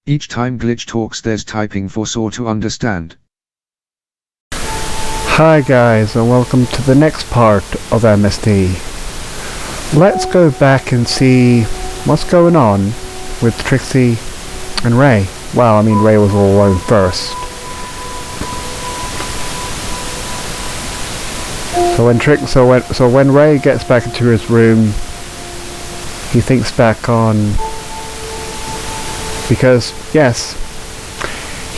Each time Glitch talks there's typing for Saw to understand. Hi guys, and welcome to the next part of MSD. Let's go back and see what's going on with Trixie and Ray. Well, I mean, Ray was all alone first. So when Ray gets back into his room, he thinks back on, because yes,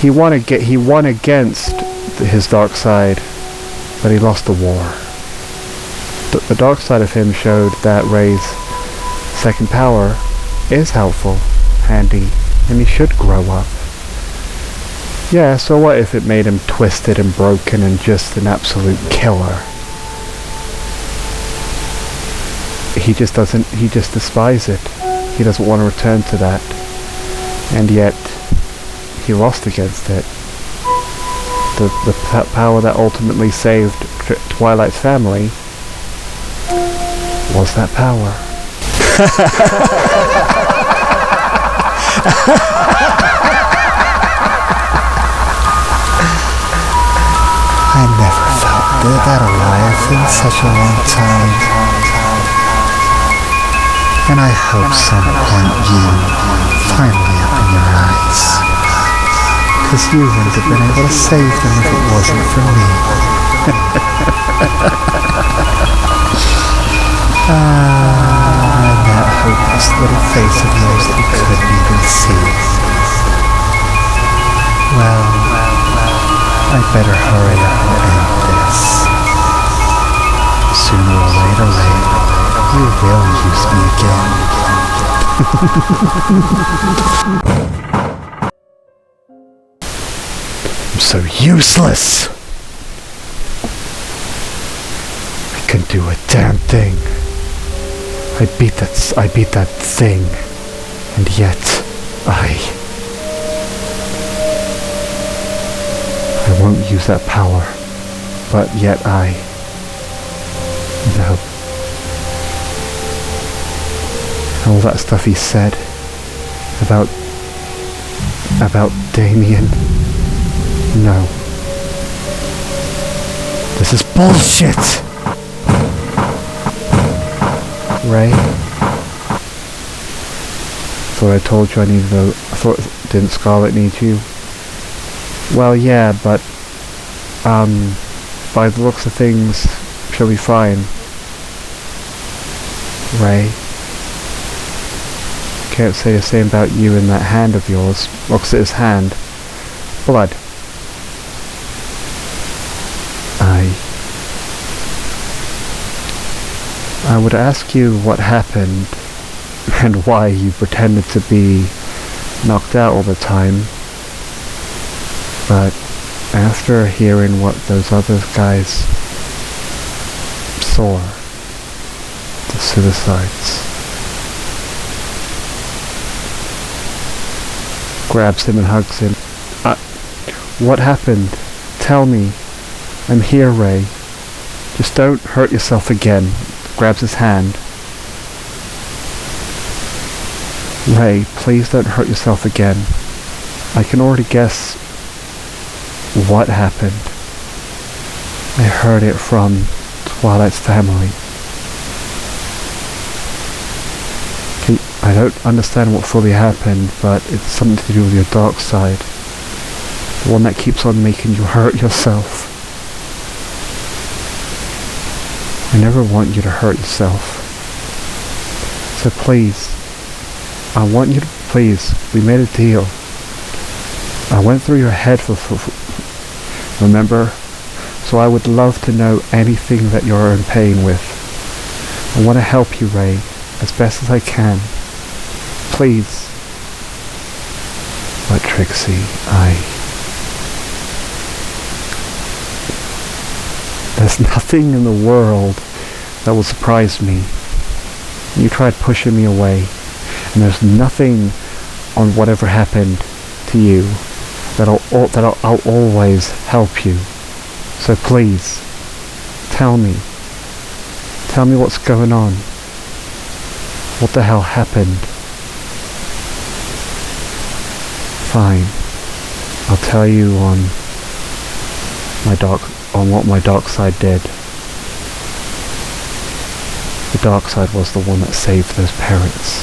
he won against his dark side, but he lost the war. The dark side of him showed that Ray's second power is helpful, handy, and he should grow up. Yeah, so what if it made him twisted and broken and just an absolute killer? He just despises it. He doesn't want to return to that. And yet, he lost against it. The power that ultimately saved Twilight's family was that power. I never felt that alive in such a long time. And I hope some point you finally open your eyes. 'Cause you wouldn't have been able to save them if it wasn't for me. And that hopeless little face of yours that you couldn't even see. Well, I better hurry up and end this. Sooner or later, you will use me again. I'm so useless. I couldn't do a damn thing. I beat that thing, and yet I won't use that power, but yet no. All that stuff he said about Damien. No. This is bullshit! Ray? Thought I told you I needed didn't Scarlet need you? Well, yeah, but, by the looks of things, she'll be fine. Ray? Can't say the same about you in that hand of yours. Looks at his hand. Blood. I would ask you what happened and why you pretended to be knocked out all the time. But after hearing what those other guys saw, the suicides, grabs him and hugs him. What happened? Tell me. I'm here, Ray. Just don't hurt yourself again. Grabs his hand. Ray, please don't hurt yourself again. I can already guess what happened. I heard it from Twilight's family. I don't understand what fully happened, but it's something to do with your dark side. The one that keeps on making you hurt yourself. I never want you to hurt yourself. So please, I want you to please, we made a deal. I went through your head remember? So I would love to know anything that you're in pain with. I want to help you, Ray, as best as I can. Please. But Trixie, there's nothing in the world that will surprise me. You tried pushing me away, and there's nothing on whatever happened to you that'll always help you. So please, tell me what's going on. What the hell happened? Fine. I'll tell you on what my dark side did. The dark side was the one that saved those parents,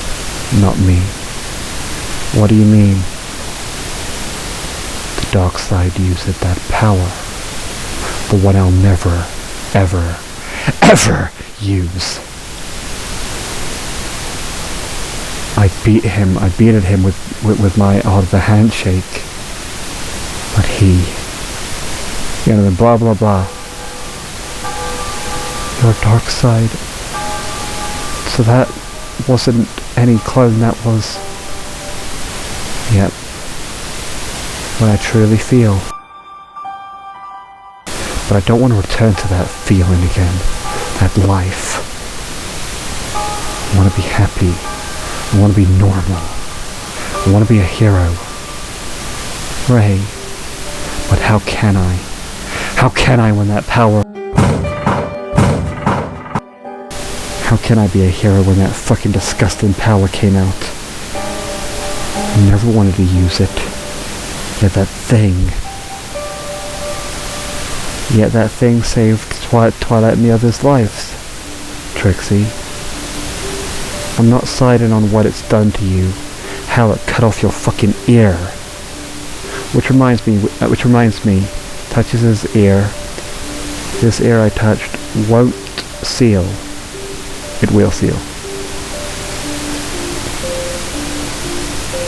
not me. What do you mean? The dark side used that power. The one I'll never, ever, ever use. I beat at him with my art of the handshake. But then blah blah blah. Your dark side. So that wasn't any clone, that was... Yep. What I truly feel. But I don't want to return to that feeling again. That life. I want to be happy. I want to be normal. I want to be a hero. Ray. But how can I? How can I when that power... How can I be a hero when that fucking disgusting power came out? I never wanted to use it. Yet that thing saved Twilight and the others' lives. Trixie. I'm not siding on what it's done to you. Hell, it cut off your fucking ear. Which reminds me, touches his ear. This ear I touched won't seal. It will seal.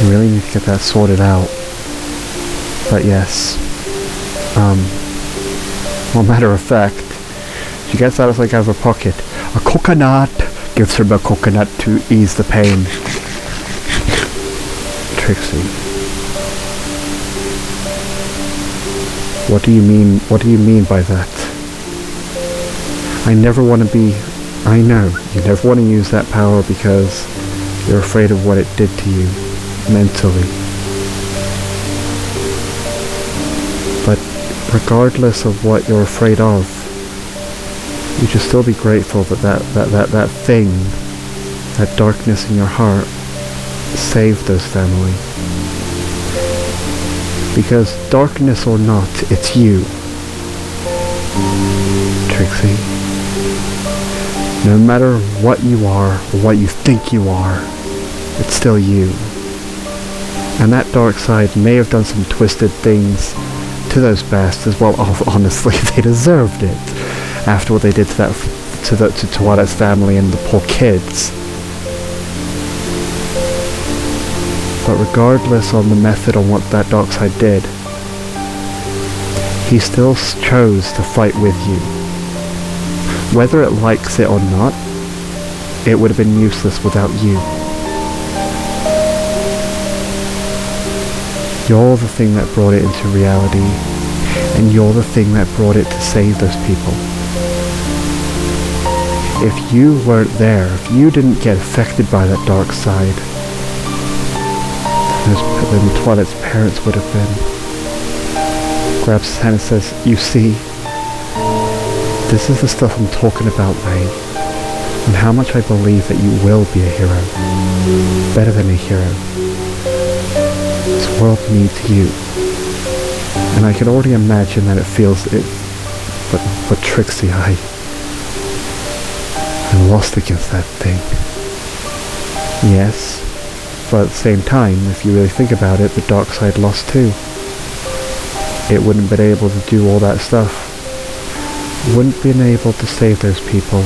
You really need to get that sorted out. But yes. Well, matter of fact, she gets out of her pocket a coconut. Gives her a coconut to ease the pain. Trixie. What do you mean by that? I never want to be... I know, you never want to use that power because you're afraid of what it did to you, mentally. But regardless of what you're afraid of, you should still be grateful that thing, that darkness in your heart, saved those family. Because darkness or not, it's you. Trixie. No matter what you are, or what you think you are, it's still you. And that dark side may have done some twisted things to those bastards. Well, honestly, they deserved it. After what they did to Twilight's family and the poor kids. But regardless on the method on what that dark side did, he still chose to fight with you. Whether it likes it or not, it would have been useless without you. You're the thing that brought it into reality, and you're the thing that brought it to save those people. If you weren't there, if you didn't get affected by that dark side, then Twilight's parents would have been. Grabs his hand and says, you see, this is the stuff I'm talking about, Ray, and how much I believe that you will be a hero. Better than a hero. This world needs you. And I can already imagine that it feels it, but Trixie, I'm lost against that thing. Yes, but at the same time, if you really think about it, the dark side lost too. It wouldn't have been able to do all that stuff. Wouldn't been able to save those people.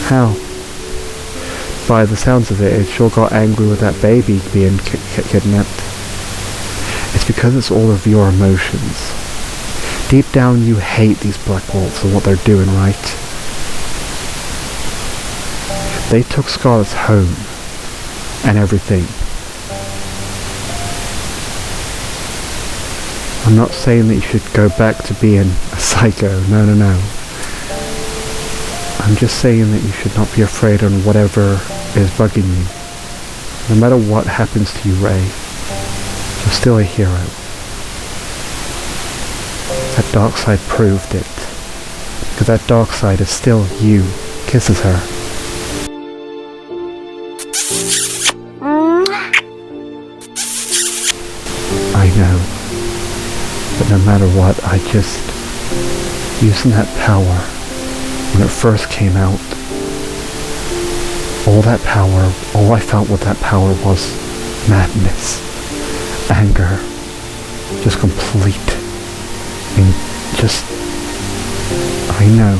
How? By the sounds of it sure got angry with that baby being kidnapped. It's because it's all of your emotions. Deep down you hate these Black Bolts and what they're doing, right? They took Scarlet's home and everything. I'm not saying that you should go back to being a psycho, no. I'm just saying that you should not be afraid on whatever is bugging you. No matter what happens to you, Ray, you're still a hero. That dark side proved it. Because that dark side is still you. Kisses her. know. But no matter what, I just... using that power, when it first came out, all that power, all I felt with that power was madness, anger, just complete, and just... I know.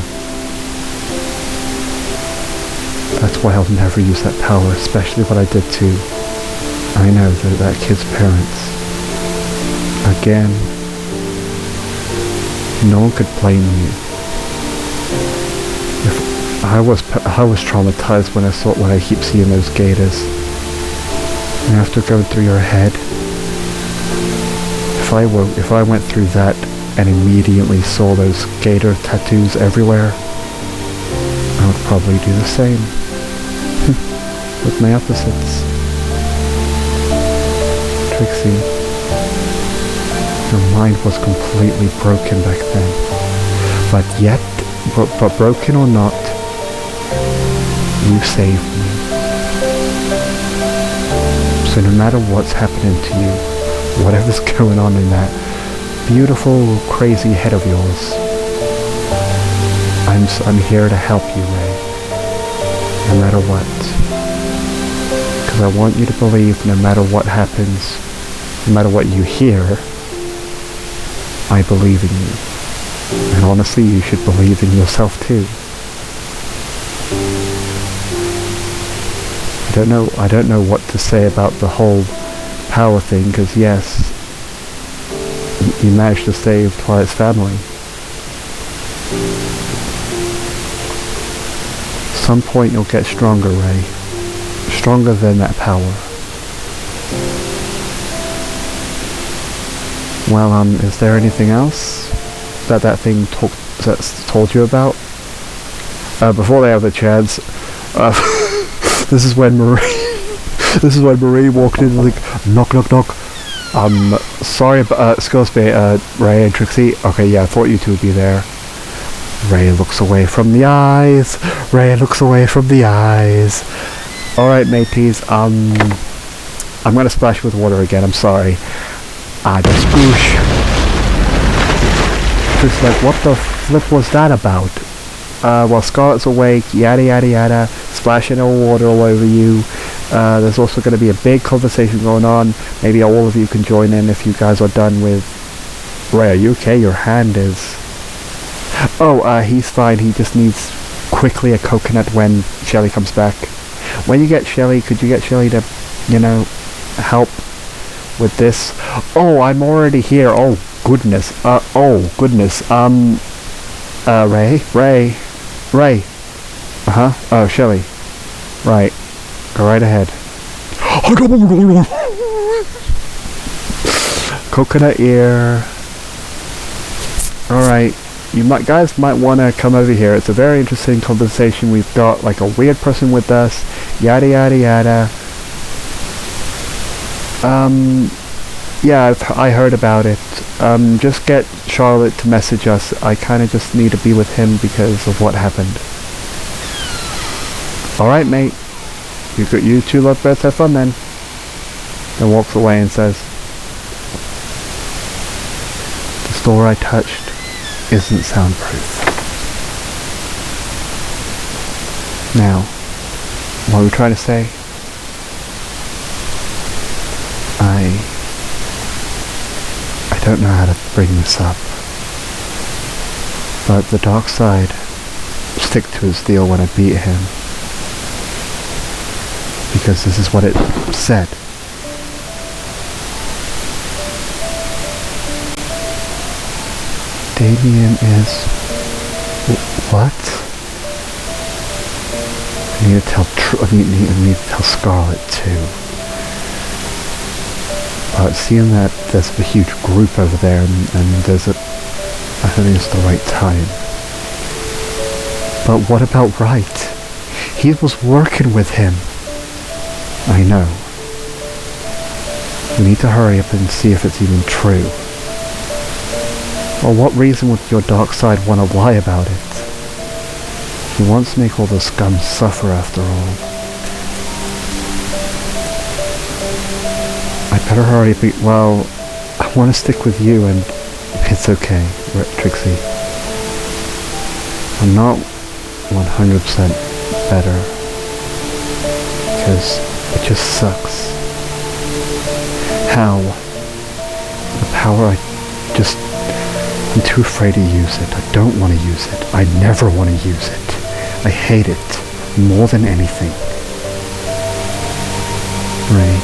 That's why I'll never use that power, especially what I did to, I know, that kid's parents. Again, no one could blame you. If I was traumatized when I keep seeing those gators. And after going through your head, if I went through that and immediately saw those gator tattoos everywhere, I would probably do the same. With my opposites. Trixie, your mind was completely broken back then. But yet, but broken or not, you saved me. So no matter what's happening to you, whatever's going on in that beautiful, crazy head of yours, I'm here to help you, Ray. No matter what. Because I want you to believe no matter what happens, no matter what you hear, I believe in you. And honestly, you should believe in yourself too. I don't know what to say about the whole power thing, because yes, you managed to save Twilight's family. At some point you'll get stronger, Ray. Stronger than that power. Well, is there anything else that thing that's told you about? Before they have the chance, this is when Marie walked in like, knock, knock, knock. Sorry, excuse me, Ray and Trixie. Okay, yeah, I thought you two would be there. Ray looks away from the eyes. Ray looks away from the eyes. Alright, mateys, I'm gonna splash with water again, I'm sorry. Just sploosh. Just like, what the flip was that about? While Scarlet's awake, yada yada yada, splashing water all over you. There's also going to be a big conversation going on. Maybe all of you can join in if you guys are done with... Ray, are you okay? Your hand is... Oh, he's fine. He just needs quickly a coconut when Shelly comes back. When you get Shelly, could you get Shelly to, help with this? Oh, I'm already here. Oh, goodness. Ray. Oh, Shelly. Right. Go right ahead. Coconut ear. Alright. Guys might want to come over here. It's a very interesting conversation. We've got like a weird person with us. Yada yada yada. Yeah, I heard about it. Just get Charlotte to message us. I kind of just need to be with him because of what happened. Alright, mate. You two lovebirds have fun then. Then walks away and says, the store I touched isn't soundproof. Now, what are we trying to say? I don't know how to bring this up, but the dark side stick to his deal when I beat him, because this is what it said. Damien is... What? I need to tell Scarlet too. But seeing that there's a huge group over there and there's I think it's the right time. But what about Wright? He was working with him. I know. We need to hurry up and see if it's even true. Or what reason would your dark side want to lie about it? He wants to make all the scum suffer after all. I better hurry up. Well, I want to stick with you, and it's okay, Trixie. I'm not 100% better, because it just sucks. How? The power, I'm too afraid to use it. I don't want to use it. I never want to use it. I hate it more than anything. Ray,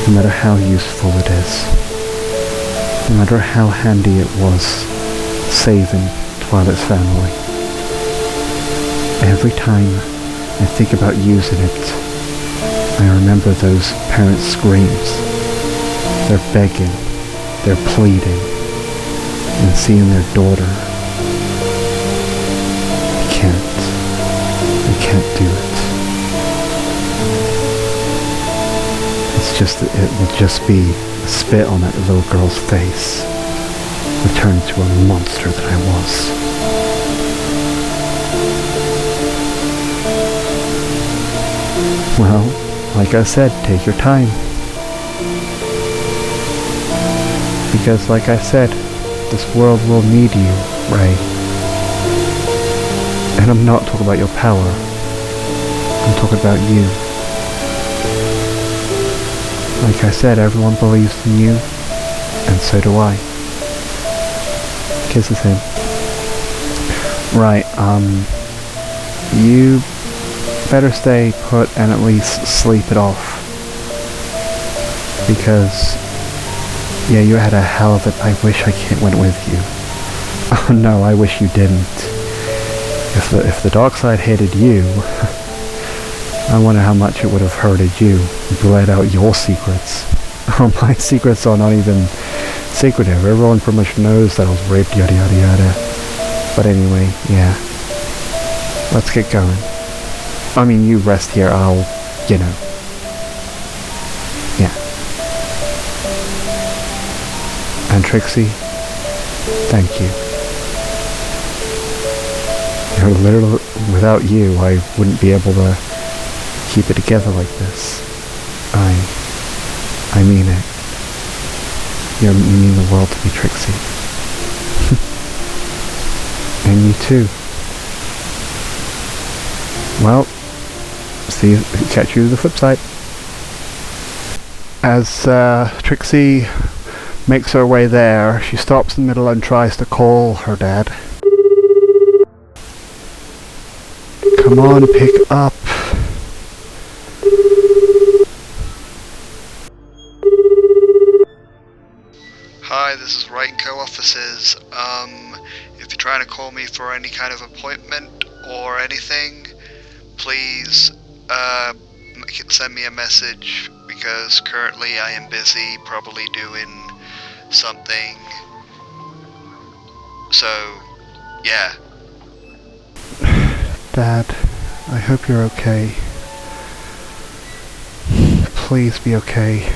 no matter how useful it is, no matter how handy it was saving Twilight's family, every time I think about using it, I remember those parents' screams. They're begging, they're pleading, and seeing their daughter. I can't do it. It's just that it would just be a spit on that little girl's face, return to a monster that I was. Well, like I said, take your time. Because like I said, this world will need you, Ray. And I'm not talking about your power. I'm talking about you. Like I said, everyone believes in you, and so do I. Kisses him. Right, you better stay put and at least sleep it off. Because, yeah, you had a hell of it. I wish I went with you. Oh no, I wish you didn't. If the dark side hated you, I wonder how much it would have hurted you, bled out your secrets. Oh, my secrets are not even secretive. Everyone pretty much knows that I was raped, yada yada yada. But anyway, yeah. Let's get going. I mean, you rest here, I'll, yeah. And Trixie, thank you. You're literally, without you, I wouldn't be able to keep it together like this. I mean it. You mean the world to me, Trixie. And you too. Well, catch you to the flip side. As Trixie makes her way there, she stops in the middle and tries to call her dad. Come on, pick up. Hi, this is Rightco offices. If you're trying to call me for any kind of appointment or anything, please send me a message, because currently I am busy, probably doing something. So, yeah. Dad, I hope you're okay. Please be okay.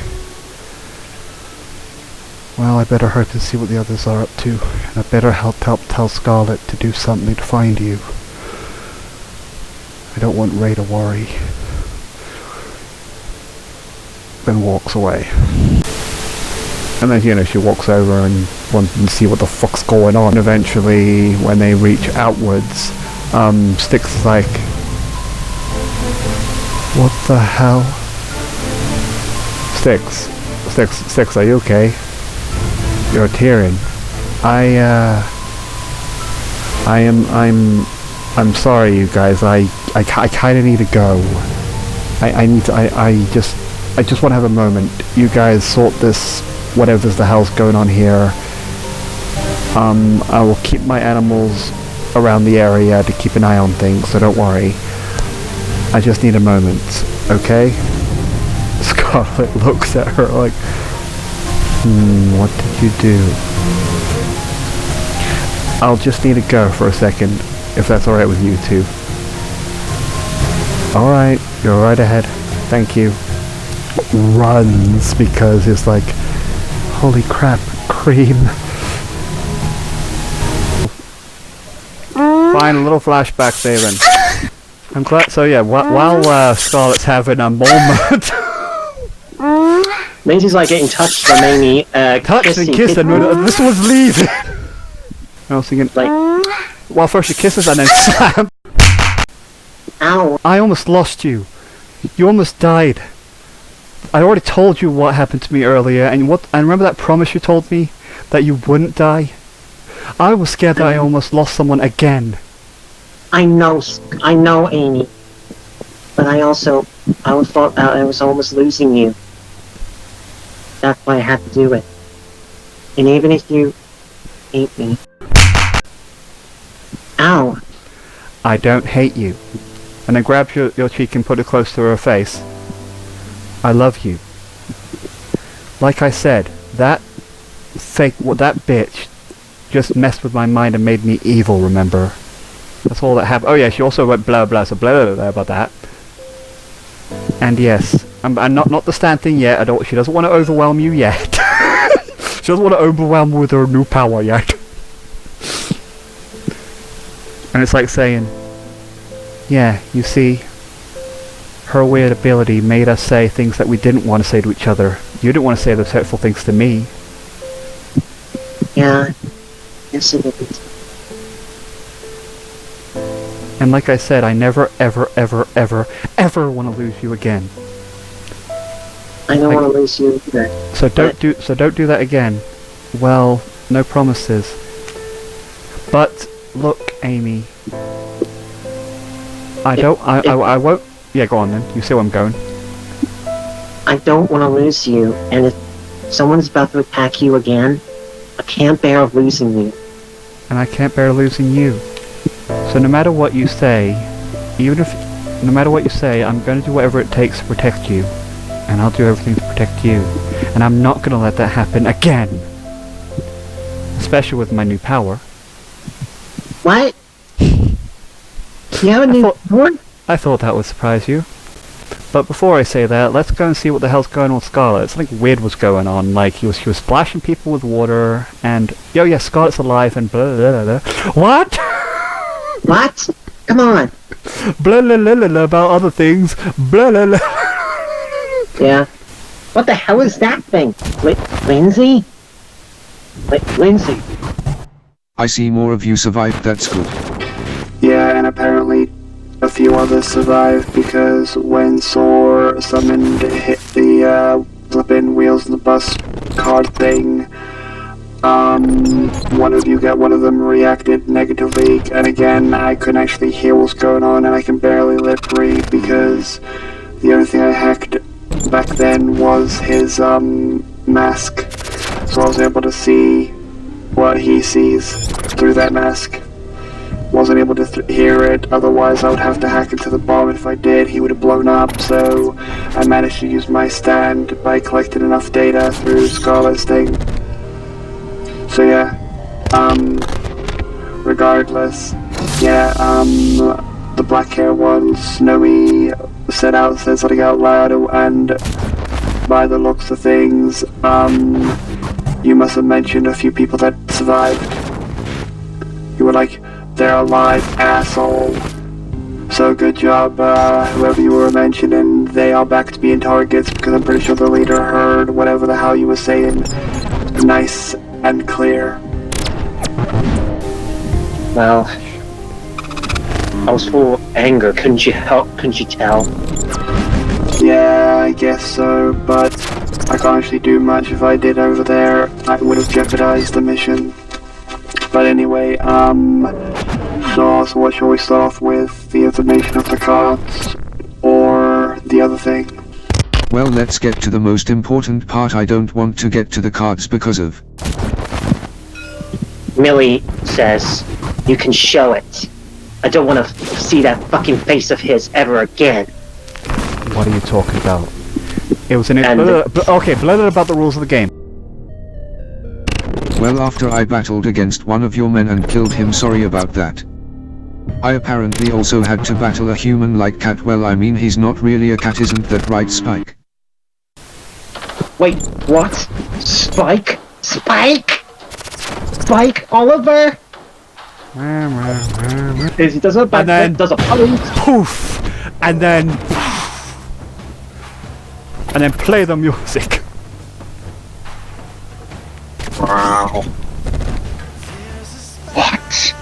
Well, I better hurry to see what the others are up to, and I better help tell Scarlet to do something to find you. I don't want Ray to worry. Then walks away. And then, she walks over and wants to see what the fuck's going on. Eventually, when they reach outwards, Styx is like, what the hell? Styx, are you okay? You're tearing. I'm sorry, you guys. I kind of need to go. I just want to have a moment. You guys sort this, whatever's the hell's going on here. I will keep my animals around the area to keep an eye on things, so don't worry. I just need a moment, okay? Scarlet looks at her like, what did you do? I'll just need to go for a second, if that's alright with you two. Alright, you're right ahead. Thank you. Runs, because it's like, holy crap, Cream. Fine, a little flashback there then. I'm glad, so yeah, while Scarlet's having a moment, Lindsay's like getting touched from Amy. Touched and kissed, and this was leaving. I was thinking, Like, well, first she kisses and then slam. ow. I almost lost you. You almost died. I already told you what happened to me earlier, and remember that promise you told me that you wouldn't die? I was scared that I almost lost someone again. I know, Amy. But I thought I was almost losing you. That's why I had to do it. And even if you hate me. Ow. I don't hate you. And then grabs your cheek and put it close to her face. I love you. Like I said, that bitch just messed with my mind and made me evil, remember? That's all that happened. Oh yeah, she also went blah blah, so blah blah blah about that. And yes, I'm not the stand thing yet. She doesn't want to overwhelm you yet. She doesn't want to overwhelm with her new power yet. And it's like saying, yeah, you see, her weird ability made us say things that we didn't want to say to each other. You didn't want to say those hurtful things to me. Yeah. Yes, it is. And like I said, I never, ever, ever, ever, ever want to lose you again. I don't want to lose you either. So don't do that again. Well, no promises. But look, Amy, I won't. Yeah, go on then. You see where I'm going. I don't want to lose you, and if someone's about to attack you again, I can't bear losing you. And I can't bear losing you. So no matter what you say, no matter what you say, I'm going to do whatever it takes to protect you. And I'll do everything to protect you. And I'm not going to let that happen again. Especially with my new power. What? You have a new power? I thought that would surprise you. But before I say that, let's go and see what the hell's going on with Scarlet. Something weird was going on. Like, she was splashing people with water, and oh yeah, Scarlet's alive, and blah blah blah. What? What? Come on. Blah blah blah blah about other things. Blah blah blah. Yeah. What the hell is that thing? Lindsay? Lindsay. I see more of you survived, that's good. Yeah, and apparently a few others survived because when Sor summoned hit the flippin' wheels of the bus card thing, one of them reacted negatively, and again I couldn't actually hear what's going on, and I can barely lip read because the only thing I hacked back then was his mask, so I was able to see what he sees through that mask. Wasn't able to hear it, otherwise I would have to hack into the bomb. If I did, he would have blown up, so I managed to use my stand by collecting enough data through Scarlet's thing. So yeah, regardless, yeah, the black hair one, Snowy said something out loud, and by the looks of things, you must have mentioned a few people that survived. You were like, they're alive, asshole. So good job, whoever you were mentioning. They are back to being targets because I'm pretty sure the leader heard whatever the hell you were saying. Nice and clear. Well, I was full of anger. Couldn't you tell? Yeah, I guess so, but I can't actually do much. If I did over there, I would have jeopardized the mission. But anyway, so what shall we start off with? The information of the cards, or the other thing? Well, let's get to the most important part. I don't want to get to the cards because of... Millie says, you can show it. I don't want to see that fucking face of his ever again. What are you talking about? It was okay, blah about the rules of the game. Well, after I battled against one of your men and killed him, sorry about that. I apparently also had to battle a human-like cat. Well, I mean, he's not really a cat, isn't that right, Spike? Wait, what? Spike? Spike? Spike Oliver? He does a backflip, then does a pose. Poof! And then play the music. Wow. What?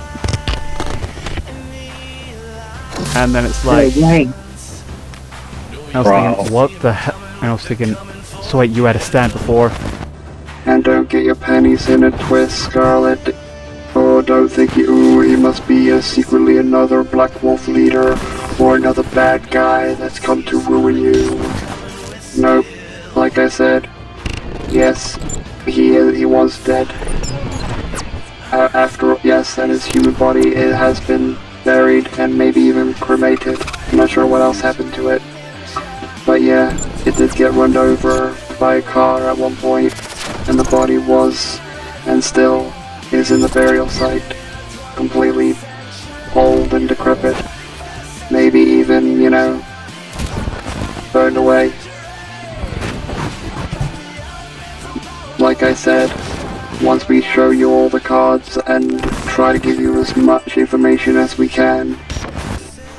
And then it's like, Wait. I was thinking, what the hell? And I was thinking, so wait, you had a stand before? And don't get your pennies in a twist, Scarlet. Oh, don't think he must be secretly another Black Wolf leader or another bad guy that's come to ruin you. Nope. Like I said, yes, he was dead. Yes, and his human body, it has been buried and maybe even cremated. I'm not sure what else happened to it. But yeah, it did get run over by a car at one point, and the body was, and still is in the burial site, completely old and decrepit. Maybe even, you know, burned away. Like I said, once we show you all the cards and try to give you as much information as we can.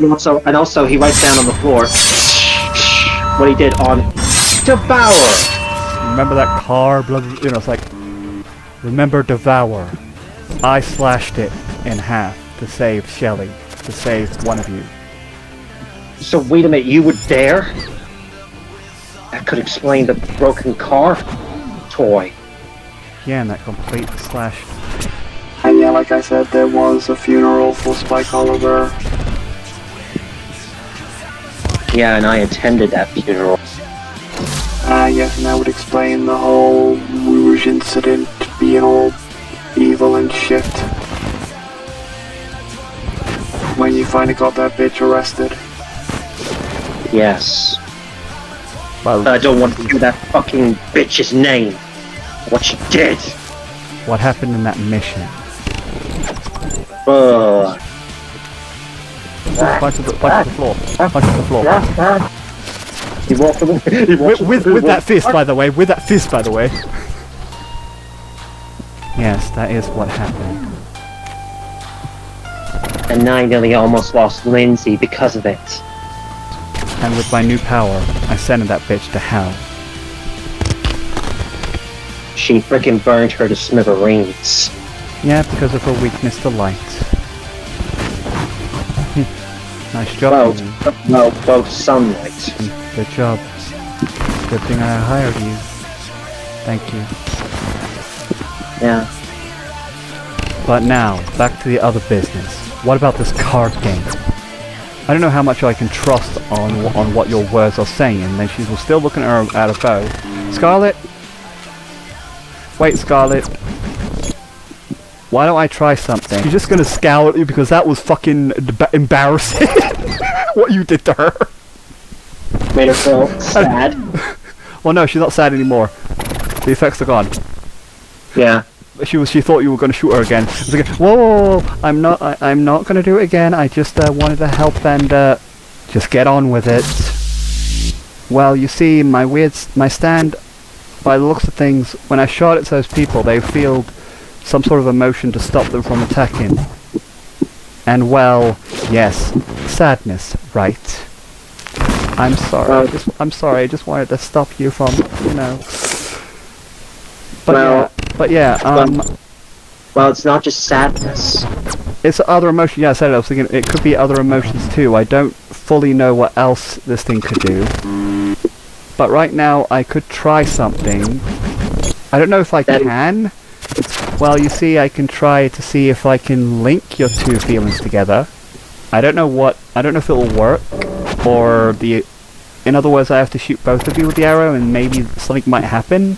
Also, he writes down on the floor what he did on Devour. Remember that car? Blah, blah, you know, it's like, remember Devour. I slashed it in half to save Shelly, to save one of you. So wait a minute, you were there? That could explain the broken car toy. Yeah, and that complete slash. And yeah, like I said, there was a funeral for Spike Oliver. Yeah, and I attended that funeral. Yes, and that would explain the whole Rouge incident being all evil and shit. When you finally got that bitch arrested. Yes. Well, I don't want to hear that fucking bitch's name. What she did. what happened in that mission? Punch to the floor. Punch to the floor. He walked With that fist, by the way. With that fist, by the way. Yes, that is what happened. And I nearly almost lost Lindsay because of it. And with my new power, I sent that bitch to hell. She frickin' burned her to smithereens. Yeah, because of her weakness to light. Nice job. Well, both sunlight. Good job. Good thing I hired you. Thank you. Yeah. But now, back to the other business. What about this card game? I don't know how much I can trust on what your words are saying, and then she's still looking at her bow. Scarlet? Wait, Scarlet. Why don't I try something? She's just gonna scowl at you because that was fucking embarrassing. What you did to her. Made her feel sad. Well, no, she's not sad anymore. The effects are gone. Yeah. She thought you were going to shoot her again. It was like, whoa, I'm not going to do it again. I just wanted to help and just get on with it. Well, you see, my stand, by the looks of things, when I shot at those people, they feel some sort of emotion to stop them from attacking. And well, yes, sadness, right? I'm sorry. I'm sorry. I just wanted to stop you from, you know. But yeah, Well, it's not just sadness. It's other emotions. Yeah, I said it. I was thinking it could be other emotions too. I don't fully know what else this thing could do. But right now, I could try something. I don't know if I can. Well, you see, I can try to see if I can link your two feelings together. I don't know if it will work, or in other words, I have to shoot both of you with the arrow, and maybe something might happen.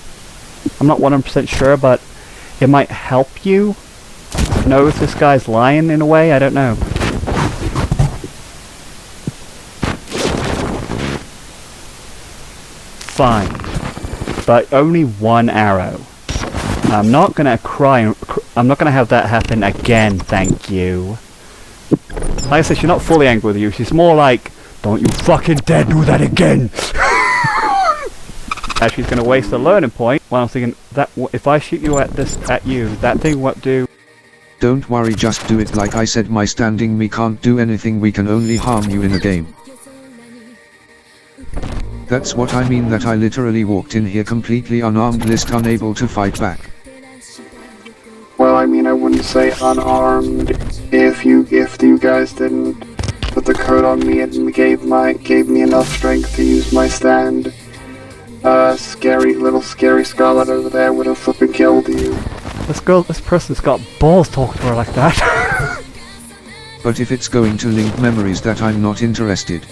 I'm not 100% sure, but it might help you know if this guy's lying in a way. I don't know. Fine, but only one arrow. I'm not gonna cry. I'm not gonna have that happen again. Thank you. Like I said, she's not fully angry with you. She's more like, "Don't you fucking dare do that again." As she's gonna waste a learning point. Well, I'm thinking that if I shoot you at you, that thing won't do. Don't worry, just do it. Like I said, my standing me can't do anything. We can only harm you in a game. That's what I mean, that I literally walked in here completely unarmed, unable to fight back. you say unarmed if you guys didn't put the code on me and gave me enough strength to use my stand. Scary Scarlet over there would have flipping killed you. This person's got balls talking to her like that. But if it's going to link memories, that I'm not interested.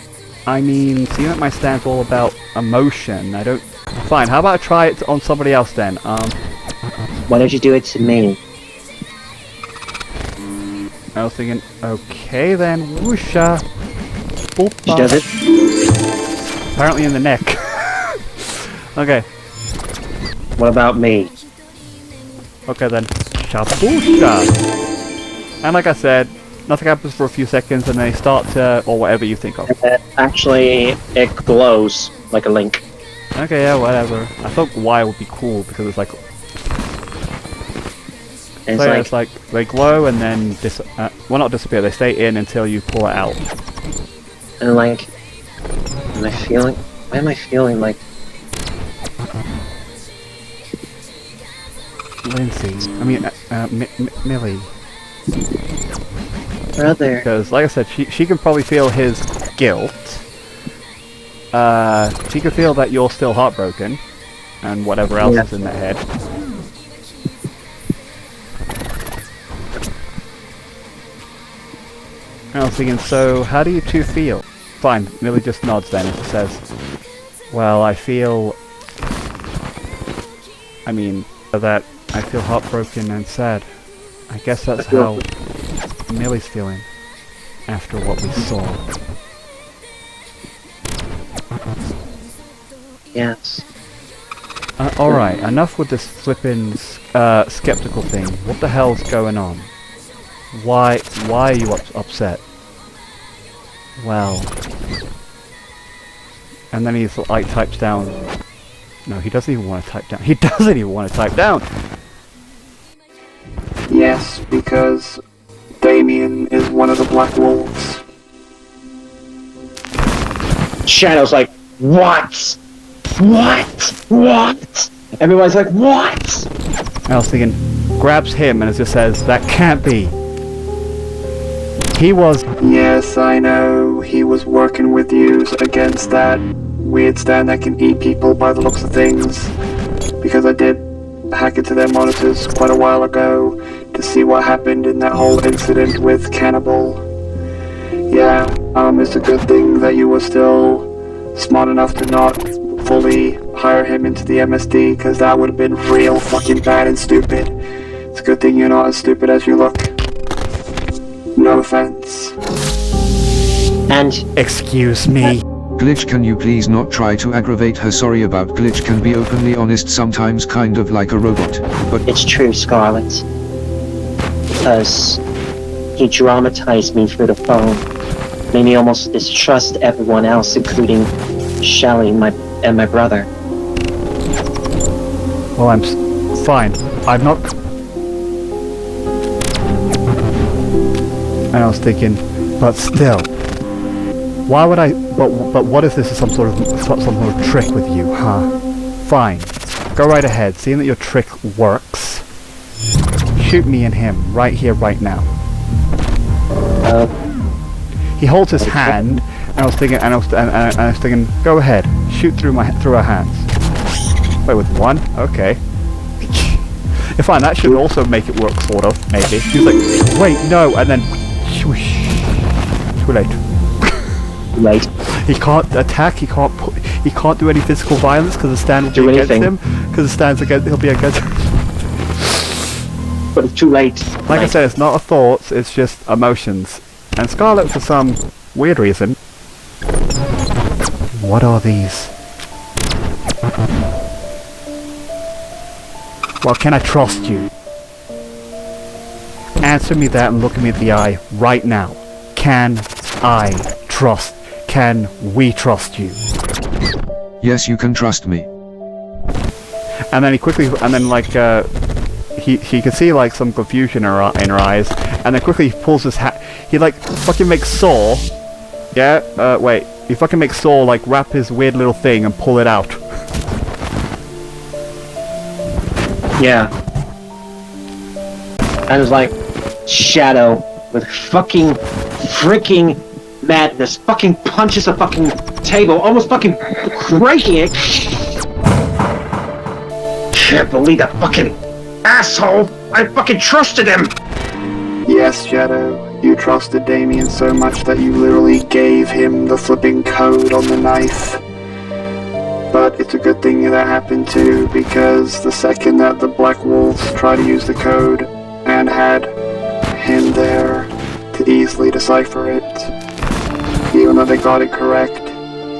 I mean, seeing that my stand's all about emotion, I don't... Fine, how about I try it on somebody else then? Why don't you do it to me? I was thinking, okay then, whoosha. She does it? Apparently in the neck. Okay. What about me? Okay then, shaboosha. And like I said, nothing happens for a few seconds and they start to, or whatever you think of. Actually, it glows like a link. Okay, yeah, whatever. I thought Y would be cool because it's like... It's like they glow and then well, not disappear. They stay in until you pull it out. And like, why am I feeling like? Lindsay, I mean, Millie. Brother. Because, like I said, she can probably feel his guilt. She can feel that you're still heartbroken, and whatever else is in their head. I was thinking, so how do you two feel? Fine, Millie just nods then and says, well, I feel... I mean, that I feel heartbroken and sad. I guess that's how Millie's feeling after what we saw. Yes. Alright, enough with this flippin' skeptical thing. What the hell's going on? Why are you upset? Well... And then he's like types down... No, he doesn't even want to type down. He doesn't even want to type down! Yes, because Damien is one of the Black Wolves. Shadow's like, what? What? What? Everyone's like, what? I was thinking, grabs him and it just says, that can't be. He was... Yes, I know. He was working with you against that weird stand that can eat people by the looks of things. Because I did hack into their monitors quite a while ago to see what happened in that whole incident with Cannibal. Yeah, it's a good thing that you were still smart enough to not fully hire him into the MSD, because that would have been real fucking bad and stupid. It's a good thing you're not as stupid as you look. No offense. And... Excuse me. Glitch, can you please not try to aggravate her? Sorry about Glitch can be openly honest sometimes, kind of like a robot, but... It's true, Scarlet. Because he dramatized me through the phone. Made me almost distrust everyone else, including Shelly and my brother. Well, I'm fine. I'm not... And I was thinking, but still, why would I? But what if this is some sort of trick with you, huh? Fine, go right ahead. Seeing that your trick works, shoot me and him right here, right now. He holds his hand, and I was thinking, go ahead, shoot through our hands. Wait, with one? Okay. Fine, that should also make it work, sort of, maybe. He's like, wait, no, and then, swoosh. Too late. Late. He can't attack. He can't do any physical violence because the stand will be against him. Because the stand's against. He'll be against him. But it's too late. Like I said, it's not a thoughts. It's just emotions. And Scarlet, for some weird reason. What are these? Well, can I trust you? Answer me that and look at me in the eye right now. Can I trust? Can we trust you? Yes, you can trust me. And then he quickly, and then like, he can see like some confusion in her eyes, and then quickly he pulls his hat. He like fucking makes Saw. Yeah. Wait. He fucking makes Saw like wrap his weird little thing and pull it out. Yeah. And it's like, Shadow, with fucking freaking madness, fucking punches a fucking table, almost fucking breaking it. Can't believe that fucking asshole! I fucking trusted him! Yes, Shadow, you trusted Damien so much that you literally gave him the flipping code on the knife. But it's a good thing that happened too, because the second that the Black Wolves tried to use the code and had him there to easily decipher it, even though they got it correct,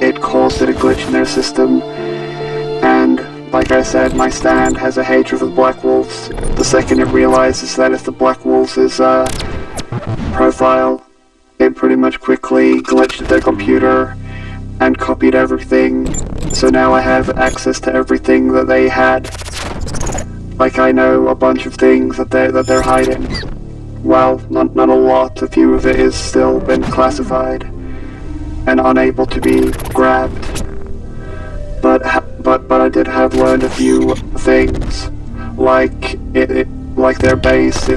it caused it a glitch in their system. And like I said, my stand has a hatred for the Black Wolves. The second it realizes that it's the Black Wolves' profile, it pretty much quickly glitched their computer and copied everything. So now I have access to everything that they had. Like, I know a bunch of things that they're hiding. Well, not a lot. A few of it is still been classified and unable to be grabbed. But I did have learned a few things, like like their base.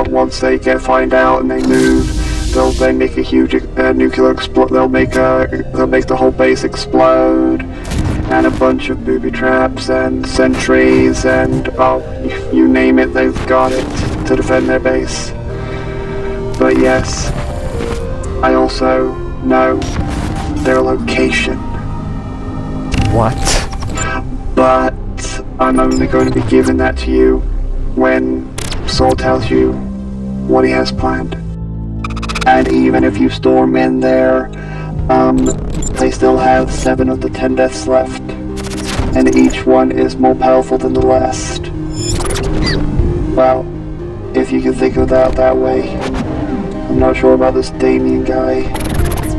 Once they find out and they move, they'll then make a huge nuclear explode. They'll make the whole base explode, and a bunch of booby traps and sentries and you name it, they've got it to defend their base. But yes, I also know their location. What? But I'm only going to be giving that to you when Saul tells you what he has planned. And even if you storm in there, they still have 7 of the 10 deaths left, and each one is more powerful than the last. Well, if you can think of that way. I'm not sure about this Damien guy,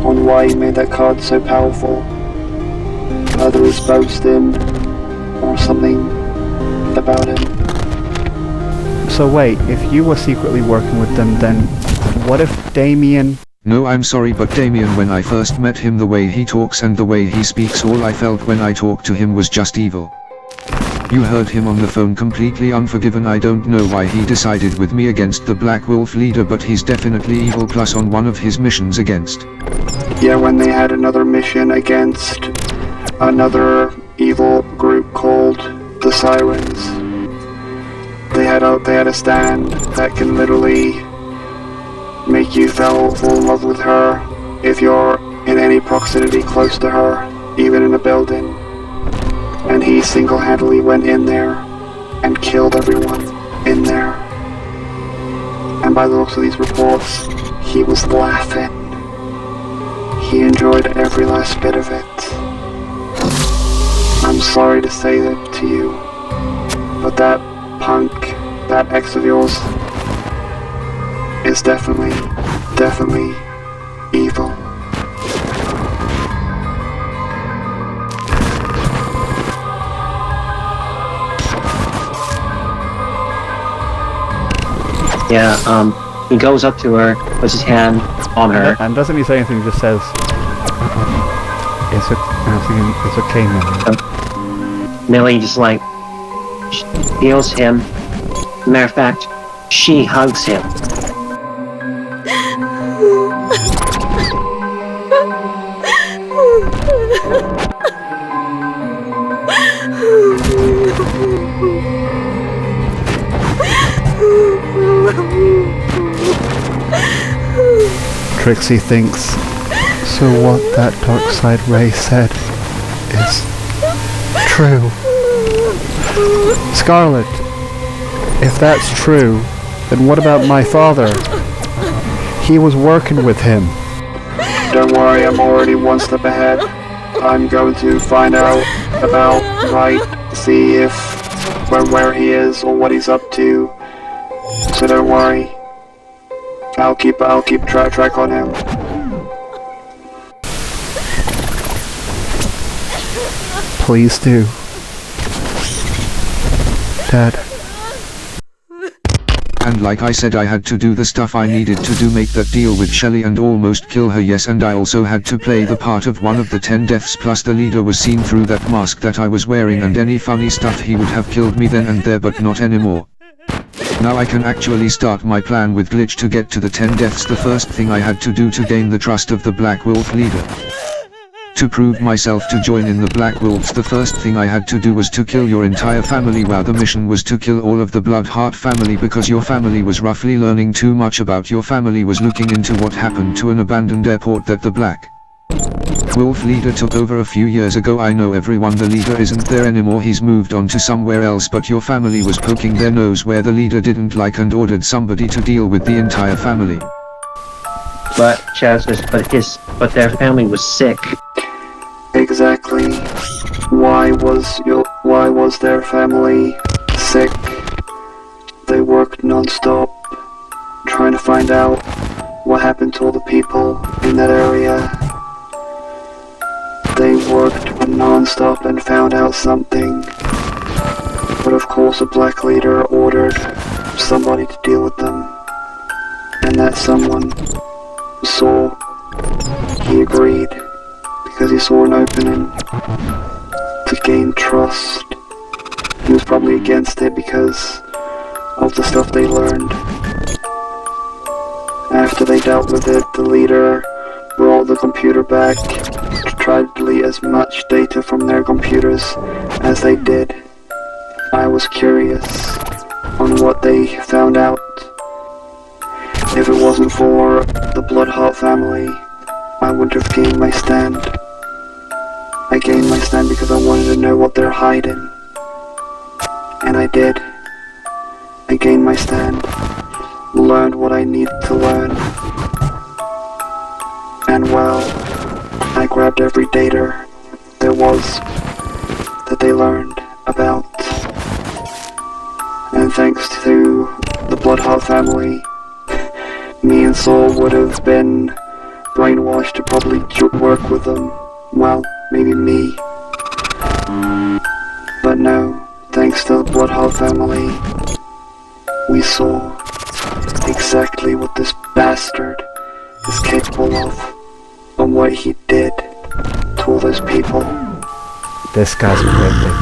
on why he made that card so powerful. Whether he's boasting, or something about him. So wait, if you were secretly working with them, then what if Damien... No, I'm sorry, but Damien, when I first met him, the way he talks and the way he speaks, all I felt when I talked to him was just evil. You heard him on the phone, completely unforgiven. I don't know why he decided with me against the Black Wolf leader, but he's definitely evil, plus on one of his missions against. Yeah, when they had another mission against another evil group called the Sirens, they had a stand that can literally make you fall in love with her if you're in any proximity close to her, even in a building. And he single-handedly went in there and killed everyone in there. And by the looks of these reports, he was laughing. He enjoyed every last bit of it. I'm sorry to say that to you, but that punk, that ex of yours, is definitely evil. Yeah, he goes up to her, puts his hand on her. And doesn't he say anything, he just says, it's okay, Millie. Millie just like, feels him. Matter of fact, she hugs him. Trixie thinks, so what that dark side Ray said is true. Scarlet, if that's true, then what about my father? He was working with him. Don't worry, I'm already one step ahead. I'm going to find out about Wright, see if where he is or what he's up to. So don't worry. I'll keep track on him. Please do. Dad. And like I said, I had to do the stuff I needed to do, make that deal with Shelly and almost kill her, yes, and I also had to play the part of one of the 10 deaths, plus the leader was seen through that mask that I was wearing, and any funny stuff he would have killed me then and there, but not anymore. Now I can actually start my plan with Glitch to get to the 10 deaths. The first thing I had to do to gain the trust of the Black Wolf leader. To prove myself to join in the Black Wolves, the first thing I had to do was to kill your entire family. Wow, the mission was to kill all of the Bloodheart family because your family was roughly learning too much about your family was looking into what happened to an abandoned airport that the Black Wolf leader took over a few years ago. I know everyone, the leader isn't there anymore, he's moved on to somewhere else, but your family was poking their nose where the leader didn't like and ordered somebody to deal with the entire family. But Chaz says, but their family was sick. Exactly. Why was their family sick? They worked non-stop, trying to find out what happened to all the people in that area. They worked non-stop and found out something. But of course the Black leader ordered somebody to deal with them. And that someone saw, he agreed, because he saw an opening to gain trust. He was probably against it because of the stuff they learned. After they dealt with it, the leader brought the computer back to try to delete as much data from their computers as they did. I was curious on what they found out. If it wasn't for the Bloodheart family, I wouldn't have gained my stand. I gained my stand because I wanted to know what they're hiding. And I did. I gained my stand. Learned what I needed to learn. And well, I grabbed every data there was that they learned about. And thanks to the Bloodheart family, me and Saul would have been brainwashed to probably work with them. Well, maybe me. But no, thanks to the Bloodheart family, we saw exactly what this bastard is capable of, and what he did to all those people. This guy's cryptic.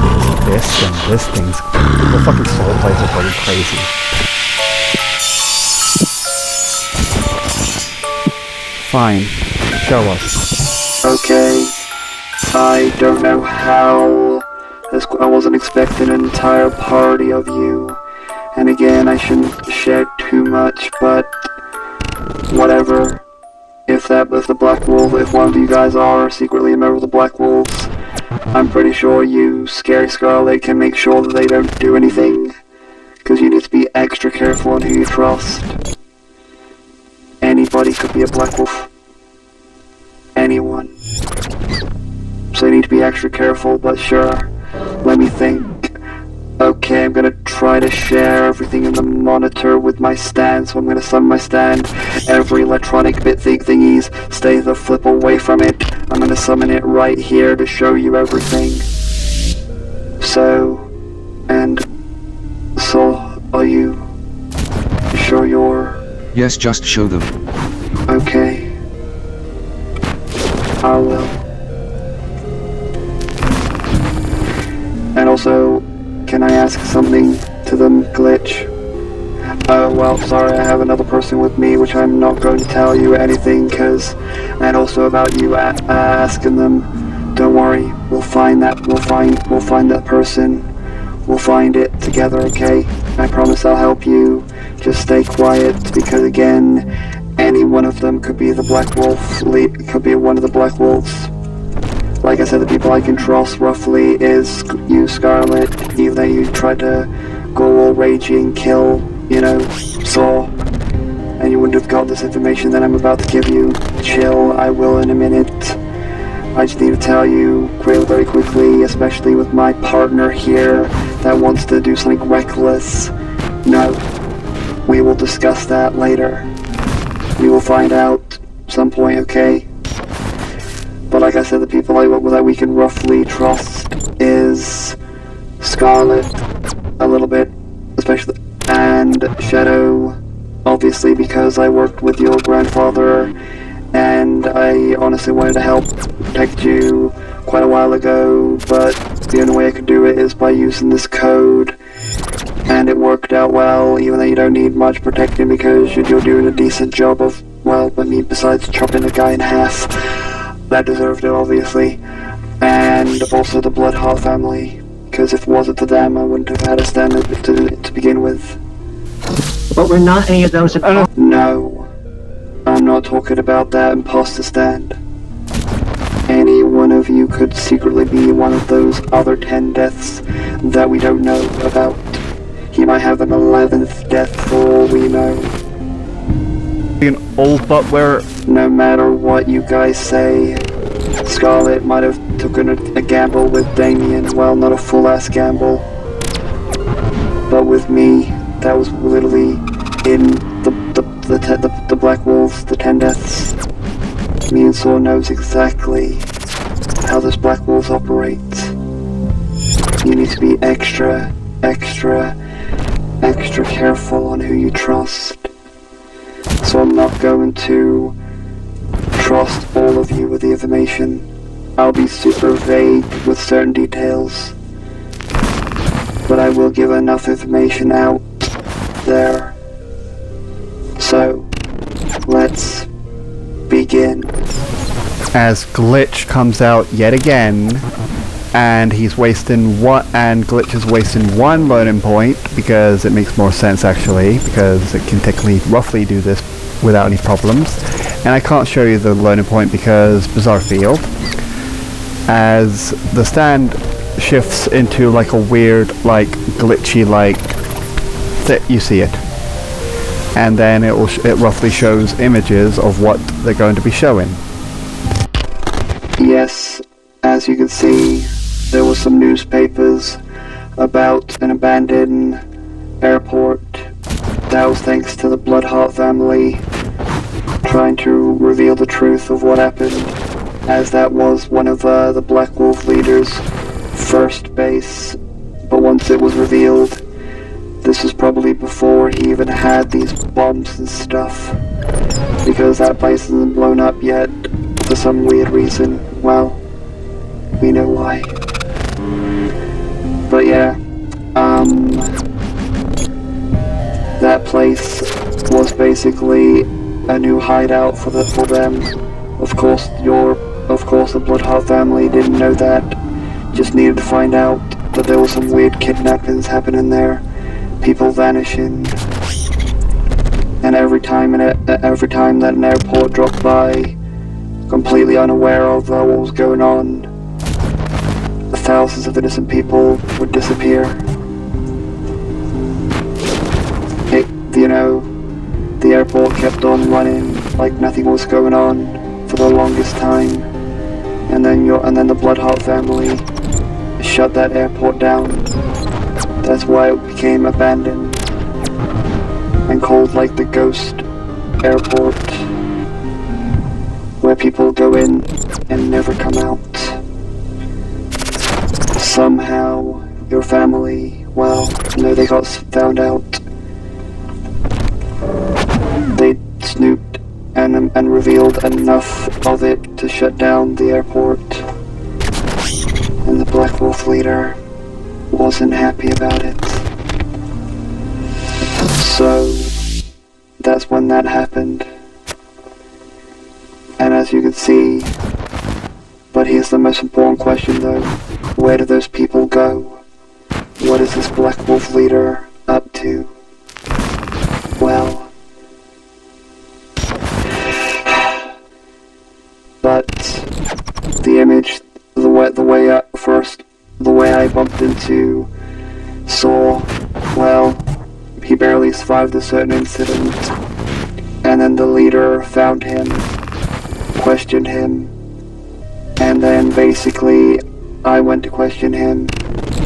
This thing's... The fucking soul plays are going crazy. Fine. Show us. Okay. I don't know how. I wasn't expecting an entire party of you. And again, I shouldn't share too much, but whatever. If the Black Wolf, if one of you guys are secretly a member of the Black Wolves, I'm pretty sure you, Scary Scarlet, can make sure that they don't do anything. Because you need to be extra careful on who you trust. Anybody could be a Black Wolf. Anyone. So you need to be extra careful, but sure. Let me think. Okay, I'm gonna try to share everything in the monitor with my stand, so I'm gonna summon my stand. Every electronic bit thingies, stay the flip away from it. I'm gonna summon it right here to show you everything. So, are you sure you're... Yes, just show them. Okay. I will. And also, can I ask something to them, Glitch? Oh, well, sorry, I have another person with me, which I'm not going to tell you anything, and also about you asking them. Don't worry, we'll find that person. We'll find it together, okay? I promise I'll help you. Just stay quiet, because again, any one of them could be the Black Wolf, could be one of the Black Wolves. Like I said, the people I can trust roughly is you, Scarlet, even though you tried to go all raging, kill, Saw, and you wouldn't have got this information that I'm about to give you. Chill, I will in a minute. I just need to tell you very quickly, especially with my partner here that wants to do something reckless. No, we will discuss that later. We will find out some point, okay? But like I said, the people that we can roughly trust is Scarlet, a little bit, especially, and Shadow, obviously, because I worked with your grandfather, and I honestly wanted to help protect you quite a while ago, but the only way I could do it is by using this code, and it worked. worked out well, even though you don't need much protecting because you're doing a decent job of, well, I mean, besides chopping a guy in half. That deserved it, obviously. And also the Bloodheart family, because if it wasn't for them, I wouldn't have had a stand to begin with. But we're not any of those. No, I'm not talking about that imposter stand. Any one of you could secretly be one of those other 10 deaths that we don't know about. He might have an 11th death for all we know. An old butler. No matter what you guys say, Scarlet might have taken a gamble with Damien. Well, not a full-ass gamble. But with me, that was literally in the Black Wolves, the 10 deaths. Me and Saw knows exactly how those Black Wolves operate. You need to be extra careful on who you trust. So I'm not going to trust all of you with the information. I'll be super vague with certain details. But I will give enough information out there. So, let's begin. As Glitch comes out yet again, and Glitch is wasting one learning point because it makes more sense actually, because it can technically roughly do this without any problems. And I can't show you the learning point because Bizarre Field. As the stand shifts into like a weird, like glitchy, like you see it, and then it roughly shows images of what they're going to be showing. Yes, as you can see, there were some newspapers about an abandoned airport. That was thanks to the Bloodheart family trying to reveal the truth of what happened, as that was one of the Black Wolf leaders' first base. But once it was revealed, this was probably before he even had these bombs and stuff, because that place hasn't blown up yet for some weird reason. Well, we know why. But yeah, that place was basically a new hideout for them. Of course, the Bloodheart family didn't know that. Just needed to find out that there was some weird kidnappings happening there, people vanishing, and every time that an airport dropped by, completely unaware of what was going on, thousands of innocent people would disappear. The airport kept on running like nothing was going on for the longest time, and then the Bloodheart family shut that airport down. That's why it became abandoned and called like the ghost airport, where people go in and never come out. Somehow, your family, they got found out. They snooped and revealed enough of it to shut down the airport. And the Black Wolf leader wasn't happy about it. So, that's when that happened. And as you can see, but here's the most important question though, where do those people go? What is this Black Wolf leader up to? Well, but the image, the way I bumped into Saw, well, he barely survived a certain incident, and then the leader found him, questioned him, and then basically I went to question him,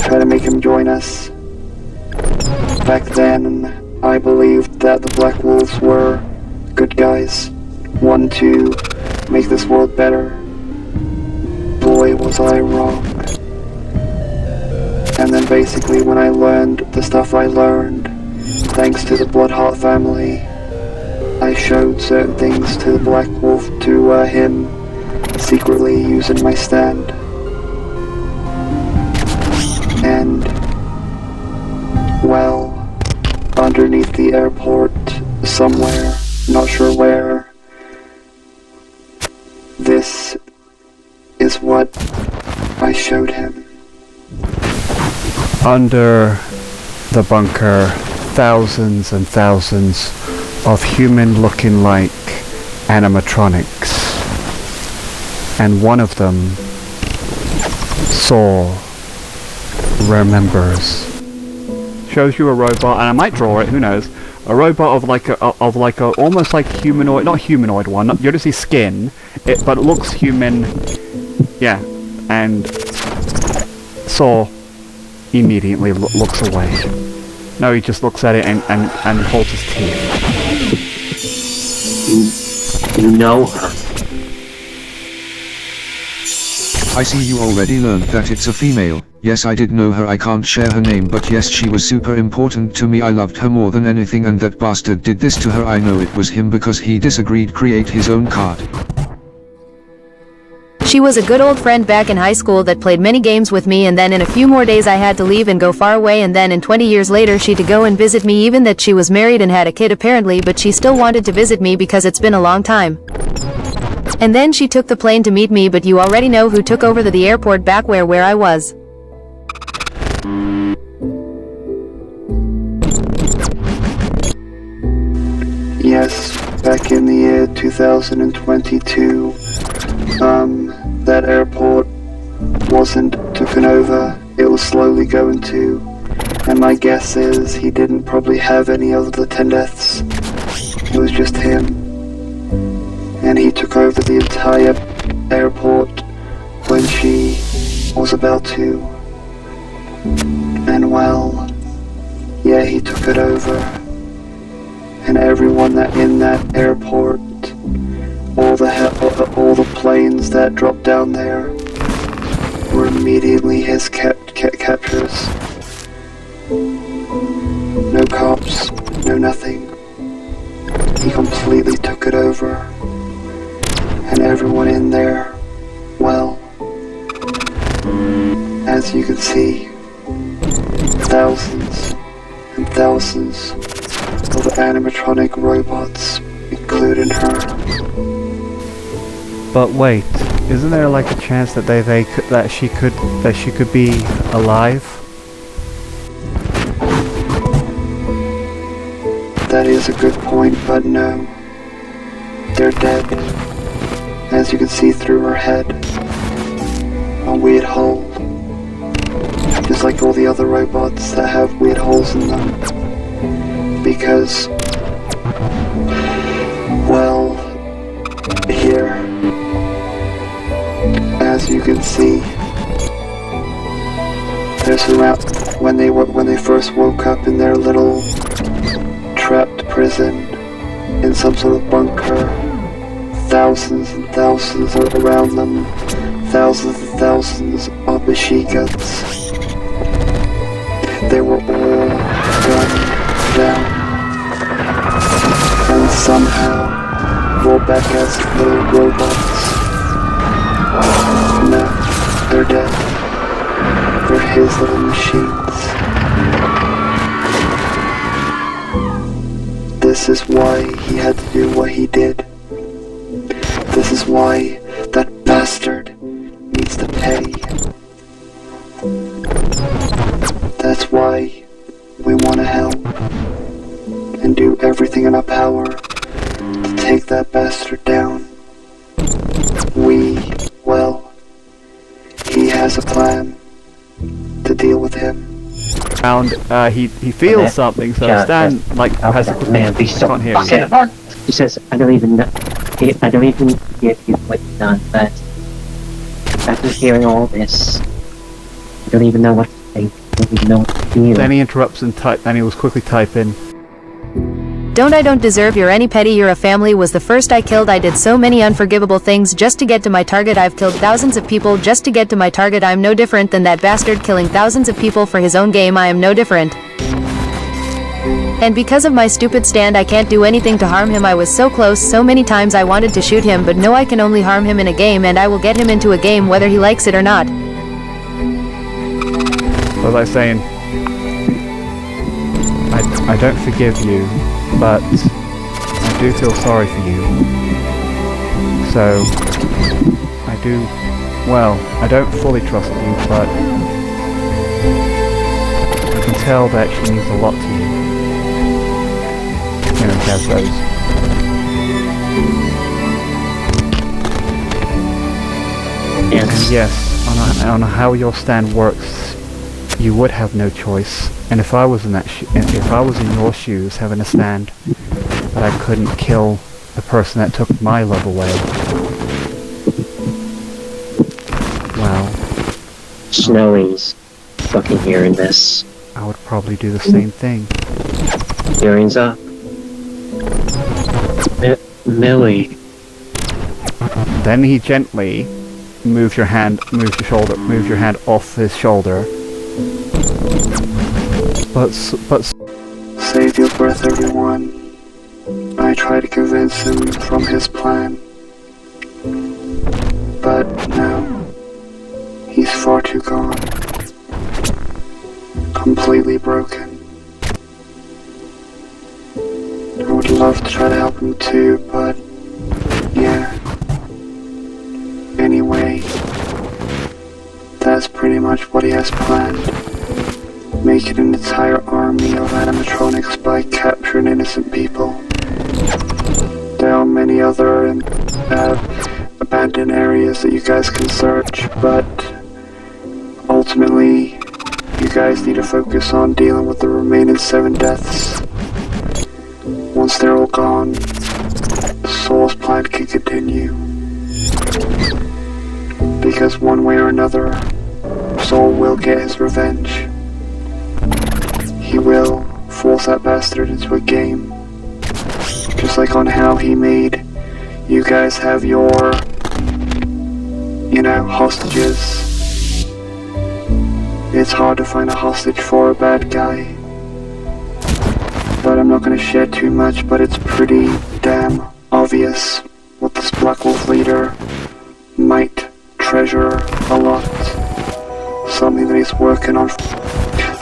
try to make him join us. Back then, I believed that the Black Wolves were good guys, wanted to make this world better. Boy, was I wrong. And then basically when I learned the stuff I learned, thanks to the Bloodheart family, I showed certain things to the Black Wolf, to him, secretly using my stand. And, well, underneath the airport somewhere, not sure where. This is what I showed him. Under the bunker, thousands and thousands of human-looking like animatronics, and one of them remembers. Shows you a robot, and I might draw it, who knows, a robot of like a almost like humanoid, not humanoid one, you don't see skin, but it looks human, yeah, and Saw immediately looks away. No, he just looks at it and holds his teeth. You know her. I see you already learned that it's a female. Yes, I did know her. I can't share her name, but yes, she was super important to me. I loved her more than anything, and that bastard did this to her. I know it was him because he disagreed, create his own card. She was a good old friend back in high school that played many games with me, and then in a few more days I had to leave and go far away, and then in 20 years later she to go and visit me, even that she was married and had a kid apparently, but she still wanted to visit me because it's been a long time. And then she took the plane to meet me, but you already know who took over the airport back where I was. Yes, back in the year 2022, that airport wasn't taken over, it was slowly going to, and my guess is he didn't probably have any other attendants, it was just him, and he took over the entire airport when she was about to, and well, yeah, he took it over, and everyone that in that airport, all the planes that dropped down there were immediately his captors. No cops, no nothing. He completely took it over. And everyone in there, well, as you can see, thousands and thousands of animatronic robots, including her. But wait, isn't there like a chance that she could be alive? That is a good point, but no. They're dead. As you can see through her head. A weird hole. Just like all the other robots that have weird holes in them. Because, well, here, as you can see, there's around when they first woke up in their little trapped prison in some sort of bunker, thousands and thousands are around them, thousands and thousands of machine guns. They were all gunned down, and somehow rolled back as little robots. No, they're dead. They're his little machines. This is why he had to do what he did. This is why that bastard needs to pay. That's why we want to help and do everything in our power to take that bastard down. He has a plan to deal with him. And he feels something, so Stan has a man, be so can't hear you. He says, I don't even give you what you've done, but after hearing all this, I don't even know what to think. I don't even know what to feel. Then he interrupts and he was quickly typing. I don't deserve your any petty, you're a family was the first I killed. I did so many unforgivable things just to get to my target. I've killed thousands of people just to get to my target. I'm no different than that bastard killing thousands of people for his own game. I am no different. And because of my stupid stand I can't do anything to harm him. I was so close, so many times I wanted to shoot him, but no, I can only harm him in a game, and I will get him into a game whether he likes it or not. What was I saying? I don't forgive you, but I do feel sorry for you. So, I don't fully trust you, but I can tell that she means a lot to you. You know, has those. Yes. And yes, on how your stand works, you would have no choice. And if I was in if I was in your shoes, having a stand, that I couldn't kill the person that took my love away, well, Snowy's fucking hearing this. I would probably do the same thing. Earrings up. Millie. Then he gently moves your hand off his shoulder. But Save your breath, everyone. I try to convince him from his plan. But no. He's far too gone. Completely broken. I would love to try to help him too, but yeah. Anyway, that's pretty much what he has planned. Making an entire army of animatronics by capturing innocent people. There are many other abandoned areas that you guys can search, but ultimately, you guys need to focus on dealing with the remaining 7 deaths. Once they're all gone, Saul's plan can continue. Because one way or another, Saul will get his revenge. He will force that bastard into a game. Just like on how he made you guys have your, hostages. It's hard to find a hostage for a bad guy. But I'm not going to share too much, but it's pretty damn obvious what this Black Wolf leader might treasure a lot. Something that he's working on.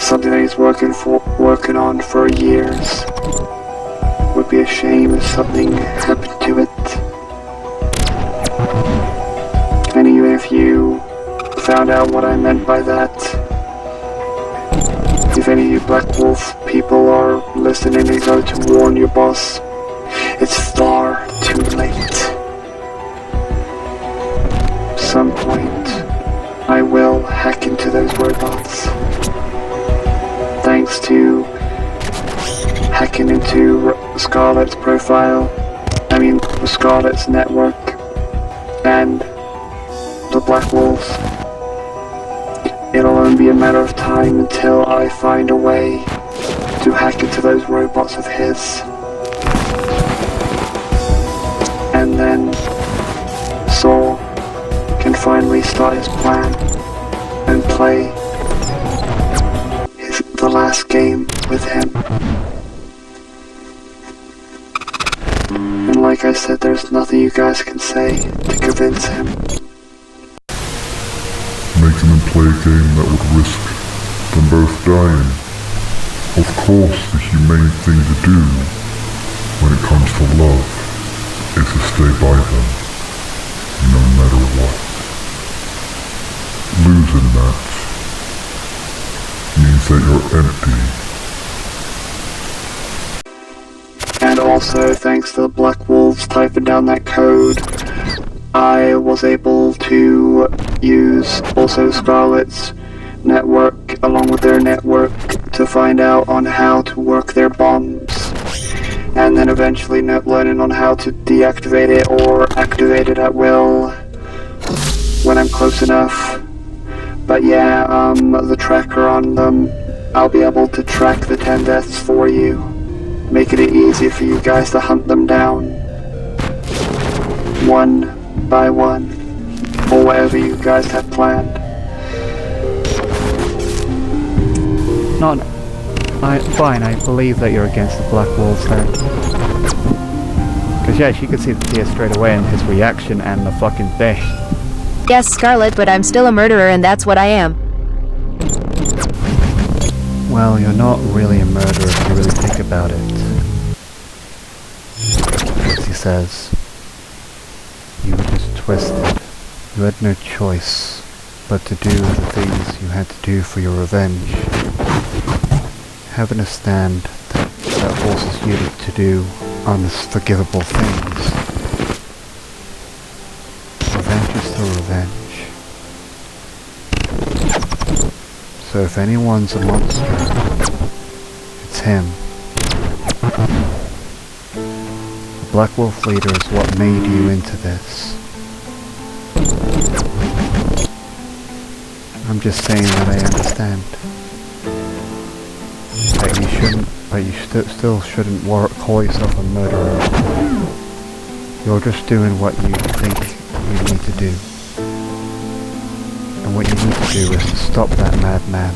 Something that he's working on for years. Would be a shame if something happened to it. And even if you found out what I meant by that, if any of you Black Wolf people are listening and go to warn your boss, it's far too late. Some point, I will hack into those robots. Thanks to hacking into Scarlet's Scarlet's network, and the Black Wolves. It'll only be a matter of time until I find a way to hack into those robots of his. And then Saul can finally start his plan and play the last game with him. And like I said, there's nothing you guys can say to convince him. Making them play a game that would risk them both dying. Of course, the humane thing to do when it comes to love is to stay by them, no matter what. Losing that means that you're empty. And also, thanks to the Black Wolves typing down that code, I was able to use also Scarlet's network along with their network to find out on how to work their bombs, and then eventually learning on how to deactivate it or activate it at will when I'm close enough. But yeah, the tracker on them, I'll be able to track the 10 deaths for you, making it easier for you guys to hunt them down one by one, or whatever you guys have planned. Fine, I believe that you're against the Black Wolves there. Because yeah, she could see the tears straight away in his reaction and the fucking thing. Yes, Scarlet, but I'm still a murderer and that's what I am. Well, you're not really a murderer if you really think about it. As he says, you were just twisted. You had no choice but to do the things you had to do for your revenge. Having a stand that forces you to do unforgivable things. Revenge is still revenge. So if anyone's a monster, it's him. The Black Wolf leader is what made you into this. I'm just saying that I understand. That you shouldn't, but you still shouldn't call yourself a murderer. You're just doing what you think you need to do. And what you need to do is to stop that madman.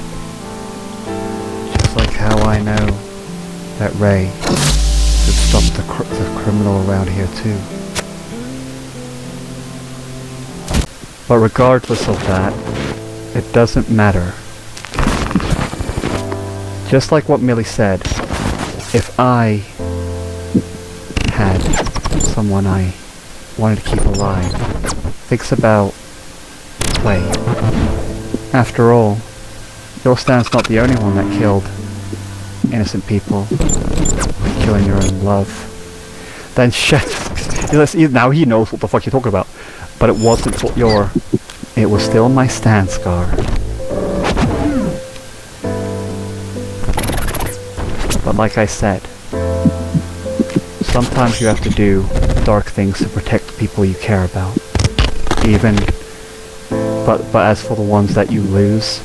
Just like how I know that Ray should stop the criminal around here too. But regardless of that, it doesn't matter. Just like what Millie said, if I had someone I wanted to keep alive, thinks about Wade. After all, your stand's not the only one that killed innocent people, killing your own love. Then shit. Now he knows what the fuck you're talking about. But it wasn't what your... It was still my stand, Scar. But like I said, sometimes you have to do dark things to protect the people you care about. But as for the ones that you lose,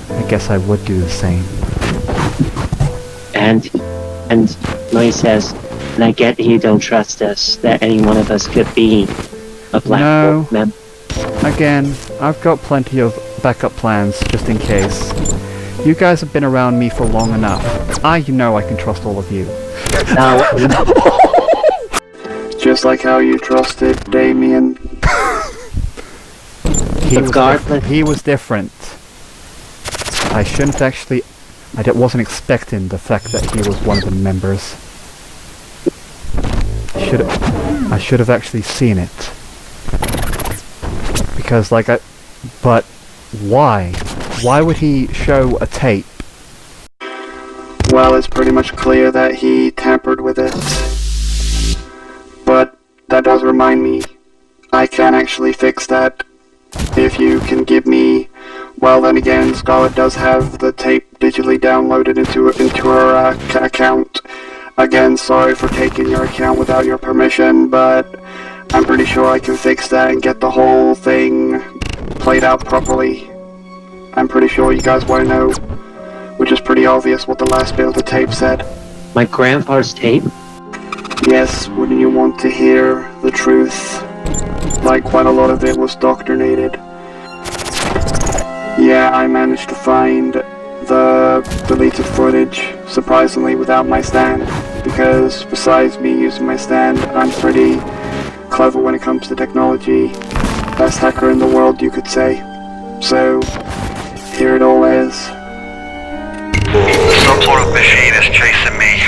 I guess I would do the same. And Millie says, and I get that you don't trust us, that any one of us could be a Black Wolf member. Again, I've got plenty of backup plans just in case. You guys have been around me for long enough. You know I can trust all of you. Just like how you trusted Damien. He was different. I shouldn't actually... I wasn't expecting the fact that he was one of the members. I should have actually seen it. Because but why? Why would he show a tape? Well, it's pretty much clear that he tampered with it. But that does remind me, I can actually fix that. If you can give me... Well, then again, Scarlet does have the tape digitally downloaded into her account. Again, sorry for taking your account without your permission, but I'm pretty sure I can fix that and get the whole thing played out properly. I'm pretty sure you guys won't know, which is pretty obvious what the last bit of the tape said. My grandpa's tape? Yes, wouldn't you want to hear the truth? Like, quite a lot of it was doctrinated. Yeah, I managed to find the deleted footage, surprisingly without my stand, because besides me using my stand, I'm pretty clever when it comes to technology. Best hacker in the world, you could say. So, here it all is. Some sort of machine is chasing me.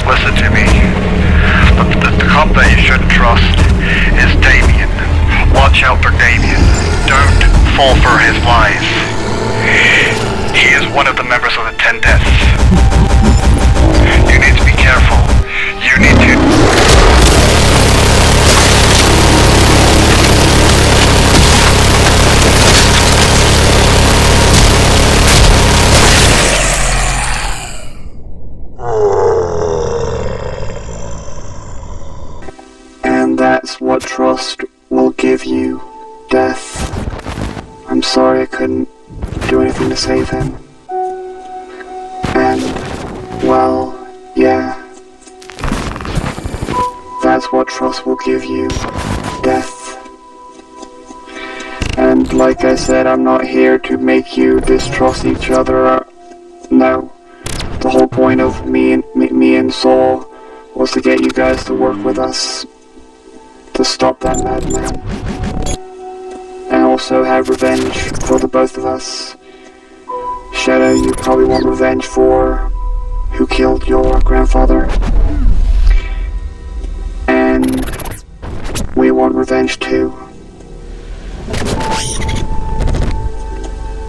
Listen to me. The cop that you shouldn't trust is Damien. Watch out for Damien. Don't fall for his lies. He is one of the members of the 10 Deaths. You need to be careful. You need to... And that's what trust will give you. Death. I'm sorry I couldn't do anything to save him. And, well, yeah. That's what trust will give you. Death. And like I said, I'm not here to make you distrust each other. No. The whole point of me and Saul was to get you guys to work with us to stop that madman. And also have revenge for the both of us. Shadow, you probably want revenge for who killed your grandfather. And we want revenge too.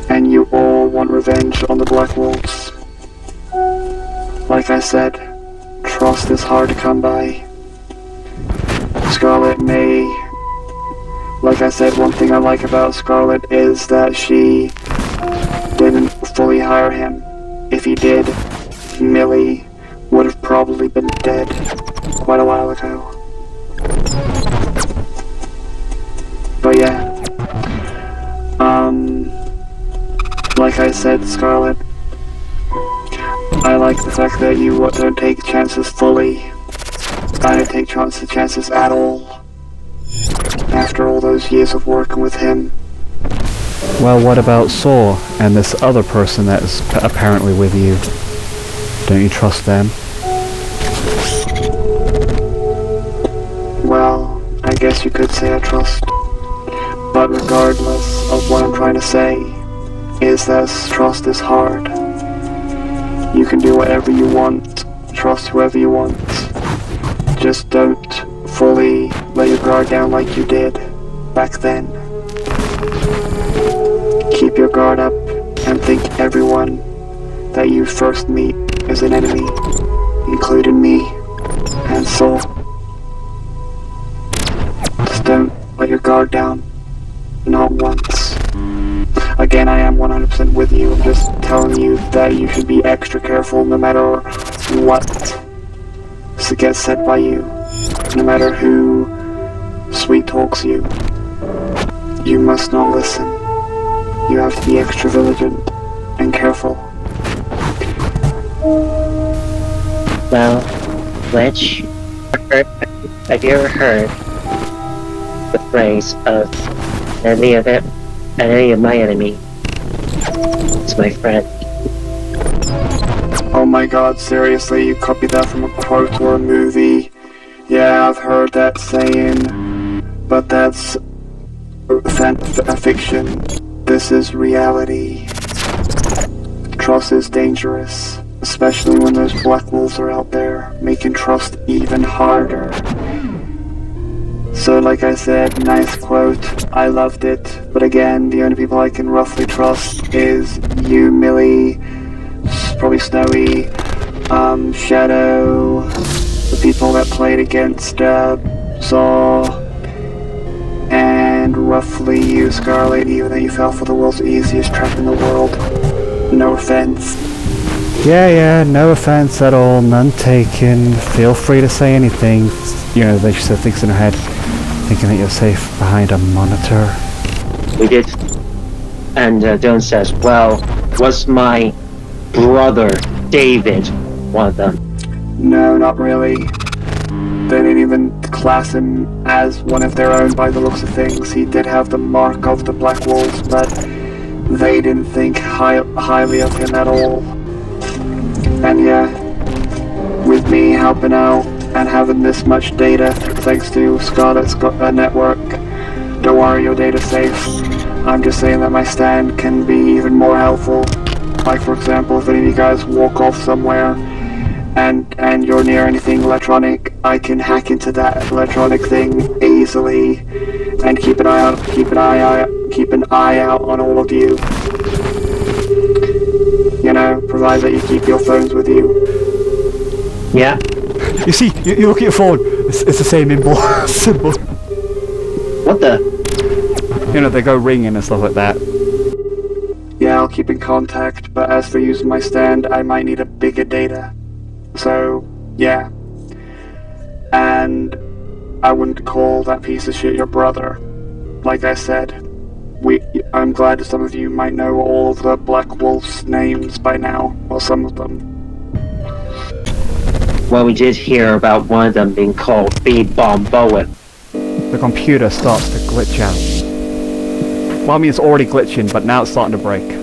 And you all want revenge on the Black Wolves. Like I said, trust is hard to come by. Scarlet may... Like I said, one thing I like about Scarlet is that she didn't fully hire him. If he did, Millie would have probably been dead quite a while ago. But yeah. Like I said, Scarlet, I like the fact that you don't take chances fully. I don't take chances at all. After all those years of working with him. Well, what about Saw and this other person that is apparently with you? Don't you trust them? Well, I guess you could say I trust. But regardless of what I'm trying to say, is that trust is hard. You can do whatever you want, trust whoever you want. Just don't fully let your guard down like you did back then. Keep your guard up and think everyone that you first meet is an enemy, including me and Soul. Just don't let your guard down, not once. Again, I am 100% with you. I'm just telling you that you should be extra careful no matter what gets said by you. No matter who sweet talks you. You must not listen. You have to be extra vigilant and careful. Well, Glitch, have you ever heard the phrase of any of my enemy is my friend? Oh my god, seriously, you copied that from a quote or a movie? Yeah, I've heard that saying, but that's a fiction. This is reality. Trust is dangerous, especially when those Black Wolves are out there, making trust even harder. So like I said, nice quote, I loved it, but again, the only people I can roughly trust is you, Millie, probably Snowy, Shadow, the people that played against Saw, and roughly you, Scarlet, even though you fell for the world's easiest trap in the world. No offense. Yeah, no offense at all, none taken. Feel free to say anything. You know, they said things in her head, thinking that you're safe behind a monitor. We did. And Don says, well, was my brother, David, one of them? No, not really. They didn't even class him as one of their own by the looks of things. He did have the mark of the Black Wolves, but they didn't think highly of him at all. And yeah, with me helping out and having this much data, thanks to Scarlet's network, don't worry, your data's safe. I'm just saying that my stand can be even more helpful. Like for example, if any of you guys walk off somewhere and you're near anything electronic, I can hack into that electronic thing easily and keep an eye out on all of you. You know, provided that you keep your phones with you. Yeah. You see, you look at your phone, it's the same symbol. What the? You know, they go ringing and stuff like that. Yeah, I'll keep in contact, but as for using my stand, I might need a bigger data. So, yeah. And I wouldn't call that piece of shit your brother. Like I said, I'm glad that some of you might know all of the Black Wolf's names by now, or some of them. Well, we did hear about one of them being called B-Bomb Bowen. The computer starts to glitch out. Well, I mean, it's already glitching, but now it's starting to break.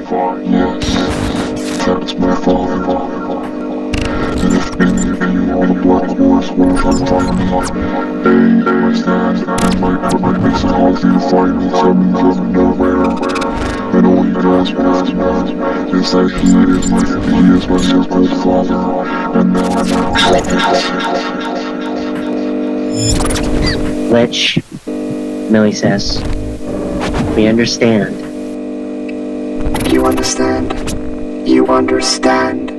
Fine, yes. That is my father. course, when I'm trying to find me, my stand, like makes it hard for you to find me, coming from nowhere. And all you can ask me is that he is my so-called father, and now I'm Lich, Millie says, we understand. You understand? You understand?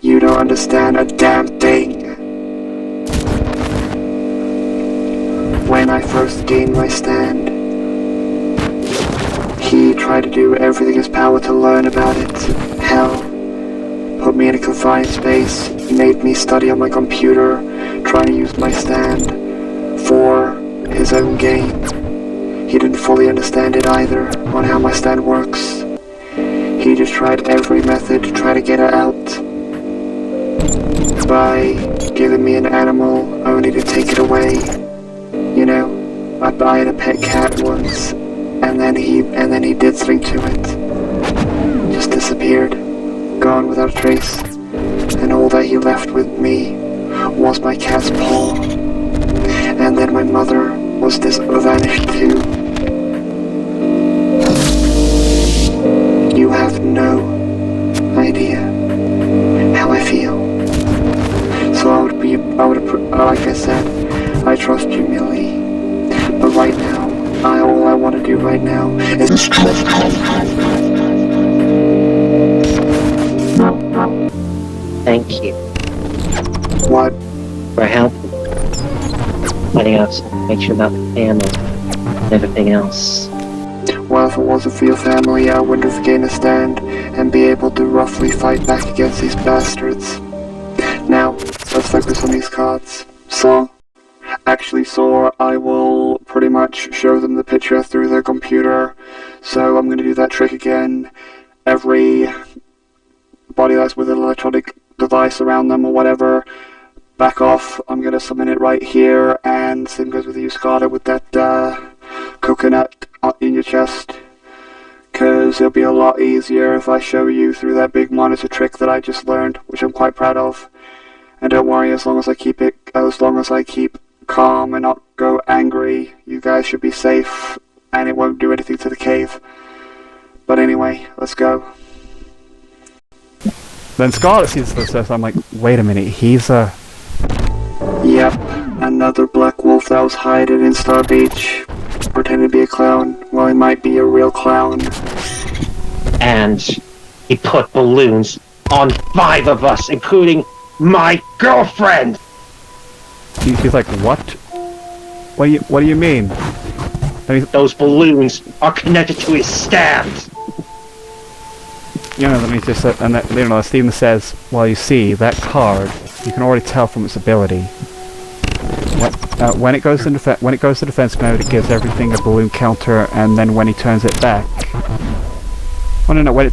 You don't understand a damn thing. When I first gained my stand, he tried to do everything in his power to learn about it. Hell, put me in a confined space, made me study on my computer, trying to use my stand for his own gain. He didn't fully understand it either, on how my stand works. He just tried every method to try to get it out. By giving me an animal only to take it away. You know, I bought a pet cat once, and then he did something to it. Just disappeared, gone without a trace, and all that he left with me was my cat's paw. And then my mother was vanished too. You have no idea how I feel. So like I said, I trust you, Millie. But right now, all I want to do right now is trust you. Thank you What? for helping. Letting us make sure about the family and everything else. Well, if it wasn't for your family, I wouldn't have gained a stand and be able to roughly fight back against these bastards. Now, let's focus on these cards. So, I will pretty much show them the picture through their computer. So I'm going to do that trick again. Every body that's with an electronic device around them or whatever, back off. I'm going to summon it right here, and same goes with you, Scarlet, with that coconut in your chest. Because it'll be a lot easier if I show you through that big monitor trick that I just learned, which I'm quite proud of. And don't worry, as long as I keep calm and not go angry, you guys should be safe, and it won't do anything to the cave. But anyway, let's go. Then Scarlet sees this, so I'm like, wait a minute, he's a... Yep, another black wolf that was hiding in Star Beach, pretending to be a clown. Well, he might be a real clown. And he put balloons on 5 of us, including my girlfriend! He's like, what? What do you mean? Those balloons are connected to his stand! You know, let me just, Steven says, well, you see, that card, you can already tell from its ability. When it goes to defense mode, it gives everything a balloon counter, and then when he turns it back, oh no, when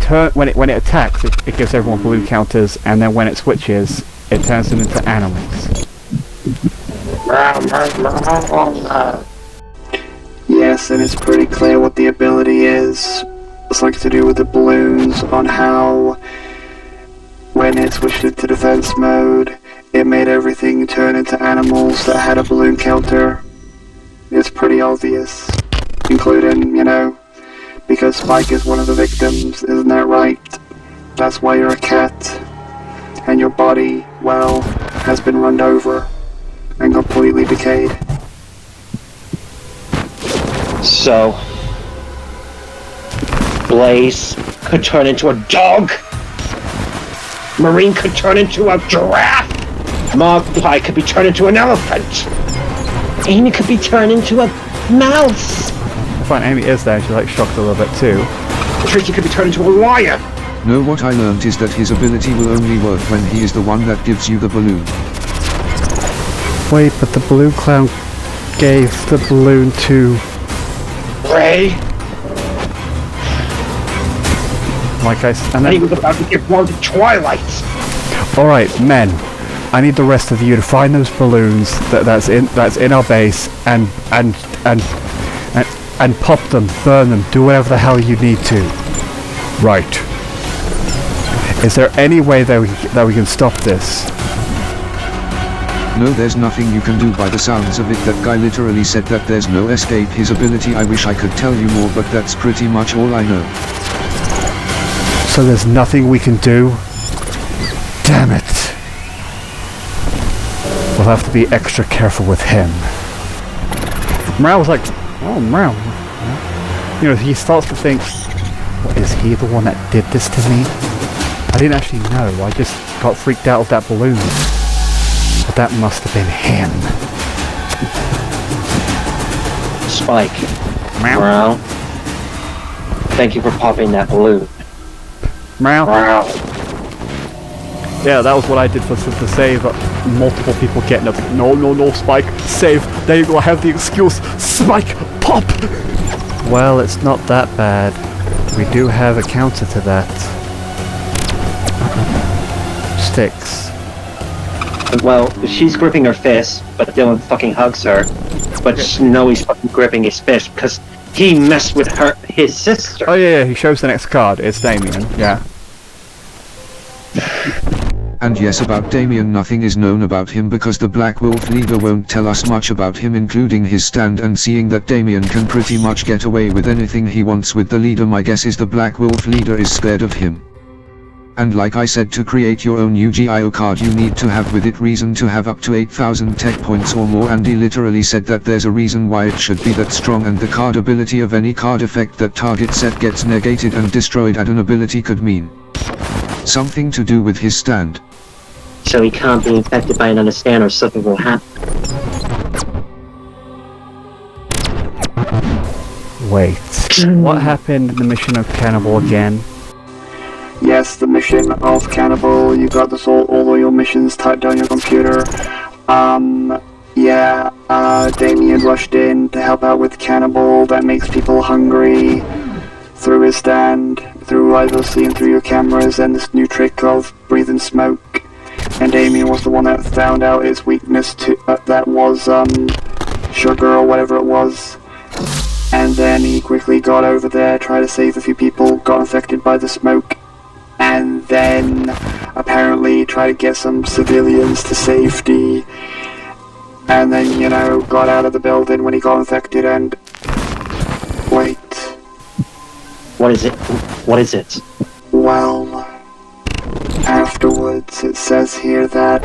it attacks, it gives everyone balloon counters, and then when it switches, it turns them into animals. Yes, and it's pretty clear what the ability is. It's like to do with the balloons, on how when it switched into defense mode, it made everything turn into animals that had a balloon counter. It's pretty obvious, including, because Spike is one of the victims, isn't that right? That's why you're a cat, and your body, well, has been run over and completely decayed. So, Blaze could turn into a dog, Marine could turn into a giraffe, Magpie could be turned into an elephant, Amy could be turned into a mouse. I find Amy is there, she's like shocked a little bit too. Tracy could be turned into a lion. No, what I learned is that his ability will only work when he is the one that gives you the balloon. Wait, but the balloon clown gave the balloon to... Ray? And he was about to give one to Twilight. Alright, men. I need the rest of you to find those balloons that's in our base and pop them, burn them, do whatever the hell you need to. Right. Is there any way that we can stop this? No, there's nothing you can do by the sounds of it. That guy literally said that there's no escape his ability. I wish I could tell you more, but that's pretty much all I know. So there's nothing we can do? Damn it. We'll have to be extra careful with him. Morale was like, oh, Morale. You know, he starts to think, well, is he the one that did this to me? I didn't actually know. I just got freaked out of that balloon. But that must have been him. Spike. Morale. Thank you for popping that balloon. Morale. Morale. Yeah, that was what I did to save multiple people getting up. No, Spike, save. There you go, I have the excuse. Spike, pop! Well, it's not that bad. We do have a counter to that. Sticks. Well, she's gripping her fist, but Dylan fucking hugs her. But he's fucking gripping his fist because he messed with his sister. Oh yeah, he shows the next card. It's Damien, yeah. And yes, about Damien, nothing is known about him because the Black Wolf leader won't tell us much about him, including his stand, and seeing that Damien can pretty much get away with anything he wants with the leader, my guess is the Black Wolf leader is scared of him. And like I said, to create your own UGIO card you need to have with it reason to have up to 8,000 tech points or more, and he literally said that there's a reason why it should be that strong, and the card ability of any card effect that target set gets negated and destroyed at an ability could mean something to do with his stand. So he can't be infected by another stand or something will happen. Wait, what happened in the mission of Cannibal again? Yes, the mission of Cannibal, you got this all of your missions typed on your computer. Damien rushed in to help out with Cannibal that makes people hungry through his stand, through either seeing through your cameras and this new trick of breathing smoke. And Damien was the one that found out his weakness to that was sugar or whatever it was. And then he quickly got over there, tried to save a few people, got infected by the smoke, and then apparently tried to get some civilians to safety. And then, you know, got out of the building when he got infected and... Wait. What is it? What is it? Well... Afterwards, it says here that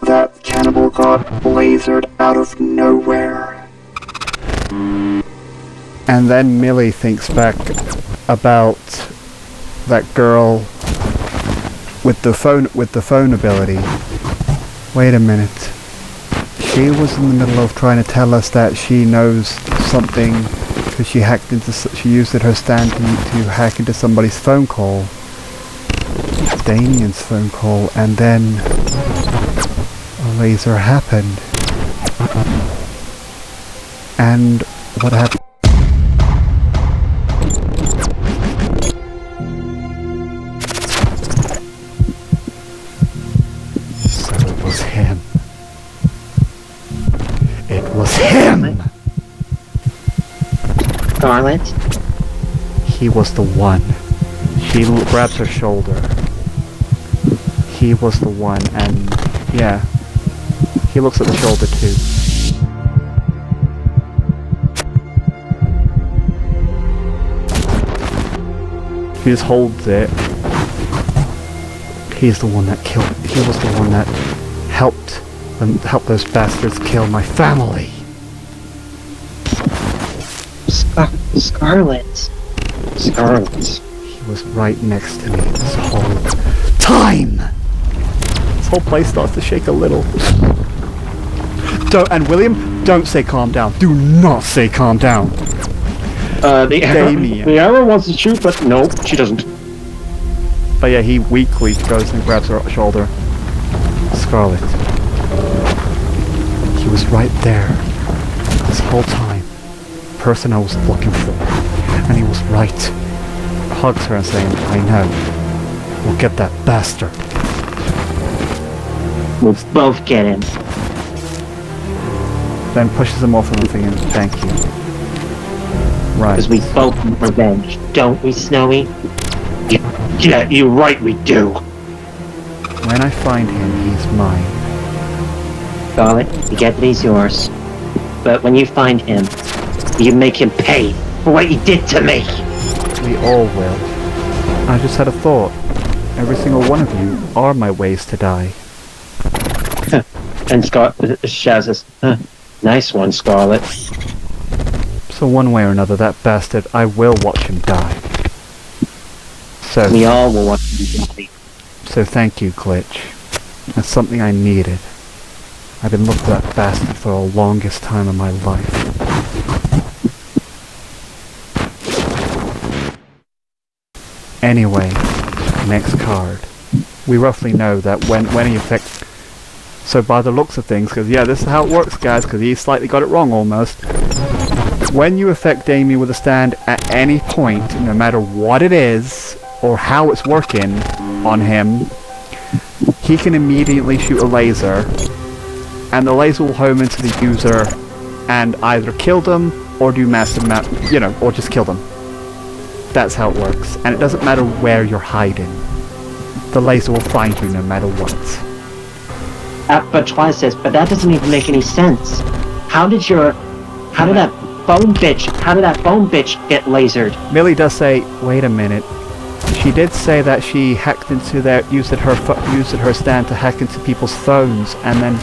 that Cannibal got lasered out of nowhere. And then Millie thinks back about that girl with the phone ability. Wait a minute. She was in the middle of trying to tell us that she knows something because she used her stand to hack into somebody's phone call. Damien's phone call, and then a laser happened. And what happened? So it was him. It was him! Scarlet? He was the one. She grabs her shoulder. He was the one, and yeah, he looks at the shoulder too. He just holds it. He's the one that killed. He was the one that helped those bastards kill my family. Scarlet. He was right next to me this whole time. This whole place starts to shake a little. And William, don't say calm down. Do not say calm down. Damien. The arrow wants to shoot, but no, she doesn't. But yeah, he weakly goes and grabs her shoulder. Scarlet. He was right there this whole time. Person I was looking for. And he was right. Hugs her and saying, I know. We'll get that bastard. We'll both get him. Then pushes him off of the thing and thank you. Right. Because we both want revenge, don't we, Snowy? Yeah, you're right, we do. When I find him, he's mine. Scarlet, you get that he's yours. But when you find him, you make him pay for what he did to me. We all will. I just had a thought. Every single one of you are my ways to die. And Shaz says, nice one, Scarlet. So one way or another, that bastard, I will watch him die. So, We all will want to be happy. so thank you, Glitch. That's something I needed. I've been looking for that bastard for the longest time of my life. Anyway, next card. We roughly know that when he affects... So by the looks of things, because yeah, this is how it works, guys, because he slightly got it wrong almost. When you affect Damien with a stand at any point, no matter what it is, or how it's working on him, he can immediately shoot a laser, and the laser will home into the user and either kill them, or do massive amount, or just kill them. That's how it works, and it doesn't matter where you're hiding. The laser will find you no matter what. But Twice says, but that doesn't even make any sense. How did that phone bitch get lasered? Millie does say, wait a minute. She did say that she hacked into used her stand to hack into people's phones, and then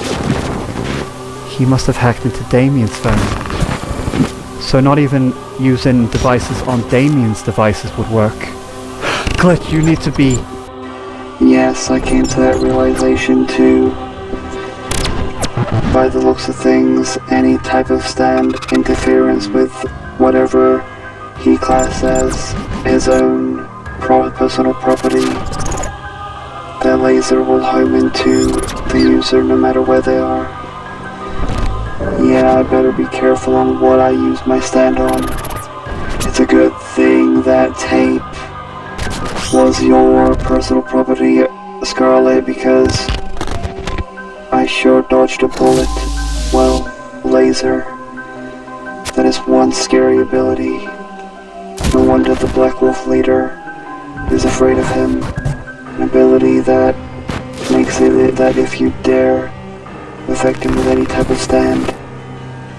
he must have hacked into Damien's phone. So not even using devices on Damien's devices would work. Glitch, you need to be... Yes, I came to that realization too. By the looks of things, any type of stand interference with whatever he classed as his own personal property, that laser will home into the user no matter where they are. Yeah, I better be careful on what I use my stand on. It's a good thing that tape was your personal property, Scarlet, because I sure dodged a bullet. Well, laser. That is one scary ability. No wonder the Black Wolf leader is afraid of him. An ability that makes it that if you dare affect him with any type of stand,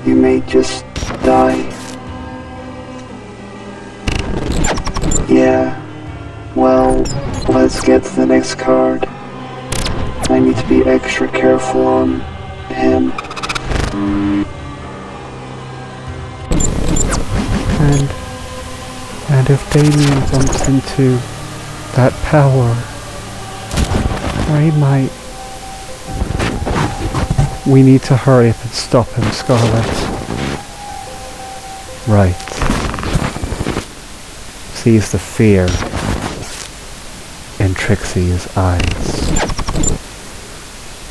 you may just die. Yeah. Well, let's get to the next card. I need to be extra careful on him. And if Damien bumps into that power, or he might... We need to hurry up and stop him, Scarlet. Right. Sees the fear in Trixie's eyes.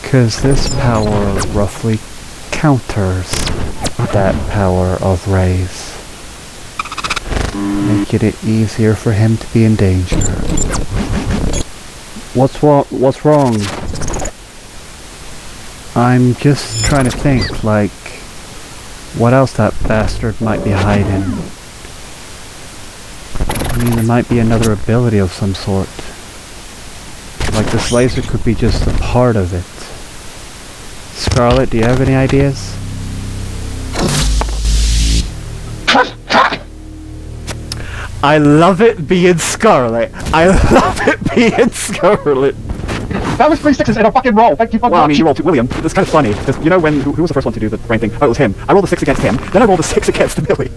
'Cause this power roughly counters that power of Ray's, making it easier for him to be in danger. What's wrong? I'm just trying to think, like, what else that bastard might be hiding. I mean, there might be another ability of some sort. Like, this laser could be just a part of it. Scarlet, do you have any ideas? I love it being Scarlet. I love it being Scarlet. That was 3 6s in a fucking row. Thank you for Well, I mean, you rolled 2. William, it's kind of funny, because you know when, who was the first one to do the brain thing? Oh, it was him. I rolled a 6 against him, then I rolled a 6 against Millie.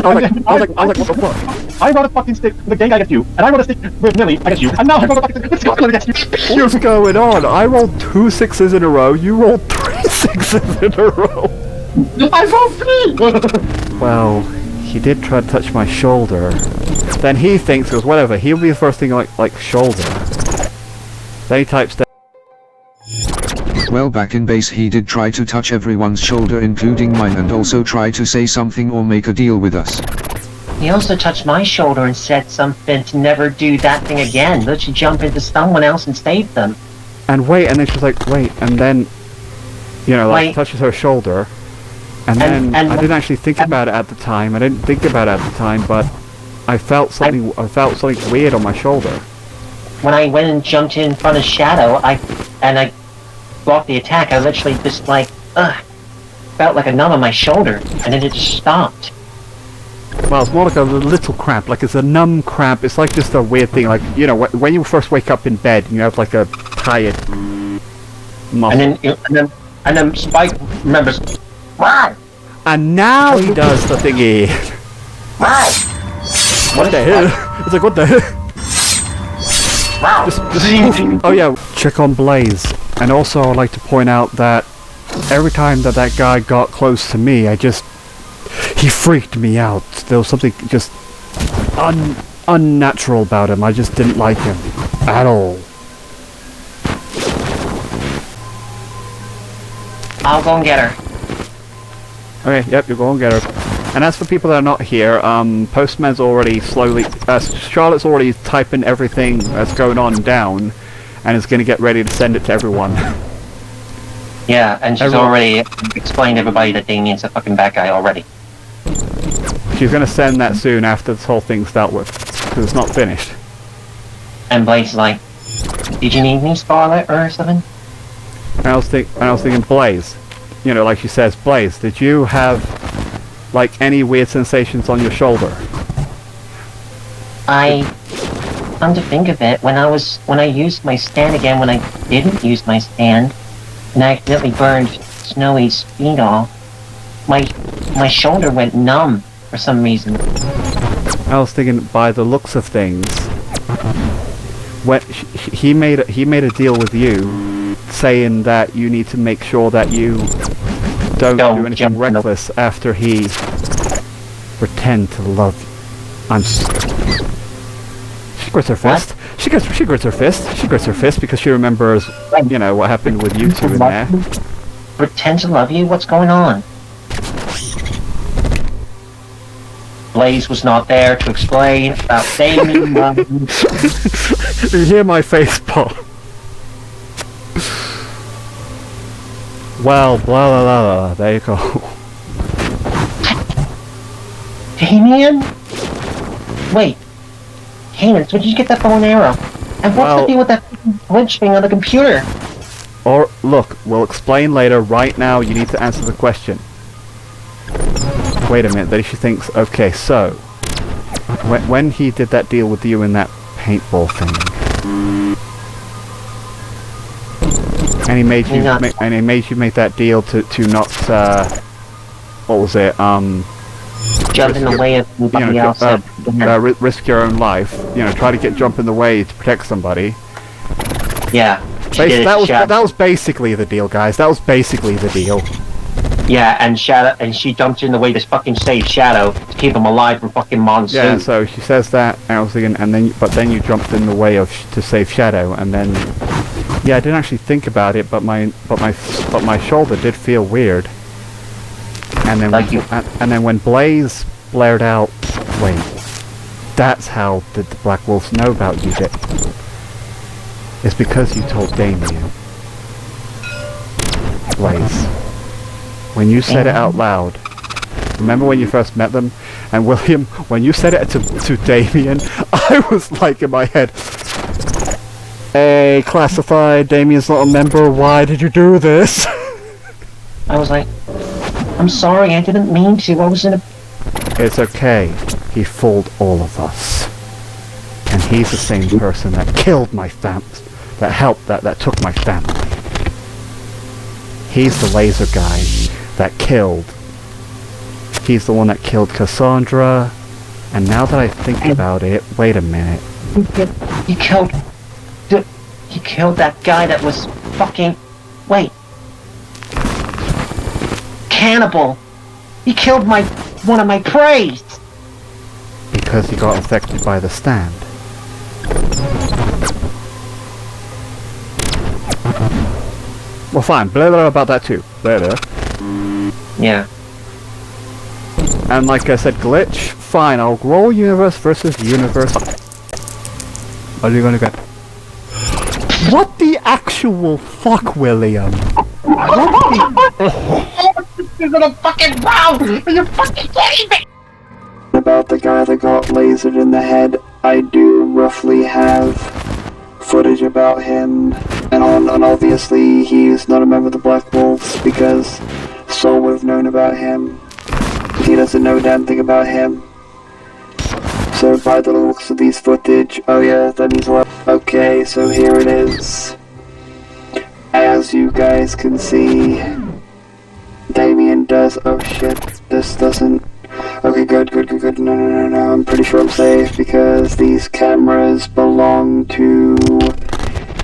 I was like, what the fuck? I rolled a fucking stick with the gang against you, and I rolled a stick with Millie against you, and now I rolled a fucking stick with Scotland against you. What's going on? I rolled 2 6s in a row, you rolled 3 6s in a row. I rolled 3! Well, he did try to touch my shoulder. Then he thinks it was whatever, he'll be the first thing like shoulder. Then he types down. Well, back in base he did try to touch everyone's shoulder including mine, and also try to say something or make a deal with us. He also touched my shoulder and said something to never do that thing again. Let you jump into someone else and save them. And wait, and then she's like, wait, and then, you know, like, Wait. touches her shoulder. And then, I didn't actually think about it at the time, but I felt something weird on my shoulder. when I went and jumped in front of Shadow, I blocked the attack. I literally just like, felt like a numb on my shoulder, and then it just stopped. Well, it's more like a little cramp. Like it's a numb cramp. It's like just a weird thing. Like, you know, when you first wake up in bed, and you have like a tired muscle. And then Spike remembers. Wow. And now he does the thingy. Wow. What the hell? It's like, what the hell? Wow. Oh yeah, check on Blaze. And also I'd like to point out that every time that guy got close to me, he freaked me out. There was something just unnatural about him. I just didn't like him at all. I'll go and get her. Okay, yep, you go and get her. And as for people that are not here, Postman's already Charlotte's already typing everything that's going on down, and is going to get ready to send it to everyone. Yeah, and she's already explained to everybody that Damien's a fucking bad guy already. She's going to send that soon after this whole thing's dealt with, because it's not finished. And Blaze is like, did you need me, Scarlet, or something? And I was thinking, Blaze, you know, like she says, Blaze, did you have like any weird sensations on your shoulder? Come to think of it, when I used my stand again, when I didn't use my stand, and I accidentally burned Snowy's feet off, my shoulder went numb for some reason. I was thinking, by the looks of things, when he made a deal with you, saying that you need to make sure that you don't do anything reckless after he pretend to love you. She grits her fist. She grits her fist. She grits her fist because she remembers, you know, what happened with you two in there. Pretend to love you? What's going on? Blaze was not there to explain about Damien. You hear my face pop. Well, blah blah blah blah. There you go. Damien? Wait. Damien, where did you get that bow and arrow? And what's the deal with that glitch thing on the computer? Or look, we'll explain later. Right now, you need to answer the question. Wait a minute. Then she thinks, okay, so when he did that deal with you in that paintball thing, and he made you make that deal to not what was it? Jump in the way of somebody else. Risk your own life. You know, try to jump in the way to protect somebody. Yeah. That was basically the deal, guys. That was basically the deal. Yeah, and she jumped in the way to fucking save Shadow to keep him alive from fucking Monsoon. Yeah, so she says that, and I was thinking, but then you jumped in the way to save Shadow, and then yeah, I didn't actually think about it, but my shoulder did feel weird. And then and then when Blaze blared out, wait, that's how did the Black Wolves know about you? It's because you told Damien. Blaze, when you said it out loud, remember when you first met them? And William, when you said it to Damien, I was like in my head, hey, classified, Damien's not a member, why did you do this? I was like, I'm sorry, I didn't mean to, I was in a... It's okay, he fooled all of us. And he's the same person that killed my family, that took my family. He's the laser guy that killed. He's the one that killed Cassandra. And now that I think about it, wait a minute. He killed that guy that was fucking... Wait. Cannibal. He killed one of my preys. Because he got infected by the stand. Well, fine. Blah blah about that too. Blah blah. Yeah. And like I said, glitch. Fine. I'll roll universe versus universe. What are you gonna get? What the actual fuck, William? You're gonna fucking wow! Are you fucking kidding me? About the guy that got lasered in the head, I do roughly have footage about him, and obviously he's not a member of the Black Wolves because Saul would have known about him. He doesn't know a damn thing about him. So by the looks of these footage, oh yeah, that means what? Okay, so here it is. As you guys can see, Damien does, oh shit, this doesn't, okay good, no, I'm pretty sure I'm safe because these cameras belong to,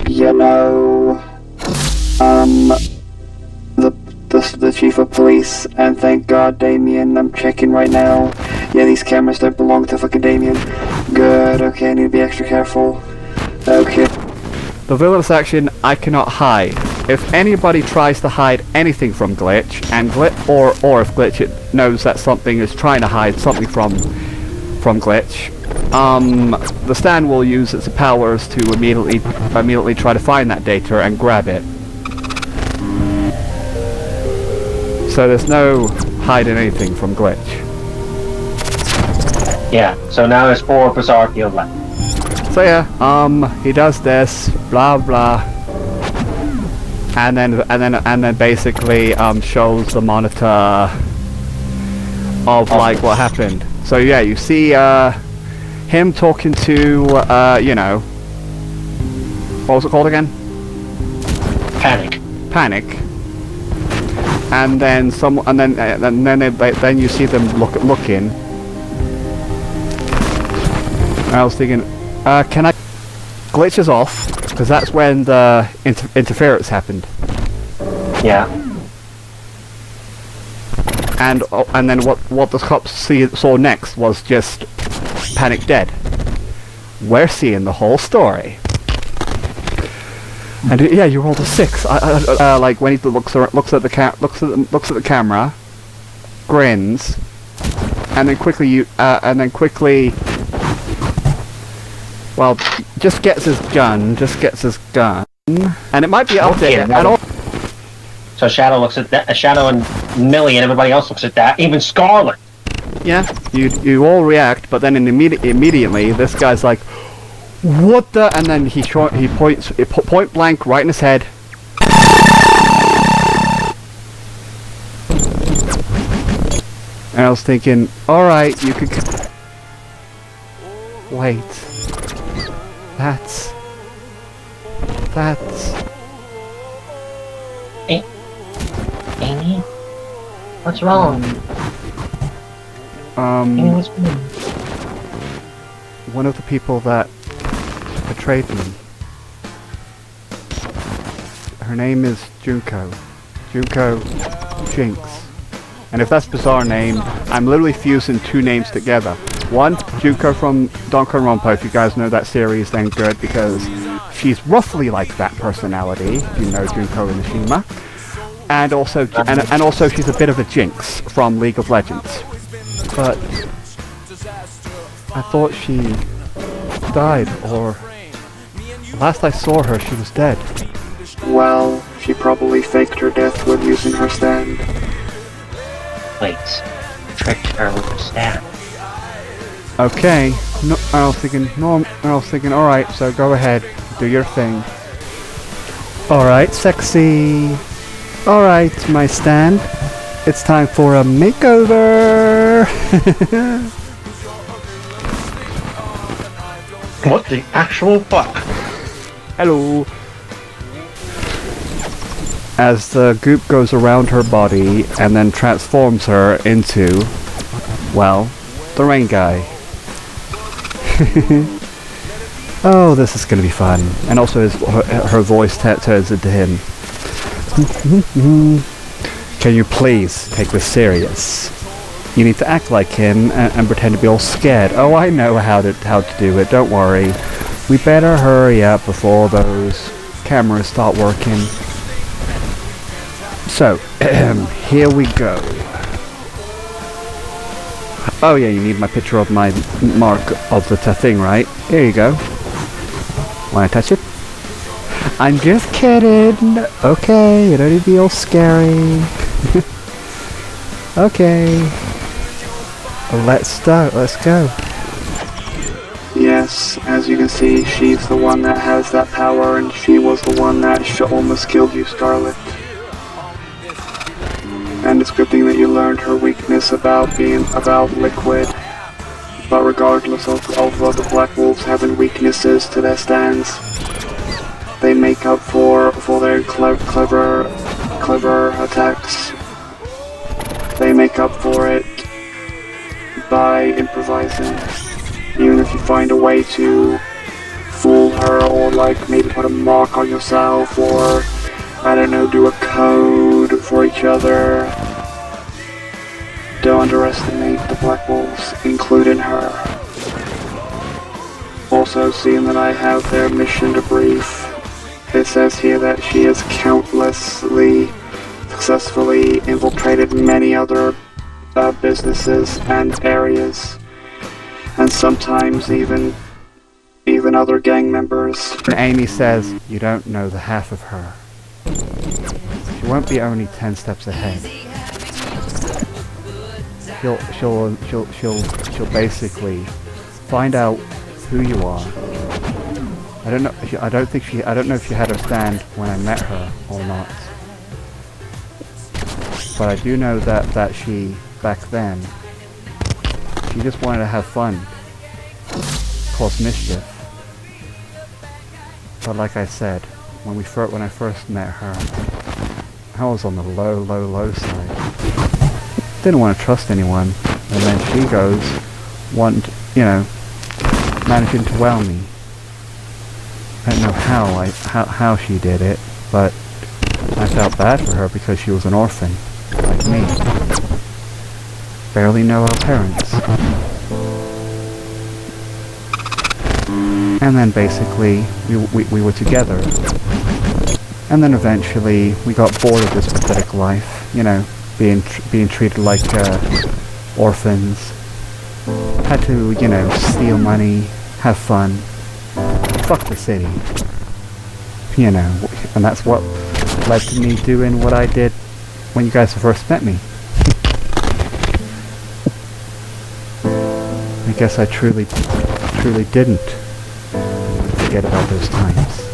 you know, the chief of police, and thank God, Damien, I'm checking right now. Yeah, these cameras don't belong to fucking Damien. Good, okay, I need to be extra careful. Okay. The villain section, I cannot hide. If anybody tries to hide anything from Glitch, and or if Glitch knows that something is trying to hide something from Glitch, the stand will use its powers to immediately try to find that data and grab it. So there's no hiding anything from Glitch. Yeah, so now there's 4 Bizarre Field left. So yeah, he does this, blah blah, and then basically shows the monitor of like what happened. So yeah, you see him talking to you know, what was it called again? Panic. And then then you see them looking. I was thinking, can I? Glitch is off because that's when the interference happened. Yeah. And then what the cops saw next was just Panic dead. We're seeing the whole story. And yeah, you rolled a 6. Like when he looks at the camera, grins, and then quickly, well, just gets his gun, and it might be up there. And all. So Shadow looks at that. Shadow and Millie and everybody else looks at that. Even Scarlet. Yeah, you all react, but then immediately this guy's like, "What the?" And then he points point blank right in his head. And I was thinking, all right, you could. Wait. That's. Amy? What's wrong? Amy, what's wrong? One of the people that betrayed me. Her name is Junko. Junko Jinx. And if that's a bizarre name, I'm literally fusing 2 names together. One, Junko from Danganronpa. If you guys know that series, then good, because she's roughly like that personality, if you know Junko Inishima. And also she's a bit of a Jinx from League of Legends. But I thought she died, or last I saw her, she was dead. Well, she probably faked her death when using her stand. Wait, tricked her with the stand. Okay, no, I was thinking, alright, so go ahead, do your thing. Alright, sexy. Alright, my stand. It's time for a makeover! What the actual fuck? Hello. As the goop goes around her body and then transforms her into, well, the rain guy. Oh, this is gonna be fun. And also her voice turns into him. Can you please take this serious? You need to act like him and pretend to be all scared. Oh, I know how to do it, don't worry. We better hurry up before those cameras start working. So, here we go. Oh yeah, you need my picture of my mark of the thing, right? Here you go. Wanna touch it? I'm just kidding. Okay, you don't need to be all scary. Okay. Let's start. Let's go. Yes, as you can see, she's the one that has that power, and she was the one that almost killed you, Scarlet. And it's a good thing that you learned her weakness about Liquid. But regardless of the Black Wolves having weaknesses to their stands, they make up for their clever attacks. They make up for it by improvising. Even if you find a way to fool her, or like maybe put a mark on yourself, or I don't know, do a code for each other. Don't underestimate the Black Wolves, including her. Also, seeing that I have their mission to brief, it says here that she has countlessly successfully infiltrated many other businesses and areas, and sometimes even other gang members. And Amy says, you don't know the half of her. She won't be only 10 steps ahead. She'll basically find out who you are. I don't know if she had her stand when I met her or not. But I do know that she, back then, she just wanted to have fun, cause mischief. But like I said, when I first met her, I was on the low side. Didn't want to trust anyone, and then she goes, managing to wow me. I don't know how she did it, but I felt bad for her because she was an orphan, like me. Barely know our parents. And then basically, we were together. And then eventually, we got bored of this pathetic life, being treated like orphans. Had to, steal money, have fun. Fuck the city. And that's what led to me doing what I did when you guys first met me. I guess I truly didn't forget about those times.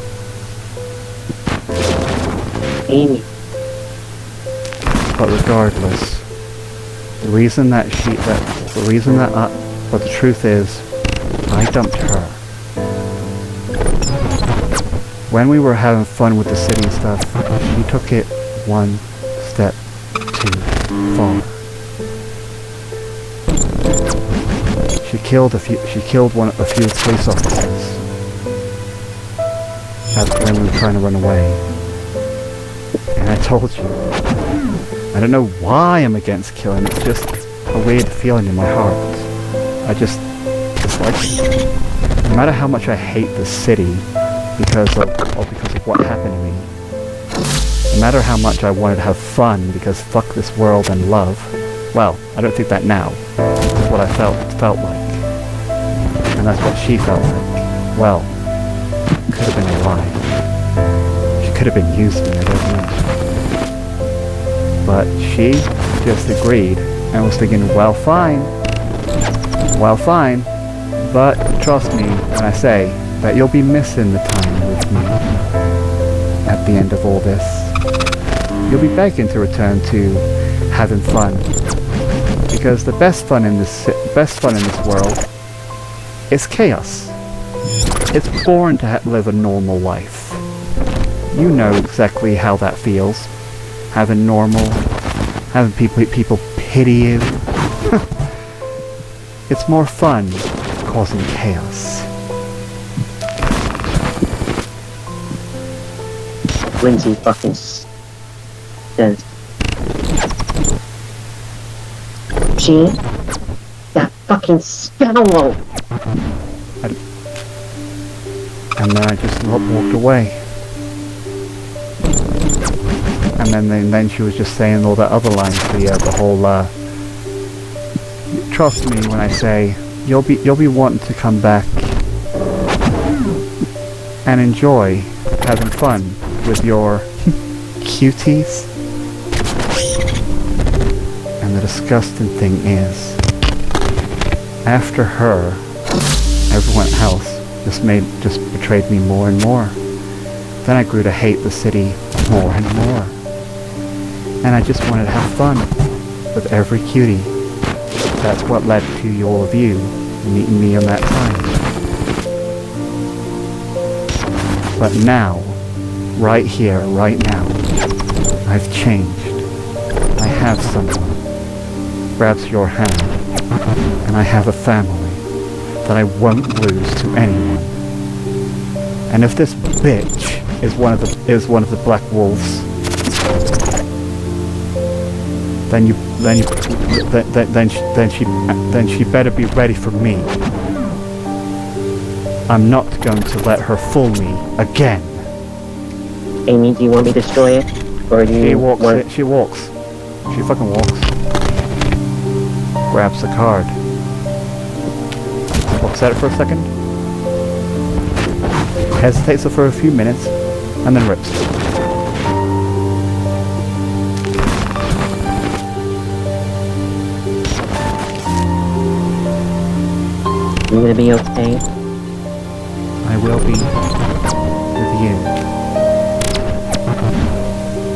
Amy. But regardless, the truth is, I dumped her. When we were having fun with the city and stuff, she took it one step too far. She killed a few police officers when we were trying to run away. And I told you, I don't know why I'm against killing, it's just a weird feeling in my heart. I just dislike it. No matter how much I hate the city because of what happened to me, no matter how much I wanted to have fun because fuck this world and love, well, I don't think that now. That's what I felt like. And that's what she felt like. Well, could have been a lie. She could have been using me, I don't know. But she just agreed and was thinking, well fine, but trust me when I say that you'll be missing the time with me at the end of all this. You'll be begging to return to having fun, because the best fun in this world is chaos. It's boring to live a normal life. You know exactly how that feels. Having people pity you. It's more fun causing chaos. Lindsay fucking says, she, that fucking scoundrel. And then I just walked away. And then she was just saying all that other lines, the whole, trust me when I say, you'll be wanting to come back and enjoy having fun with your cuties. And the disgusting thing is, after her everyone else just betrayed me more and more. Then I grew to hate the city more and more. And I just wanted to have fun with every cutie. That's what led to all of you meeting me on that time. But now, right here, right now, I've changed. I have someone grabs your hand, and I have a family that I won't lose to anyone. And if this bitch is one of the Black Wolves, then she better be ready for me. I'm not going to let her fool me again. Amy, do you want me to destroy it? Or do you She walks. She fucking walks. Grabs the card. Looks at it for a second. Hesitates for a few minutes, and then rips. You gonna be okay? I will be with you.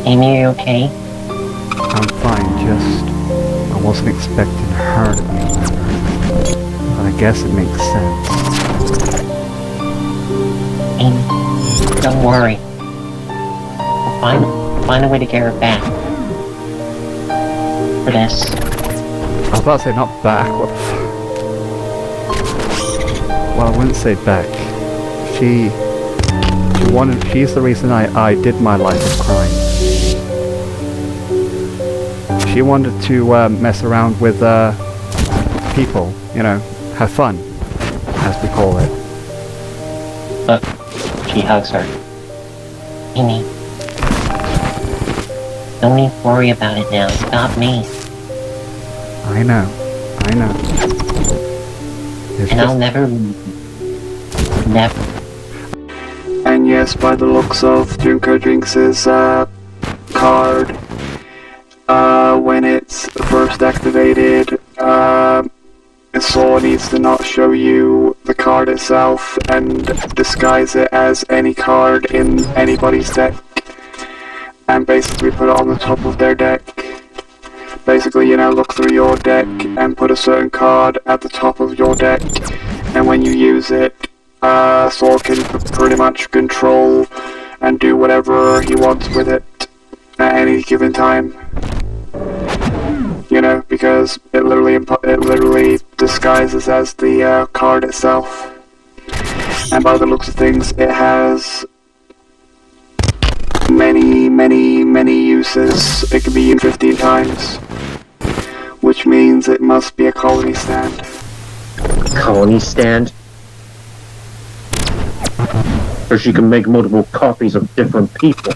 Amy, are you okay? I'm fine, I wasn't expecting her to be with her. But I guess it makes sense. Amy, don't worry. We'll find a way to get her back. For this. I was about to say not back, what the fuck? Well, I wouldn't say back. She's the reason I did my life of crime. She wanted to mess around with people, you know, have fun, as we call it. Look, she hugs her. Amy, don't need to worry about it now. It's not me. I know. And I'll never. And yes, by the looks of Junko Jinx's card, when it's first activated, Saw needs to not show you the card itself and disguise it as any card in anybody's deck, and basically put it on the top of their deck. Basically, you know, look through your deck and put a certain card at the top of your deck, and when you use it, Saul can pretty much control and do whatever he wants with it at any given time. You know, because it literally disguises as the card itself. And by the looks of things, it has many uses. It can be used 15 times, which means it must be a colony stand. Colony stand? Or she can make multiple copies of different people.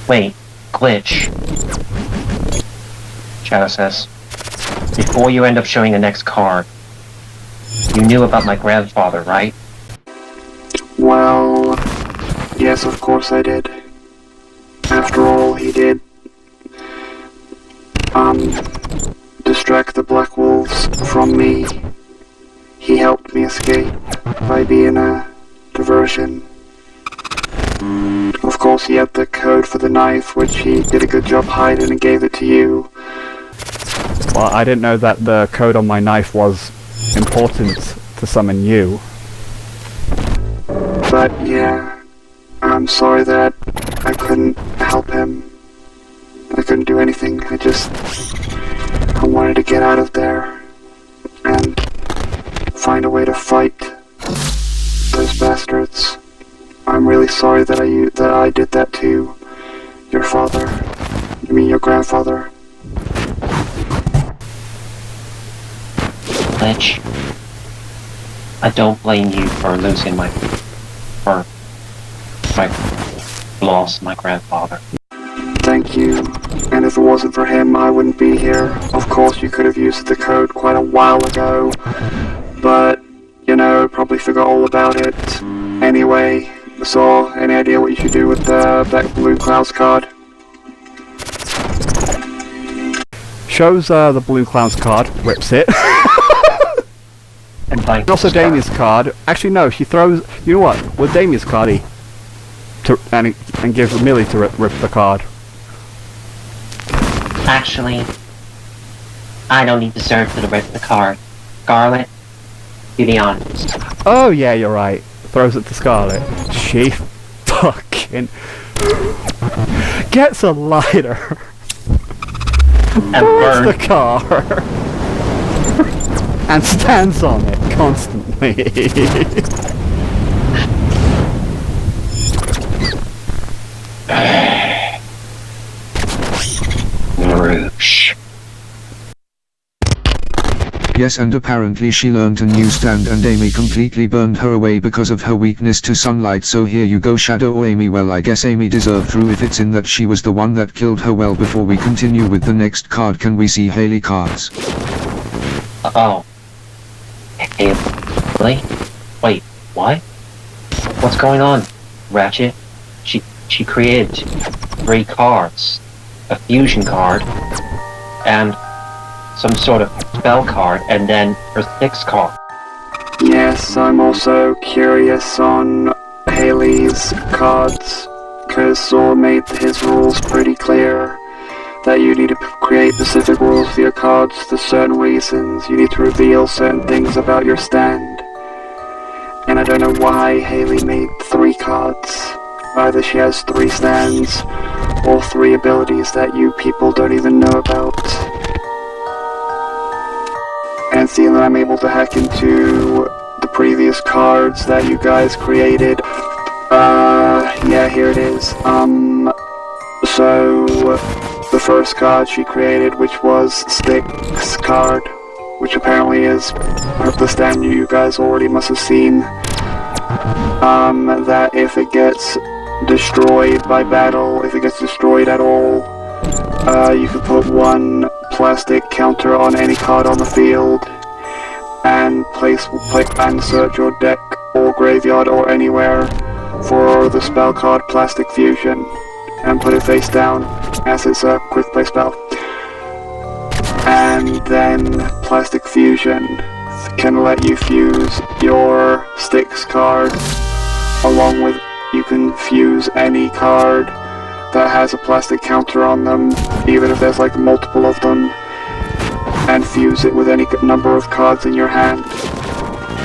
Wait, glitch. Shadow says, before you end up showing the next card, you knew about my grandfather, right? Well, yes, of course I did. After all, he did distract the Black Wolves from me. He helped me escape by being a diversion. Of course, he had the code for the knife, which he did a good job hiding and gave it to you. Well, I didn't know that the code on my knife was important to summon you. But yeah, I'm sorry that I couldn't help him. I couldn't do anything. I wanted to get out of there and find a way to fight those bastards. I'm really sorry that I did that to your father. You mean your grandfather? Glitch, I don't blame you for losing my loss, my grandfather. Thank you. And if it wasn't for him, I wouldn't be here. Of course, you could have used the code quite a while ago, but, you know, probably forgot all about it. Anyway, so, any idea what you should do with that Blue Clouds card? Shows the Blue Clouds card, rips it. And also Damien's card. Actually, no, she throws... You know what? With Damien's card, and give Millie to rip the card. Actually, I don't need dessert to rip the card. Scarlet, to be honest. Oh, yeah, you're right. Throws it to Scarlet. She fucking... gets a lighter. And burns burn. the car. And stands on it constantly. Rouge. Yes, and apparently she learned a new stand and Amy completely burned her away because of her weakness to sunlight. So here you go, Shadow or Amy. Well, I guess Amy deserved through if it's in that she was the one that killed her. Well, before we continue with the next card, can we see Haley cards? Oh. Haley? Wait, what? What's going on, Ratchet? She created 3 cards. A fusion card, and some sort of spell card, and then her 6th card. Yes, I'm also curious on Haley's cards, because Zor made his rules pretty clear that you need to create specific rules for your cards for certain reasons. You need to reveal certain things about your stand. And I don't know why Haley made 3 cards. Either she has 3 stands, or 3 abilities that you people don't even know about. And seeing that I'm able to hack into the previous cards that you guys created, yeah, here it is. So, the first card she created, which was Sticks card, which apparently is the stand you guys already must have seen, that if it gets destroyed by battle, if it gets destroyed at all, you can put 1 plastic counter on any card on the field, and and search your deck or graveyard or anywhere for the spell card Plastic Fusion, and put it face down as it's a quick play spell. And then Plastic Fusion can let you fuse your Sticks card, along with you can fuse any card that has a plastic counter on them, even if there's like multiple of them, and fuse it with any number of cards in your hand,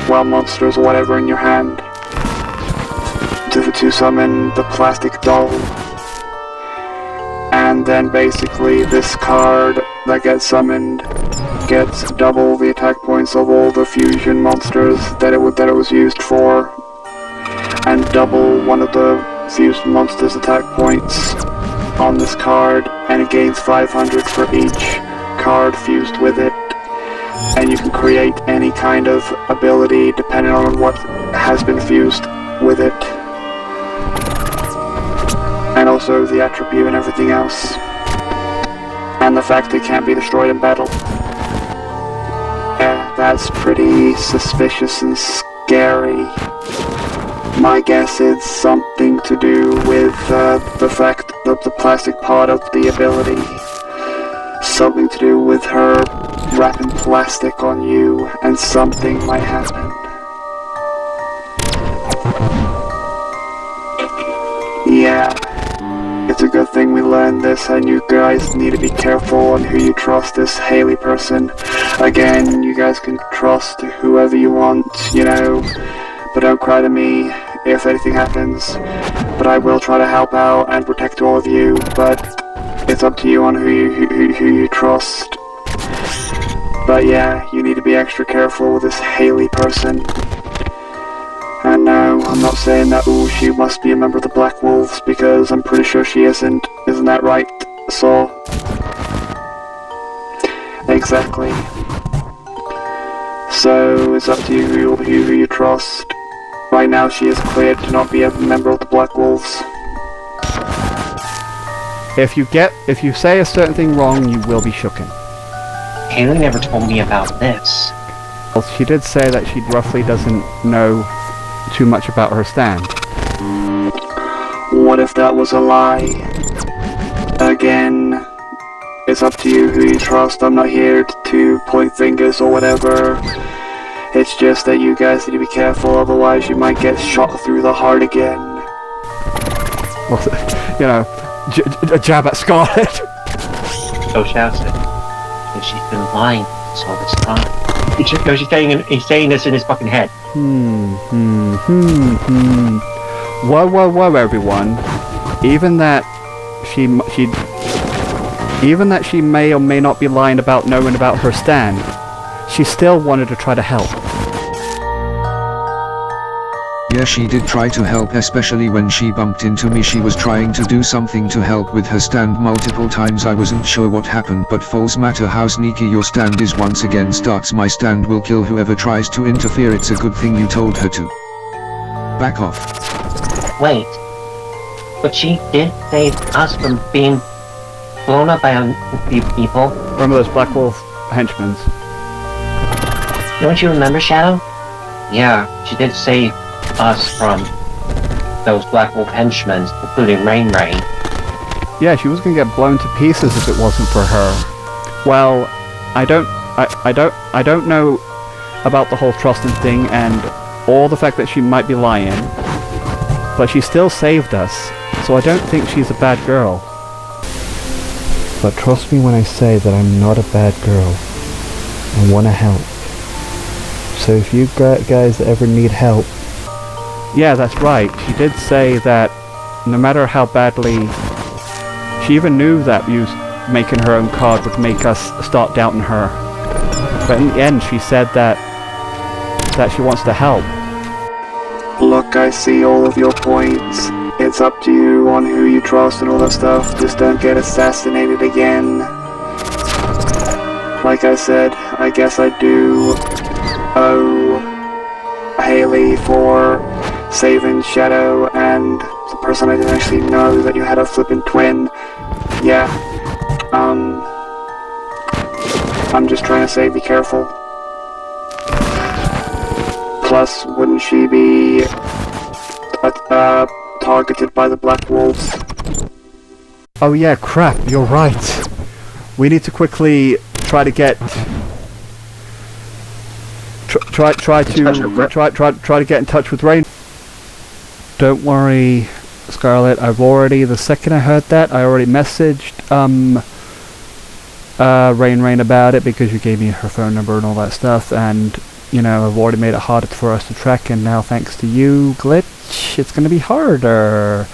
well, monsters or whatever in your hand, to summon the plastic doll. And then basically this card that gets summoned gets double the attack points of all the fusion monsters that it was used for, and double one of the fused monsters' attack points on this card, and it gains 500 for each card fused with it. And you can create any kind of ability depending on what has been fused with it, and also the attribute and everything else, and the fact it can't be destroyed in battle. Yeah, that's pretty suspicious and scary. My guess is something to do with the fact that the plastic part of the ability. Something to do with her wrapping plastic on you, and something might happen. Yeah, it's a good thing we learned this, and you guys need to be careful on who you trust this Haley person. Again, you guys can trust whoever you want, you know, but don't cry to me if anything happens. But I will try to help out and protect all of you, but it's up to you on who you trust. But yeah, you need to be extra careful with this Haley person. And no, I'm not saying that, ooh, she must be a member of the Black Wolves, because I'm pretty sure she isn't. Isn't that right, Saw? Exactly. So, it's up to you who you trust. Right now, she is cleared to not be a member of the Black Wolves. If you say a certain thing wrong, you will be shooken. Haley never told me about this. Well, she did say that she roughly doesn't know too much about her stand. What if that was a lie? Again, it's up to you who you trust. I'm not here to point fingers or whatever. It's just that you guys need to be careful, otherwise you might get shot through the heart again. Well, you know, a jab at Scarlet. So shouts it. And she's been lying all this time. He's saying this in his fucking head. Whoa, everyone. Even that she may or may not be lying about knowing about her stand, she still wanted to try to help. Yeah, she did try to help, especially when she bumped into me. She was trying to do something to help with her stand multiple times. I wasn't sure what happened, but falls matter how sneaky your stand is. Once again starts, my stand will kill whoever tries to interfere. It's a good thing you told her to back off. Wait. But she did save us from being blown up by a few people. Remember those Black Wolf henchmen? Don't you remember, Shadow? Yeah, she did save us from those Black Wolf henchmen, including Rain. Yeah, she was gonna get blown to pieces if it wasn't for her. Well, I don't know about the whole trusting thing and all the fact that she might be lying, but she still saved us, so I don't think she's a bad girl. But trust me when I say that I'm not a bad girl. I want to help. So if you guys ever need help... Yeah, that's right. She did say that no matter how badly... She even knew that making her own card would make us start doubting her. But in the end, she said that she wants to help. Look, I see all of your points. It's up to you on who you trust and all that stuff. Just don't get assassinated again. Like I said, I guess I do owe Haley for saving Shadow and the person I didn't actually know that you had a flippin' twin. Yeah. I'm just trying to say be careful. Plus, wouldn't she be targeted by the Black Wolves? Oh yeah, crap, you're right. We need to quickly try to get... Try to get in touch with Rain. Don't worry, Scarlet, the second I heard that, I already messaged, Rain about it because you gave me her phone number and all that stuff, and, you know, I've already made it harder for us to track, and now thanks to you, Glitch, it's gonna be harder.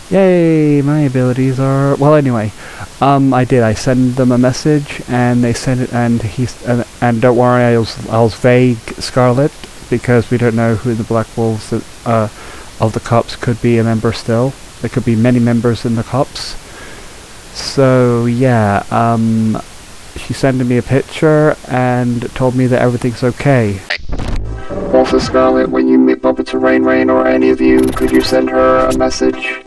Yay, my abilities are... Well, anyway, I sent them a message, and they sent it, and and don't worry, I was vague, Scarlet, because we don't know who the Black Wolves of the cops could be a member still. There could be many members in the cops. So, yeah, she sent me a picture and told me that everything's okay. Also, Scarlet, when you bump into Rain or any of you, could you send her a message?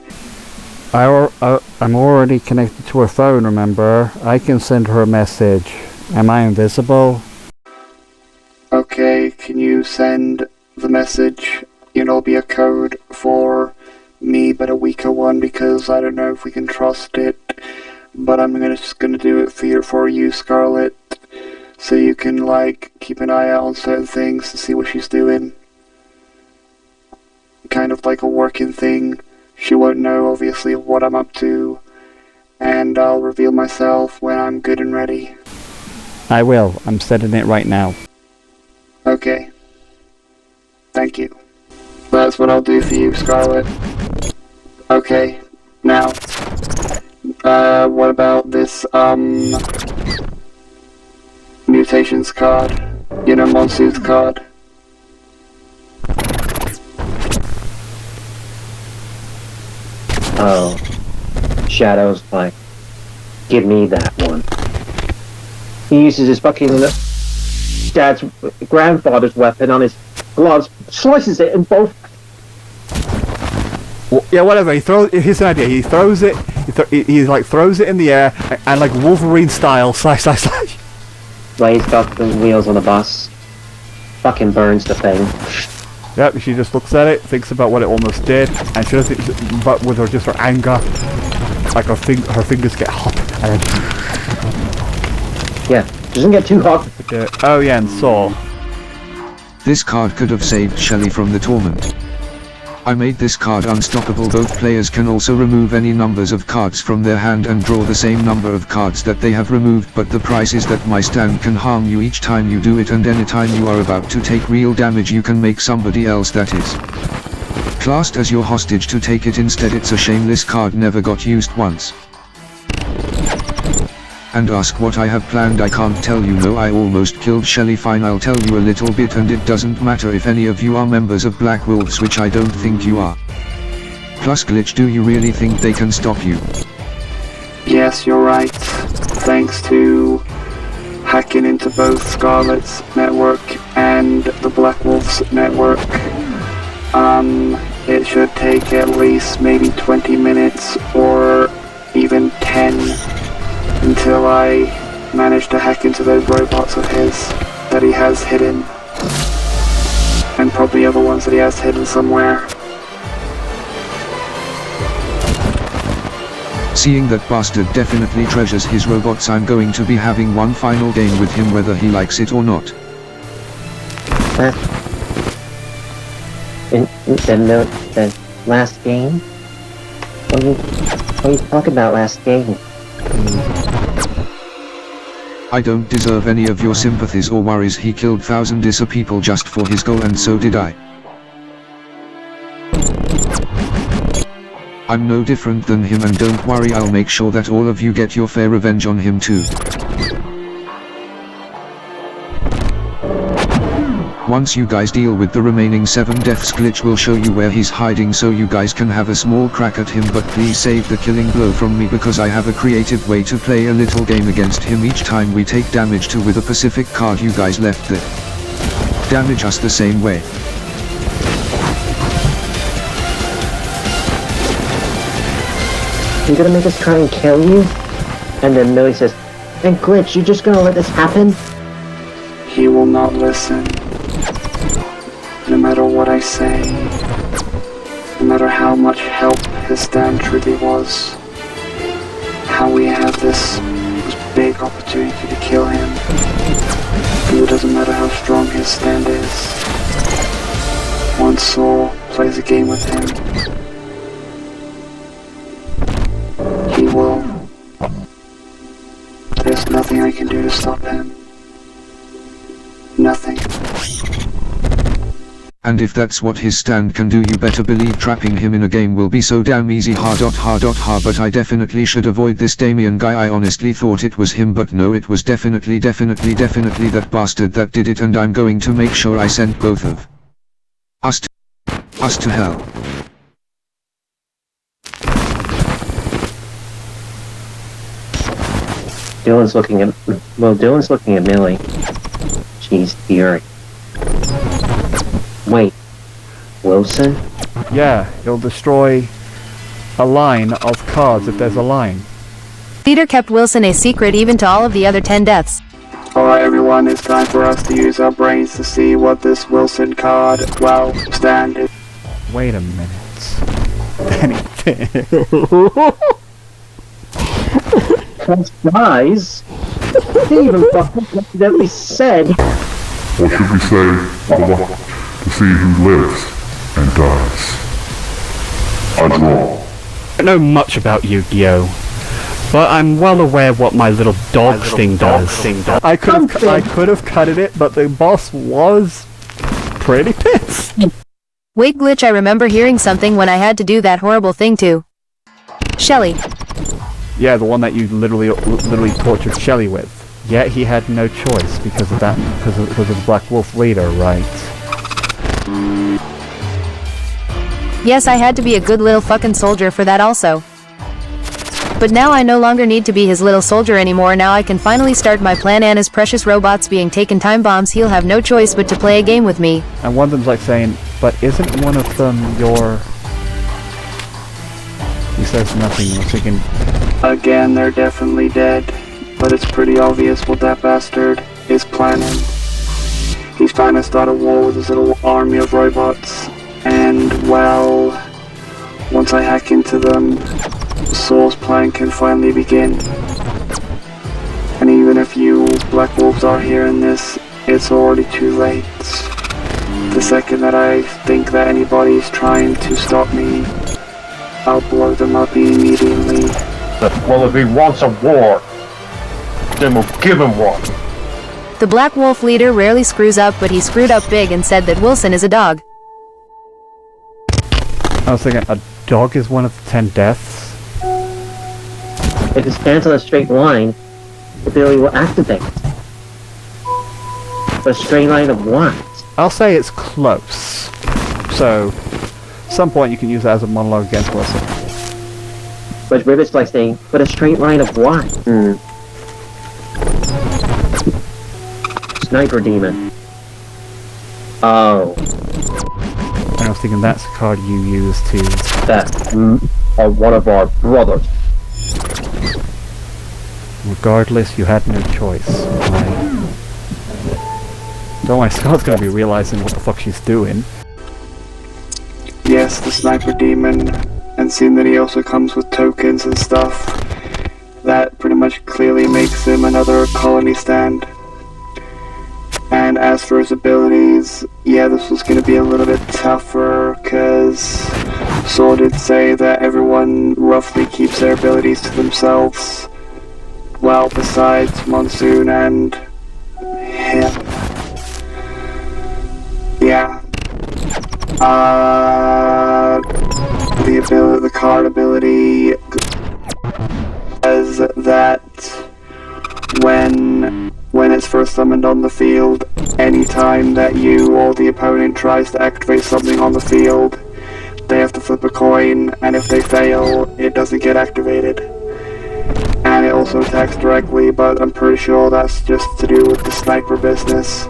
I'm already connected to her phone, remember? I can send her a message. Am I invisible? Okay, can you send the message? It'll be a code for me, but a weaker one, because I don't know if we can trust it. But I'm just gonna do it for you, Scarlet. So you can, like, keep an eye out on certain things to see what she's doing. Kind of like a working thing. She won't know, obviously, what I'm up to, and I'll reveal myself when I'm good and ready. I will. I'm sending it right now. Okay. Thank you. That's what I'll do for you, Scarlet. Okay. Now, what about this, mutations card? You know, Monsoon's card? Oh, Shadow's like, give me that one. He uses his fucking grandfather's weapon on his gloves, slices it in both. Well, yeah, whatever. Here's an idea. He throws it. He like throws it in the air and like Wolverine style, slash. Lays got the wheels on the bus. Fucking burns the thing. Yep, she just looks at it, thinks about what it almost did, and she doesn't. But with her anger, like her fingers get hot, and yeah, doesn't get too hot. oh yeah, and Saw. This card could have saved Shelly from the torment. I made this card unstoppable. Both players can also remove any numbers of cards from their hand and draw the same number of cards that they have removed, but the price is that my stand can harm you each time you do it, and anytime you are about to take real damage you can make somebody else that is classed as your hostage to take it instead. It's a shameless card, never got used once. And ask what I have planned. I can't tell you. No, I almost killed Shelly. Fine, I'll tell you a little bit, and it doesn't matter if any of you are members of Black Wolves, which I don't think you are. Plus Glitch, do you really think they can stop you? Yes, you're right. Thanks to hacking into both Scarlet's network and the Black Wolves network, it should take at least maybe 20 minutes or even 10 until I manage to hack into those robots of his that he has hidden, and probably other ones that he has hidden somewhere. Seeing that bastard definitely treasures his robots, I'm going to be having one final game with him, whether he likes it or not. The last game? What are you talking about, last game? I don't deserve any of your sympathies or worries. He killed thousands of people just for his goal, and so did I. I'm no different than him, and don't worry, I'll make sure that all of you get your fair revenge on him too. Once you guys deal with the remaining 7 deaths, Glitch will show you where he's hiding so you guys can have a small crack at him, but please save the killing blow from me, because I have a creative way to play a little game against him each time we take damage to with a Pacific card you guys left there. Damage us the same way. You're gonna make us try and kill you? And then Millie says, "And Glitch, you're just gonna let this happen?" He will not listen. No matter what I say, no matter how much help his stand truly was, how we have this big opportunity to kill him, it doesn't matter how strong his stand is. Once Saul plays a game with him, he will. There's nothing I can do to stop him. Nothing. And if that's what his stand can do, you better believe trapping him in a game will be so damn easy. But I definitely should avoid this Damien guy. I honestly thought it was him, but no, it was definitely that bastard that did it, and I'm going to make sure I send both of us to hell. Dylan's looking at Millie. She's fury. Wait, Wilson? Yeah, it'll destroy a line of cards if there's a line. Peter kept Wilson a secret even to all of the other 10 deaths. Alright everyone, it's time for us to use our brains to see what this Wilson card, well, stand is. Wait a minute. Anything. Guys, they even fucking that we said. What should we say? To see who lives and dies. I draw. I don't know much about Yu-Gi-Oh, but I'm well aware what my little dog thing does. I could have cutted it, but the boss was pretty pissed. Wait, Glitch, I remember hearing something when I had to do that horrible thing to Shelly. Yeah, the one that you literally tortured Shelly with. Yet he had no choice because of that, because of the Black Wolf leader, right? Yes, I had to be a good little fucking soldier for that also. But now I no longer need to be his little soldier anymore. Now I can finally start my plan. And his precious robots being taken time bombs, he'll have no choice but to play a game with me. And one of them's like saying, but isn't one of them your... He says nothing, I'm thinking... Again, they're definitely dead, but it's pretty obvious what that bastard is planning. He's trying to start a war with his little army of robots, and well, once I hack into them, Saul's plan can finally begin. And even if you Black Wolves are hearing this, it's already too late. the second that I think that anybody's trying to stop me, I'll blow them up immediately. Well, if he wants a war, then we'll give him one. The Black Wolf leader rarely screws up, but he screwed up big and said that Wilson is a dog. I was thinking, a dog is one of the 10 deaths? If it stands on a straight line, the ability will activate. But a straight line of what? I'll say it's close. So, at some point you can use that as a monologue against Wilson. But Rivet's like saying, but a straight line of what? Sniper demon. Oh. And I was thinking that's a card you use to... That are one of our brothers. Regardless, you had no choice. Don't worry, Scott's gonna be realizing what the fuck she's doing. Yes, the sniper demon, and seeing that he also comes with tokens and stuff, that pretty much clearly makes him another colony stand. And as for his abilities, yeah, this was going to be a little bit tougher, because Saul did say that everyone roughly keeps their abilities to themselves. Well, besides Monsoon and him. Yeah. The card ability says that when it's first summoned on the field, anytime that you or the opponent tries to activate something on the field, they have to flip a coin, and if they fail, it doesn't get activated. And it also attacks directly, but I'm pretty sure that's just to do with the sniper business.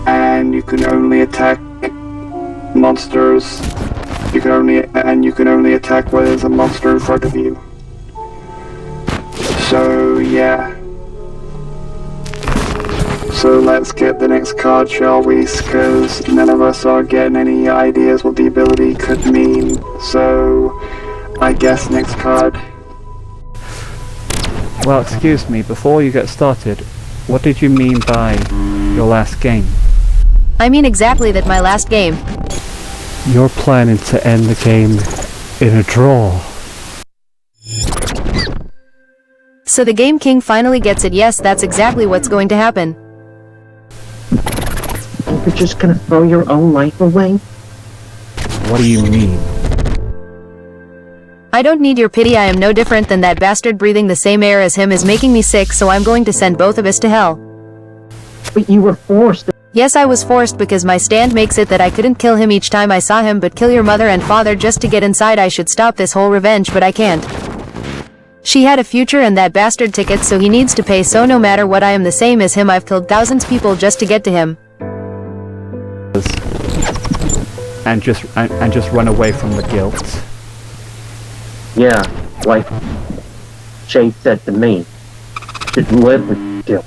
And you can only attack monsters. You can only attack when there's a monster in front of you. So yeah. So let's get the next card, shall we? Because none of us are getting any ideas what the ability could mean. So I guess next card. Well, excuse me, before you get started, what did you mean by your last game? I mean exactly that, my last game. You're planning to end the game in a draw. So the Game King finally gets it. Yes, that's exactly what's going to happen. You're just gonna throw your own life away? What do you mean? I don't need your pity. I am no different than that bastard. Breathing the same air as him is making me sick, so I'm going to send both of us to hell. But you were forced. Yes, I was forced because my stand makes it that I couldn't kill him each time I saw him, but kill your mother and father just to get inside. I should stop this whole revenge, but I can't. She had a future and that bastard ticket, so he needs to pay. So no matter what, I am the same as him. I've killed thousands of people just to get to him. And just run away from the guilt. Yeah, like Shay said to me. Should live with guilt.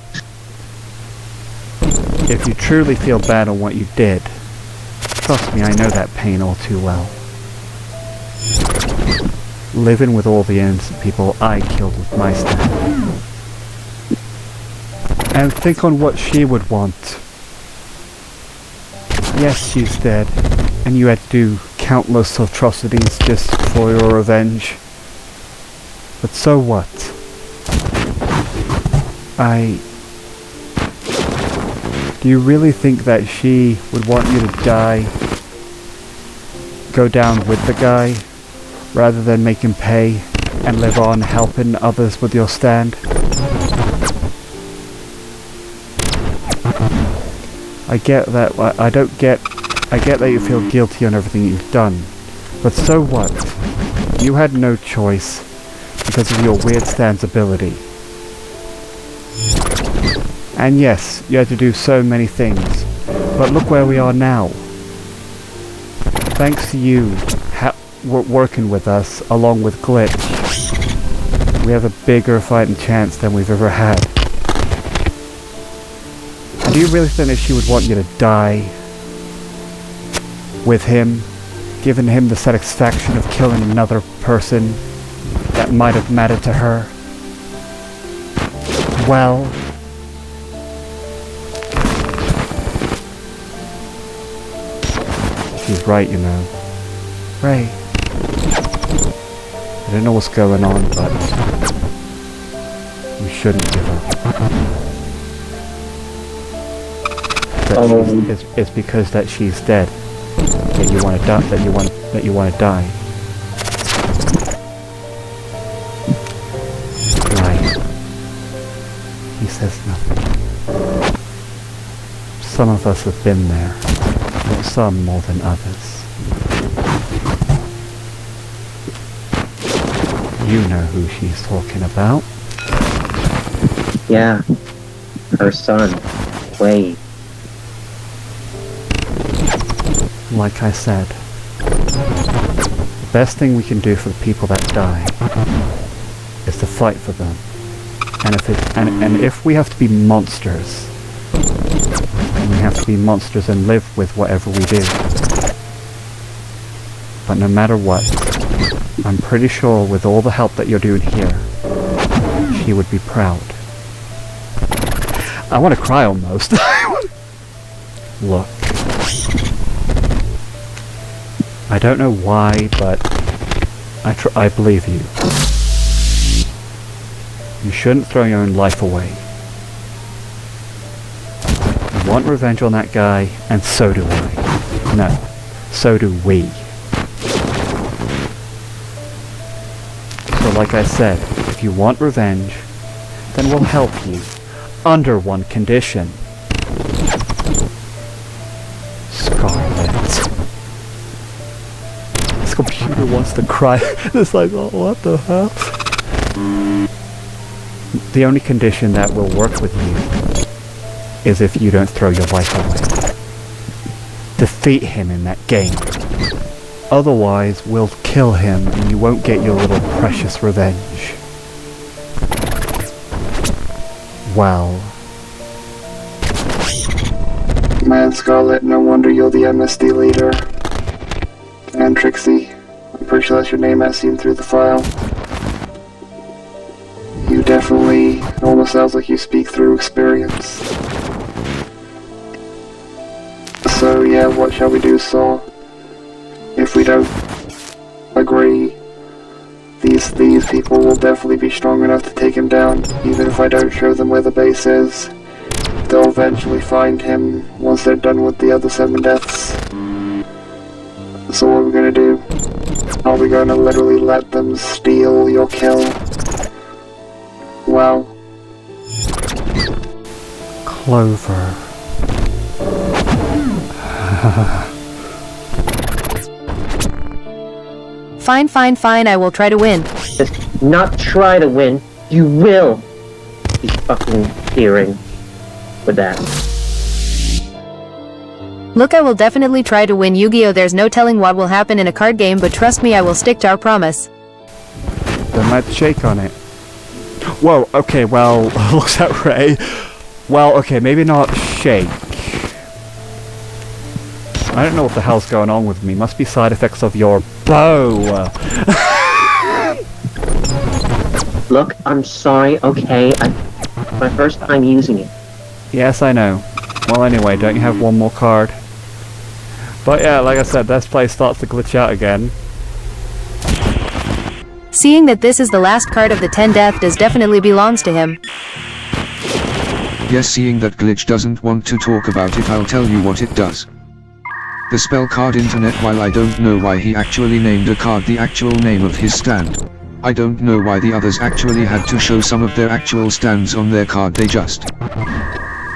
If you truly feel bad on what you did, trust me, I know that pain all too well. Living with all the innocent people I killed with my stand. And think on what she would want. Yes, she's dead, and you had to do countless atrocities just for your revenge. But so what? Do you really think that she would want you to die, go down with the guy, rather than make him pay and live on helping others with your stand? I get that. I get that you feel guilty on everything you've done, but so what? You had no choice because of your weird stand's ability. And yes, you had to do so many things, but look where we are now. Thanks to you working with us, along with Glitch, we have a bigger fighting chance than we've ever had. And do you really think that she would want you to die with him, giving him the satisfaction of killing another person that might have mattered to her? Well, She's right, you know. Ray. I don't know what's going on, but we shouldn't give up. It's because that she's dead. That you want to die. That you want to die. Right. He says nothing. Some of us have been there, but some more than others. You know who she's talking about. Yeah. Her son, Wade. Like I said, the best thing we can do for the people that die is to fight for them. And if we have to be monsters, then we have to be monsters and live with whatever we do. But no matter what, I'm pretty sure with all the help that you're doing here, she would be proud. I want to cry almost. Look. I don't know why, but I believe you. You shouldn't throw your own life away. You want revenge on that guy, and so do I. No, so do we. So like I said, if you want revenge, then we'll help you. Under one condition. Scarlet. This computer wants to cry. It's like, oh, what the hell? The only condition that will work with you is if you don't throw your life away. Defeat him in that game. Otherwise, we'll kill him and you won't get your little precious revenge. Well. Man, Scarlet, no wonder you're the MSD leader. And Trixie, I'm pretty sure that's your name as seen through the file. You definitely almost sounds like you speak through experience. So yeah, what shall we do, Saul? If we don't agree, these people will definitely be strong enough to take him down, even if I don't show them where the base is. They'll eventually find him once they're done with the other 7 deaths. So what are we gonna do? Are we gonna literally let them steal your kill? Wow. Clover. Fine, fine, fine, I will try to win. Just not try to win. You will be fucking hearing with that. Look, I will definitely try to win Yu-Gi-Oh! There's no telling what will happen in a card game, but trust me, I will stick to our promise. There might shake on it. Whoa, okay, well, looks at Ray. Well, okay, maybe not shake. I don't know what the hell's going on with me. Must be side effects of your bow. Look, I'm sorry, okay? My first time using it. Yes, I know. Well, anyway, don't you have one more card? But yeah, like I said, this place starts to glitch out again. Seeing that this is the last card of the 10 death does definitely belongs to him. Yes, seeing that glitch doesn't want to talk about it, I'll tell you what it does. The spell card internet, while I don't know why he actually named a card the actual name of his stand. I don't know why the others actually had to show some of their actual stands on their card, they just...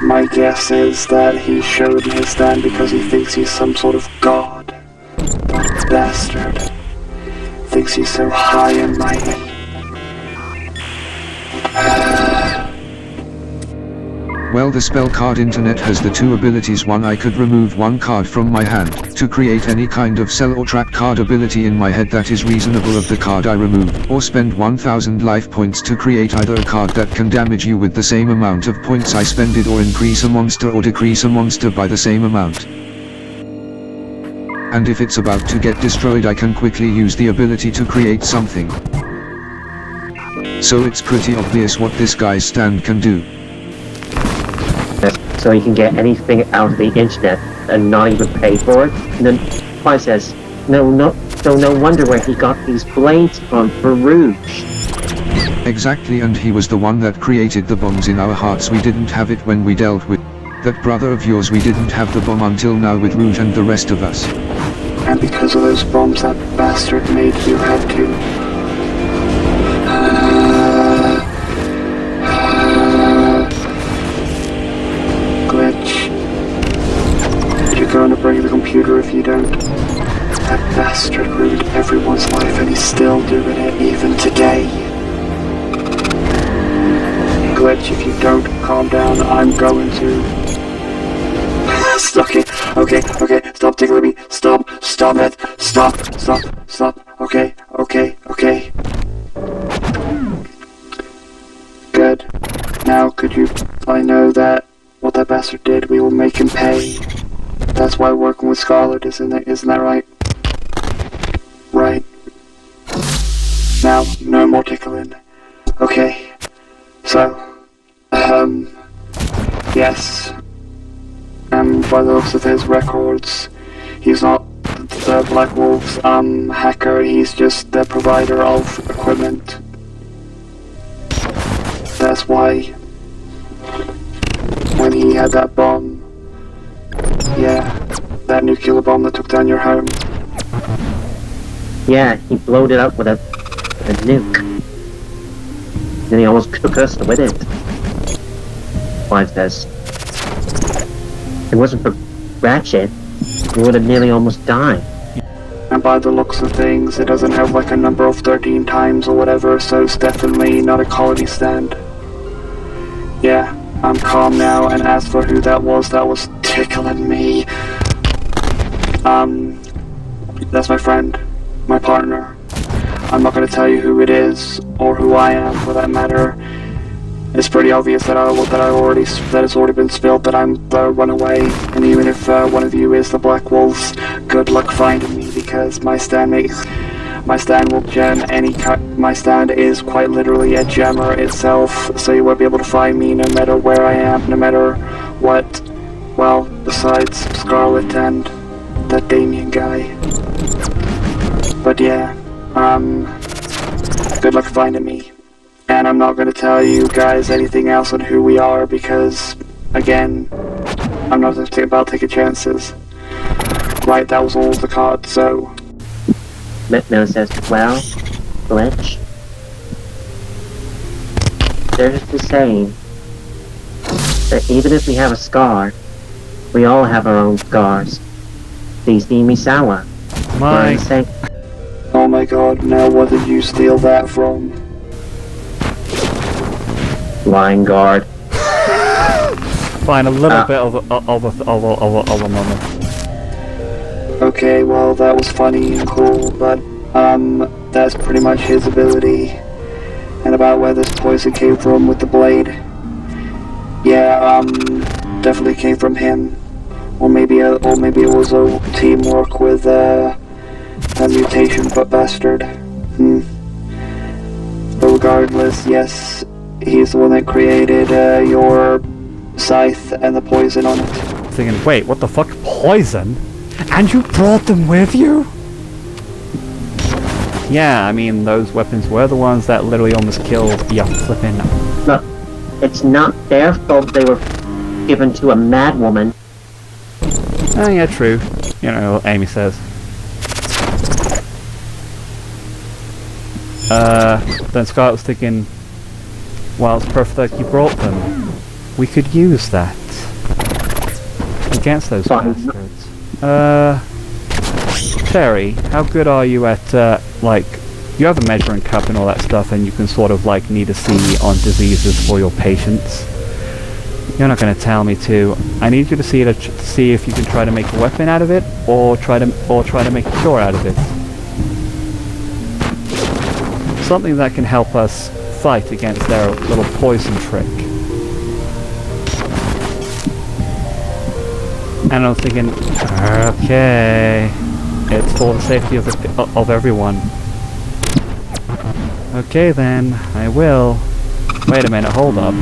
My guess is that he showed his stand because he thinks he's some sort of god. Bastard. Thinks he's so high and mighty. Well, the spell card internet has the 2 abilities. One, I could remove 1 card from my hand to create any kind of sell or trap card ability in my head that is reasonable of the card I remove, or spend 1000 life points to create either a card that can damage you with the same amount of points I spend it, or increase a monster or decrease a monster by the same amount. And if it's about to get destroyed, I can quickly use the ability to create something. So it's pretty obvious what this guy's stand can do. So you can get anything out of the internet and not even pay for it, and then Why says, no wonder where he got these blades from, for Rouge. Exactly, and he was the one that created the bombs in our hearts. We didn't have it when we dealt with that brother of yours. We didn't have the bomb until now with Rouge and the rest of us. And because of those bombs that bastard made, you had to. Glitch. You're going to break the computer if you don't. That bastard ruined everyone's life and he's still doing it even today. Glitch, if you don't calm down, I'm going to. Okay, stop tickling me. Stop it. Stop. Okay. Good. Now, could you, I know that what that bastard did, we will make him pay. That's why working with Scarlet, isn't that right? Right. Now, no more tickling. Okay. So, yes. By the looks of his records, he's not the Black Wolf's hacker, he's just the provider of equipment. That's why when he had that bomb, that nuclear bomb that took down your home. Yeah, he blowed it up with a nuke. Then he almost took us with it. Five says. If it wasn't for Ratchet, we would have nearly almost died. And by the looks of things, it doesn't have like a number of 13 times or whatever, so it's definitely not a quality stand. Yeah, I'm calm now, and as for who that was tickling me. That's my friend, my partner. I'm not gonna tell you who it is, or who I am for that matter. It's pretty obvious that it's already been spilled that I'm the runaway, and even if one of you is the Black Wolves, good luck finding me, because my stand will gem any my stand is quite literally a gemmer itself, so you won't be able to find me no matter where I am, no matter what. Well, besides Scarlet and that Damien guy. But yeah, good luck finding me. And I'm not going to tell you guys anything else on who we are because, again, I'm not about taking chances. Right, that was all the cards, so... Mipno says, well, Glitch, there's the saying that even if we have a scar, we all have our own scars. Please see me sour. Oh my god, now what did you steal that from? Line guard. Fine, a little bit of a moment. Okay, well that was funny and cool, but that's pretty much his ability. And about where this poison came from with the blade. Yeah, definitely came from him. Or maybe it was a teamwork with a mutation but bastard. But regardless, yes. He's the one that created your scythe and the poison on it. Thinking, wait, what the fuck? Poison? And you brought them with you? Yeah, I mean, those weapons were the ones that literally almost killed ya flipping. Look, it's not their fault they were given to a madwoman. Oh yeah, true. You know what Amy says. Then Scott was thinking, well, it's perfect that you brought them. We could use that against those bastards. Terry, how good are you at, like, you have a measuring cup and all that stuff, and you can sort of, like, need to see on diseases for your patients. You're not going to tell me to. I need you to see if you can try to make a weapon out of it, or try to make a cure out of it. Something that can help us fight against their little poison trick. And I was thinking, okay, it's for the safety of everyone. Okay then, I will. Wait a minute, hold up.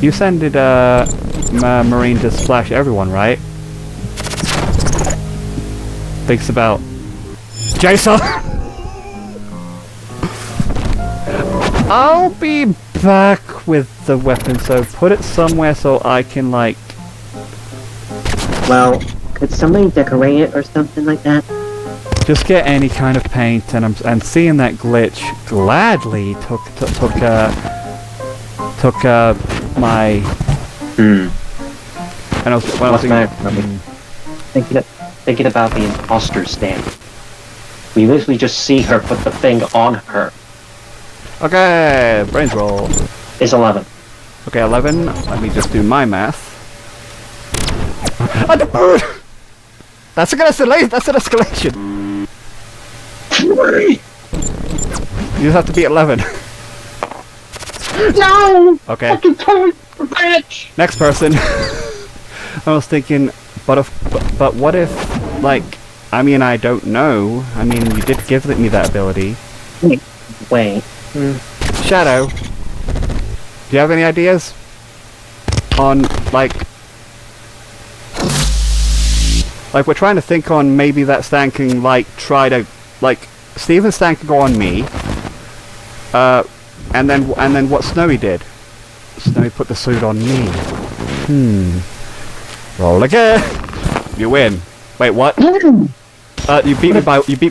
You sended Marine to splash everyone, right? thinks about Jason. I'll be back with the weapon, so put it somewhere so I can, like... Well, could somebody decorate it or something like that? Just get any kind of paint, and seeing that glitch gladly took my... And I was, when I was thinking, Thinking about the imposter stand. We literally just see her put the thing on her. okay, brains roll. It's 11. Okay, 11. Let me just do my math. That's an escalation. You just have to be 11. No! Okay. Fucking bitch! Next person. I was thinking, but what if, like, I mean, I don't know. I mean, you did give me that ability. Wait. Shadow, do you have any ideas on, like we're trying to think on maybe that Stan can, like, try to, like, Steven Stan can go on me, and then what Snowy did. Snowy put the suit on me. Roll again. You win. Wait, what? You beat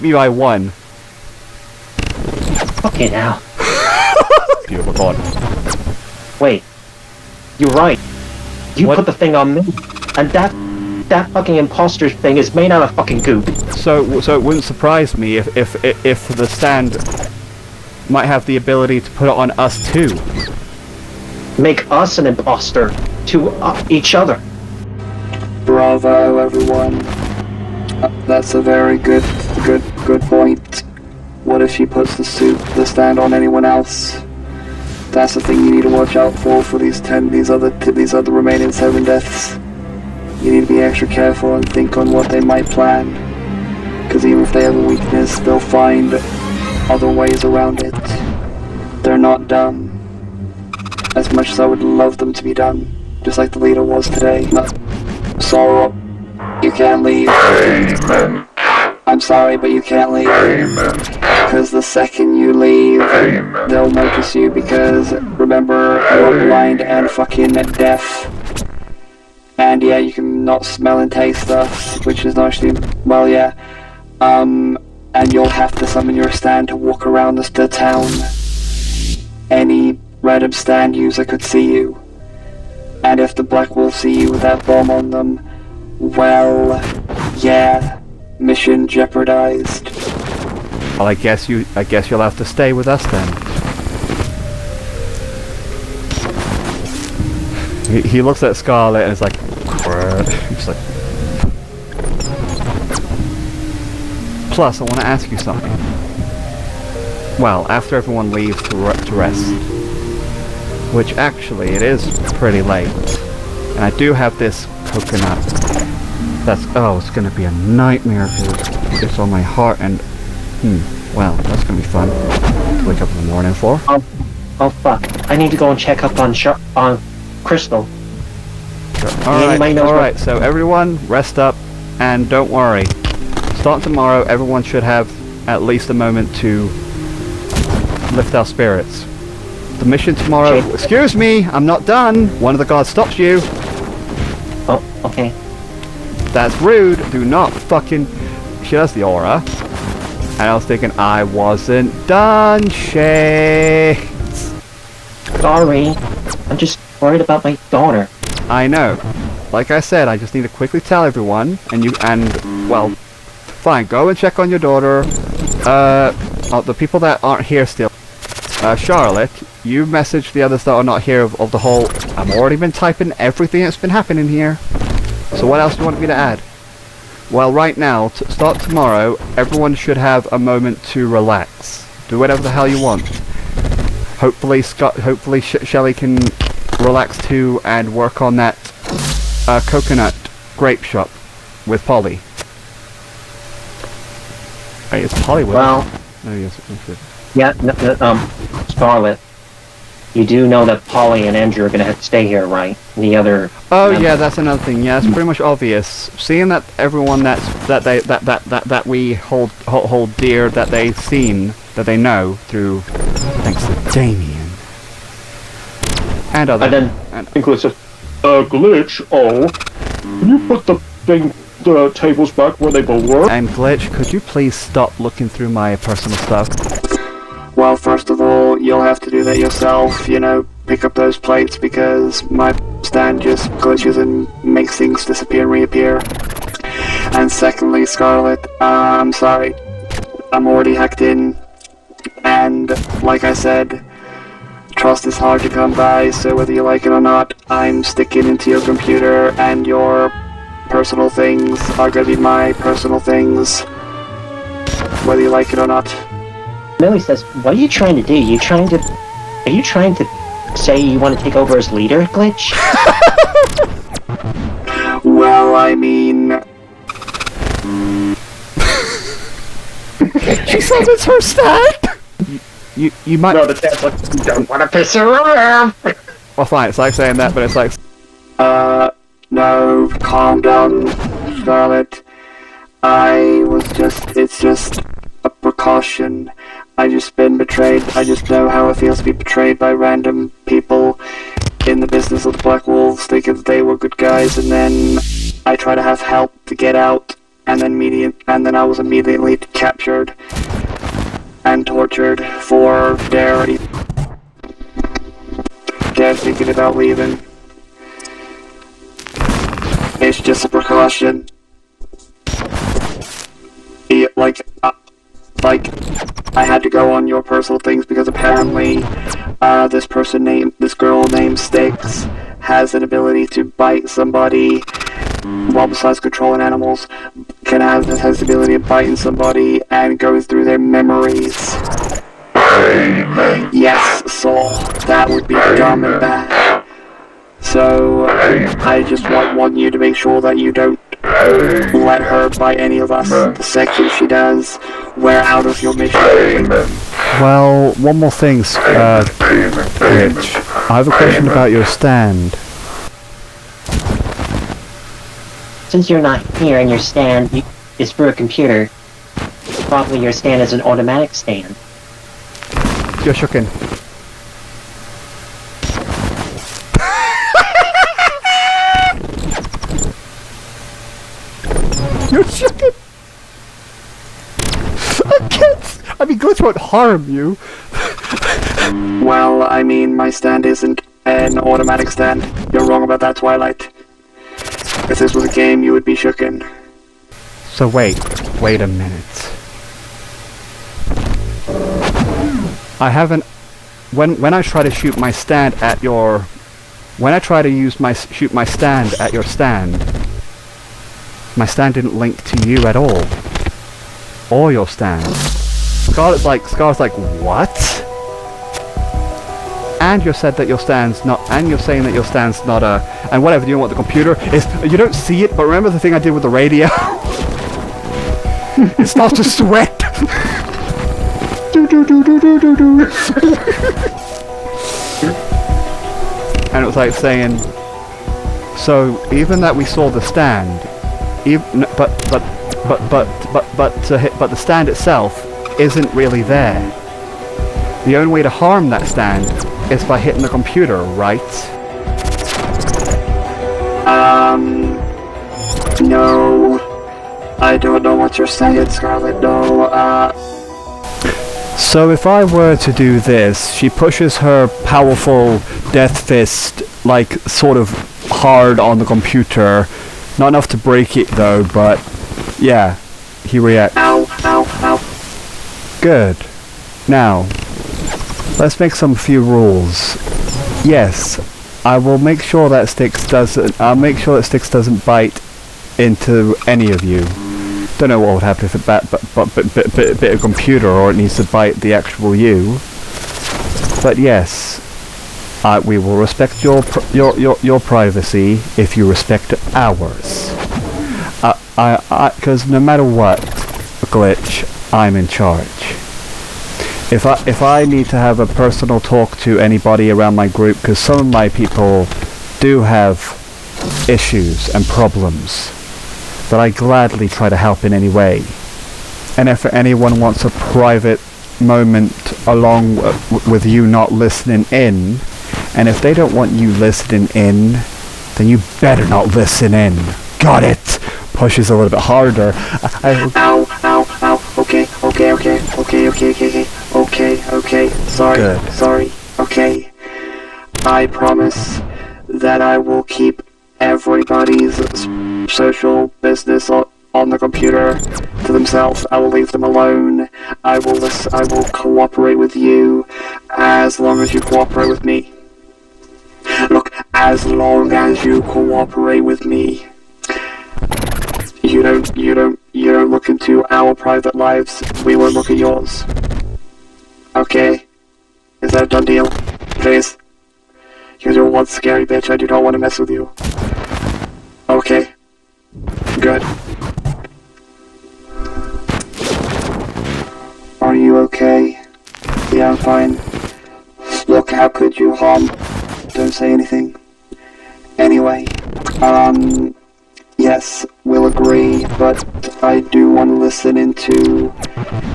me by 1. Okay, now. Beautiful God. Wait. You're right. You What? put the thing on me, and that fucking imposter thing is made out of fucking goop. So it wouldn't surprise me if the stand might have the ability to put it on us too. Make us an imposter to each other. Bravo, everyone. That's a very good point. What if she puts the stand on anyone else? That's the thing you need to watch out for these other remaining 7 deaths. You need to be extra careful and think on what they might plan. Because even if they have a weakness, they'll find other ways around it. They're not done. As much as I would love them to be done. Just like the leader was today. Sorrow, you can't leave. Amen. I'm sorry, but you can't leave. Amen. Because the second you leave, Amen. they'll notice you because, remember, you're blind and fucking deaf. And yeah, you can not smell and taste stuff, which is actually, well, yeah. And you'll have to summon your stand to walk around the town. Any random stand user could see you. And if the Black Wolves see you with that bomb on them, well, yeah, mission jeopardized. Well, I guess you'll have to stay with us then. He looks at Scarlet and is like, he's like. Plus, I want to ask you something. Well, after everyone leaves to rest, which actually it is pretty late, and I do have this coconut. It's gonna be a nightmare because it's on my heart and. Well, that's gonna be fun to wake up in the morning for. Oh fuck! I need to go and check up on Crystal. Alright, so everyone rest up and don't worry. Starting tomorrow, everyone should have at least a moment to lift our spirits. The mission tomorrow... Excuse me, I'm not done! One of the guards stops you! Oh, okay. That's rude, do not fucking... She has the aura. And I was thinking I wasn't done, Shay. Sorry, I'm just worried about my daughter. I know. Like I said, I just need to quickly tell everyone, well, fine, go and check on your daughter. The people that aren't here still. Charlotte, you message the others that are not here of the whole... I've already been typing everything that's been happening here. So what else do you want me to add? Well, right now, to start tomorrow, everyone should have a moment to relax. Do whatever the hell you want. Hopefully Shelley can relax too and work on that coconut grape shop with Polly. Hey, it's Polly with Well... Oh, yes, Yeah, Scarlet. You do know that Polly and Andrew are gonna have to stay here, right? The other. Oh yeah, that's another thing. Yeah, it's pretty much obvious. Seeing that everyone that we hold dear, that they've seen, that they know through, thanks to Damien and other. And then Nicholas says, Glitch, can you put the tables back where they belong? And Glitch, could you please stop looking through my personal stuff? Well, first of all, you'll have to do that yourself, pick up those plates because my stand just glitches and makes things disappear and reappear. And secondly, Scarlet, I'm sorry. I'm already hacked in, and like I said, trust is hard to come by, so whether you like it or not, I'm sticking into your computer, and your personal things are gonna be my personal things, whether you like it or not. Millie says, "What are you trying to do? Are you trying to say you want to take over as leader, Glitch?" Well, I mean... She says it's her stand! You might... No, the stand's like, you don't want to piss her off! Well fine, it's like saying that, but it's like... No, calm down, Scarlet. It's just a precaution. I just been betrayed. I just know how it feels to be betrayed by random people in the business of the Black Wolves, thinking that they were good guys, and then I try to have help to get out, and then I was immediately captured and tortured for dare thinking about leaving. It's just a precaution. I had to go on your personal things because apparently this girl named Styx has an ability to bite somebody, while besides controlling animals, has the ability of biting somebody and going through their memories. Yes, so that would be dumb and bad. So I just want you to make sure that you don't let her bite any of us. The second she does, we're out of your mission. Well, one more thing, Rich. I have a question about your stand. Since you're not here and your stand is for a computer, probably your stand is an automatic stand. You're shooken. You're shooken! I mean, Glitch won't harm you. Well, I mean, my stand isn't an automatic stand. You're wrong about that, Twilight. If this was a game, you would be shooken. So wait a minute. I haven't... When I try to shoot my stand at your... When I try to shoot my stand at your stand, my stand didn't link to you at all. Or your stand. Scarlet's like, what? And you said that your stand's not, and you're saying that your stand's not a, and whatever, you know what the computer is, you don't see it, but remember the thing I did with the radio? It starts to sweat. And it was like saying, so even that we saw the stand, but the stand itself isn't really there. The only way to harm that stand is by hitting the computer, right? No. I don't know what you're saying, Scarlet, no, So if I were to do this, she pushes her powerful death fist, like, sort of hard on the computer. Not enough to break it, though, but, yeah, he reacts. Ow, ow, ow. Good. Now, let's make some few rules. Yes, I will make sure that Styx doesn't. I'll make sure that Styx doesn't bite into any of you. Don't know what would happen if it bit a computer or it needs to bite the actual you. But yes, we will respect your privacy if you respect ours. Because no matter what, Glitch, I'm in charge. if I need to have a personal talk to anybody around my group, because some of my people do have issues and problems, that I gladly try to help in any way. And if anyone wants a private moment along with you not listening in, and if they don't want you listening in, then you better not listen in. Got it? Pushes a little bit harder. Ow. Okay. Sorry. Okay. I promise that I will keep everybody's social business on the computer to themselves. I will leave them alone. I will cooperate with you as long as you cooperate with me. Look, as long as you cooperate with me. You don't look into our private lives. We won't look at yours. Okay? Is that a done deal? Please? Because you're one scary bitch. I do not want to mess with you. Okay. Good. Are you okay? Yeah, I'm fine. Look, how could you, Hom? Don't say anything. Anyway, yes, we'll agree, but I do want to listen into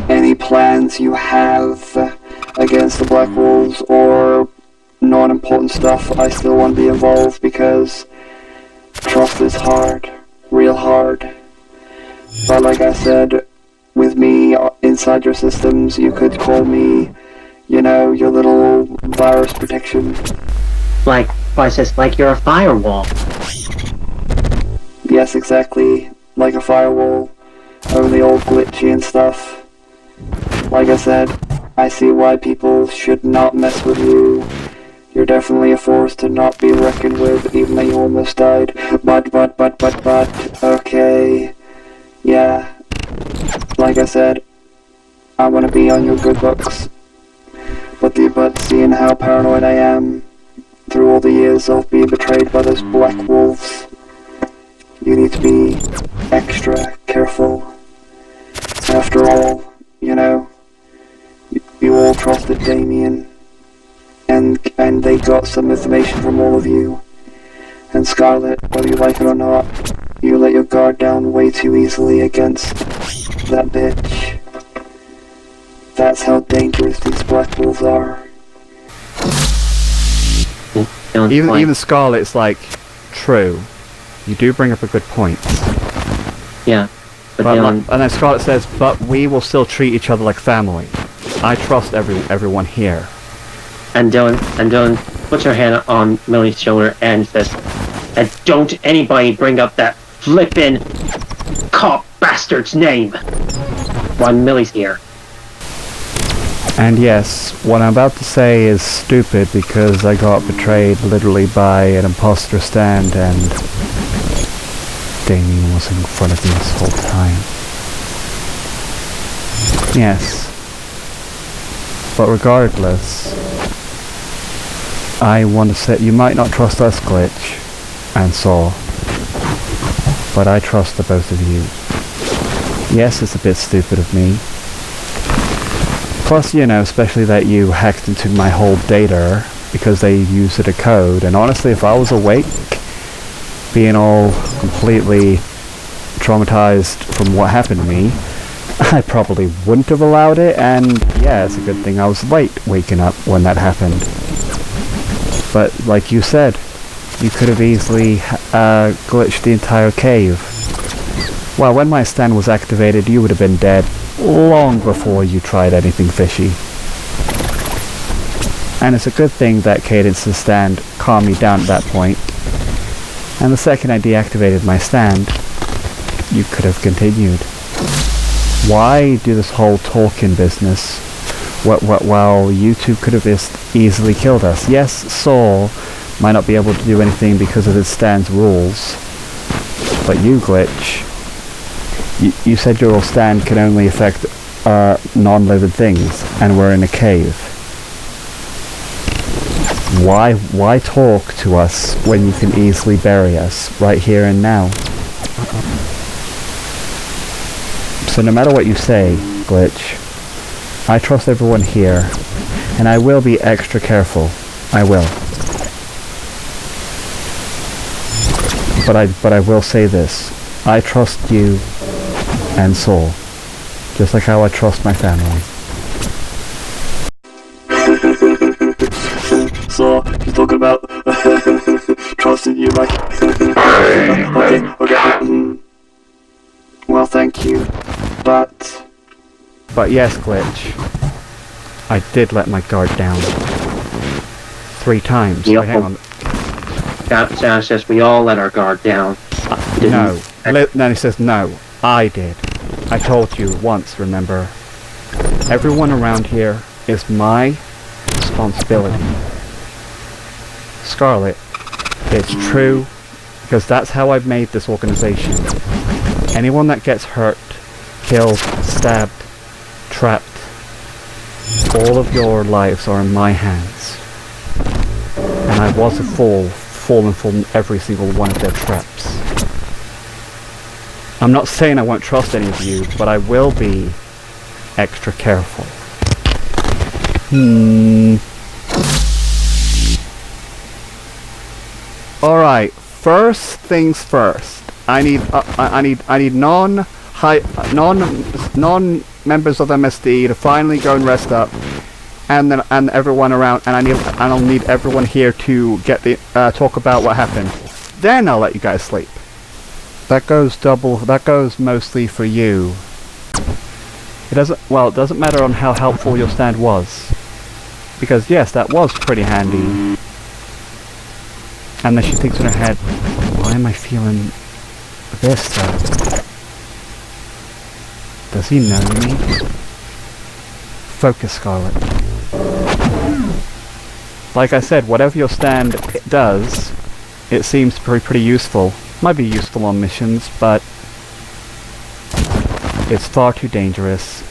any plans you have against the Black Wolves or non-important stuff. I still want to be involved because trust is hard, real hard. But like I said, with me inside your systems, you could call me, your little virus protection. Like you're a firewall. Yes, exactly. Like a firewall. Only all glitchy and stuff. Like I said, I see why people should not mess with you. You're definitely a force to not be reckoned with, even though you almost died. But, okay. Yeah. Like I said, I want to be on your good books. But seeing how paranoid I am through all the years of being betrayed by those Black Wolves, you need to be extra careful. After all, you all trusted Damien, and they got some information from all of you. And Scarlet, whether you like it or not, you let your guard down way too easily against that bitch. That's how dangerous these Black Wolves are. Even Scarlet's like, true. You do bring up a good point. Yeah. And then Scarlet says, but we will still treat each other like family. I trust everyone here. And Dylan puts her hand on Millie's shoulder and says, and don't anybody bring up that flippin' cop bastard's name while Millie's here. And yes, what I'm about to say is stupid because I got betrayed literally by an imposter stand and Damien was in front of me this whole time. Yes. But regardless, I want to say, you might not trust us, Glitch and Saw, but I trust the both of you. Yes, it's a bit stupid of me. Plus, especially that you hacked into my whole data because they used a code, and honestly, if I was awake, being all completely traumatized from what happened to me, I probably wouldn't have allowed it, and yeah, it's a good thing I was late waking up when that happened. But like you said, you could have easily glitched the entire cave. Well, when my stand was activated, you would have been dead long before you tried anything fishy. And it's a good thing that Cadence's stand calmed me down at that point. And the second I deactivated my stand, you could have continued. Why do this whole talking business? Well, you two could have just easily killed us. Yes, Saul might not be able to do anything because of his stand's rules. But you, Glitch, you said your stand can only affect non-living things, and we're in a cave. Why talk to us when you can easily bury us right here and now? So no matter what you say, Glitch, I trust everyone here, and I will be extra careful. I will. But I will say this. I trust you and Saul, just like how I trust my family. So, you talk about trusting you like... okay. Well, thank you, but... But yes, Glitch. I did let my guard down. 3 times. Yep. Wait, hang on. Sounds says we all let our guard down. No. No, he says no. I did. I told you once, remember? Everyone around here is my responsibility. Scarlet, it's true, because that's how I've made this organization. Anyone that gets hurt, killed, stabbed, trapped, all of your lives are in my hands. And I was a fool, fallen for every single one of their traps. I'm not saying I won't trust any of you, but I will be extra careful. Alright, first things first. I need non-members of MSD to finally go and rest up, and everyone around, and I'll need everyone here to get the talk about what happened. Then I'll let you guys sleep. That goes mostly for you. It doesn't matter on how helpful your stand was, because yes, that was pretty handy. And then she thinks in her head, why am I feeling this though? Does he know me? Focus, Scarlet. Like I said, whatever your stand does, it seems pretty useful. Might be useful on missions, but it's far too dangerous.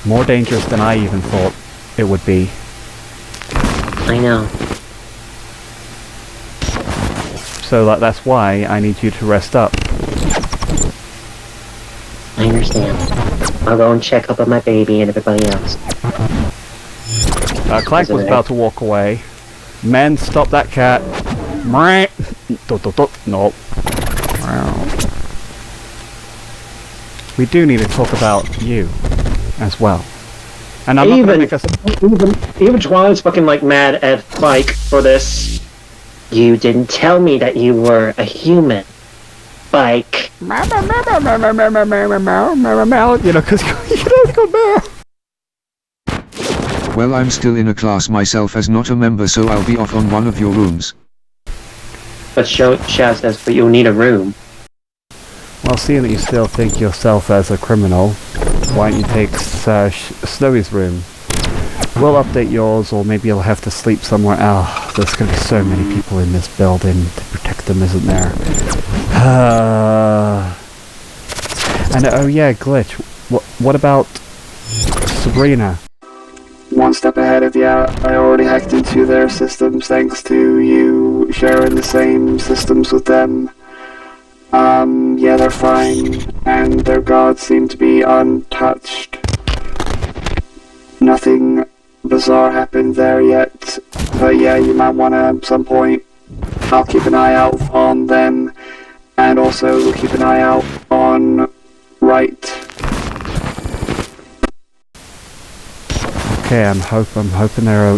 More dangerous than I even thought it would be. I know. So that's why I need you to rest up. I understand. I'll go and check up on my baby and everybody else. Clank was about to walk away. Men, stop that cat. No. We do need to talk about you as well. And I'm not gonna make us... Even Twilight's fucking like mad at Mike for this. You didn't tell me that you were a human, Mike. You know, because you don't go there. Well, I'm still in a class myself as not a member, so I'll be off on one of your rooms. But Shaz says, but you'll need a room. Well, seeing that you still think yourself as a criminal, why don't you take Snowy's room? We'll update yours, or maybe you'll have to sleep somewhere else. There's going to be so many people in this building to protect them, isn't there? And oh yeah, Glitch, what about Sabrina? One step ahead of you. I already hacked into their systems thanks to you sharing the same systems with them. Yeah, they're fine, and their guards seem to be untouched. Nothing bizarre happened there yet, but yeah, you might want to at some point. I'll keep an eye out on them, and also keep an eye out on Wright. Okay, I'm hoping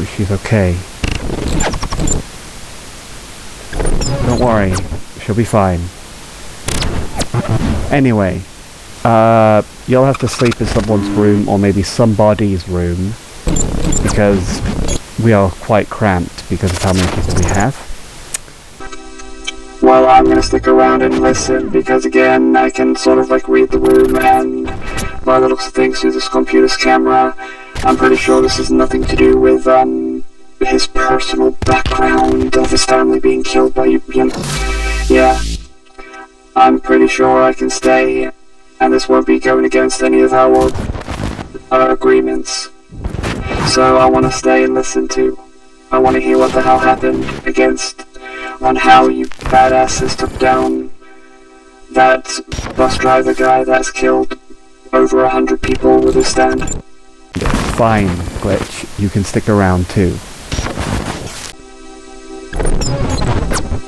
she's okay. Don't worry, she'll be fine. Anyway, you'll have to sleep in someone's room, or maybe somebody's room, because we are quite cramped because of how many people we have. Well, I'm gonna stick around and listen, because again, I can sort of like read the room, and by the looks of things through this computer's camera, I'm pretty sure this has nothing to do with, his personal background of his family being killed by you know, yeah. I'm pretty sure I can stay, and this won't be going against any of our agreements. So I want to stay and listen to. I want to hear what the hell happened on how you badasses took down that bus driver guy that's killed over 100 people with a stand. Fine, Glitch. You can stick around too.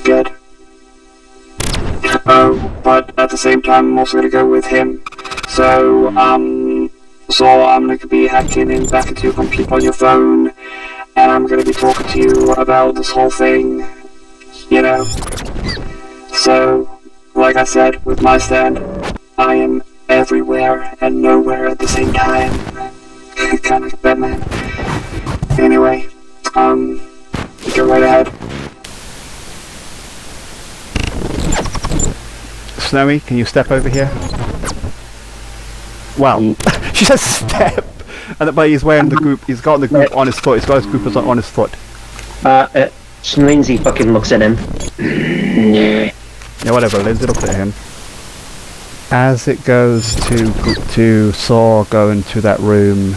Good. Oh, but at the same time, I'm also gonna go with him. So I'm gonna be hacking in back into your computer on your phone, and I'm gonna be talking to you about this whole thing, you know. So, like I said, with my stand, I am everywhere and nowhere at the same time. Kind of like Batman. Anyway, go right ahead. Snowy, can you step over here? Well, she says step, but he's wearing the group. He's got the group on his foot. He's got his group on his foot. Lindsay fucking looks at him. Yeah, whatever. Lindsay looks at him. As it goes to Saw going to that room,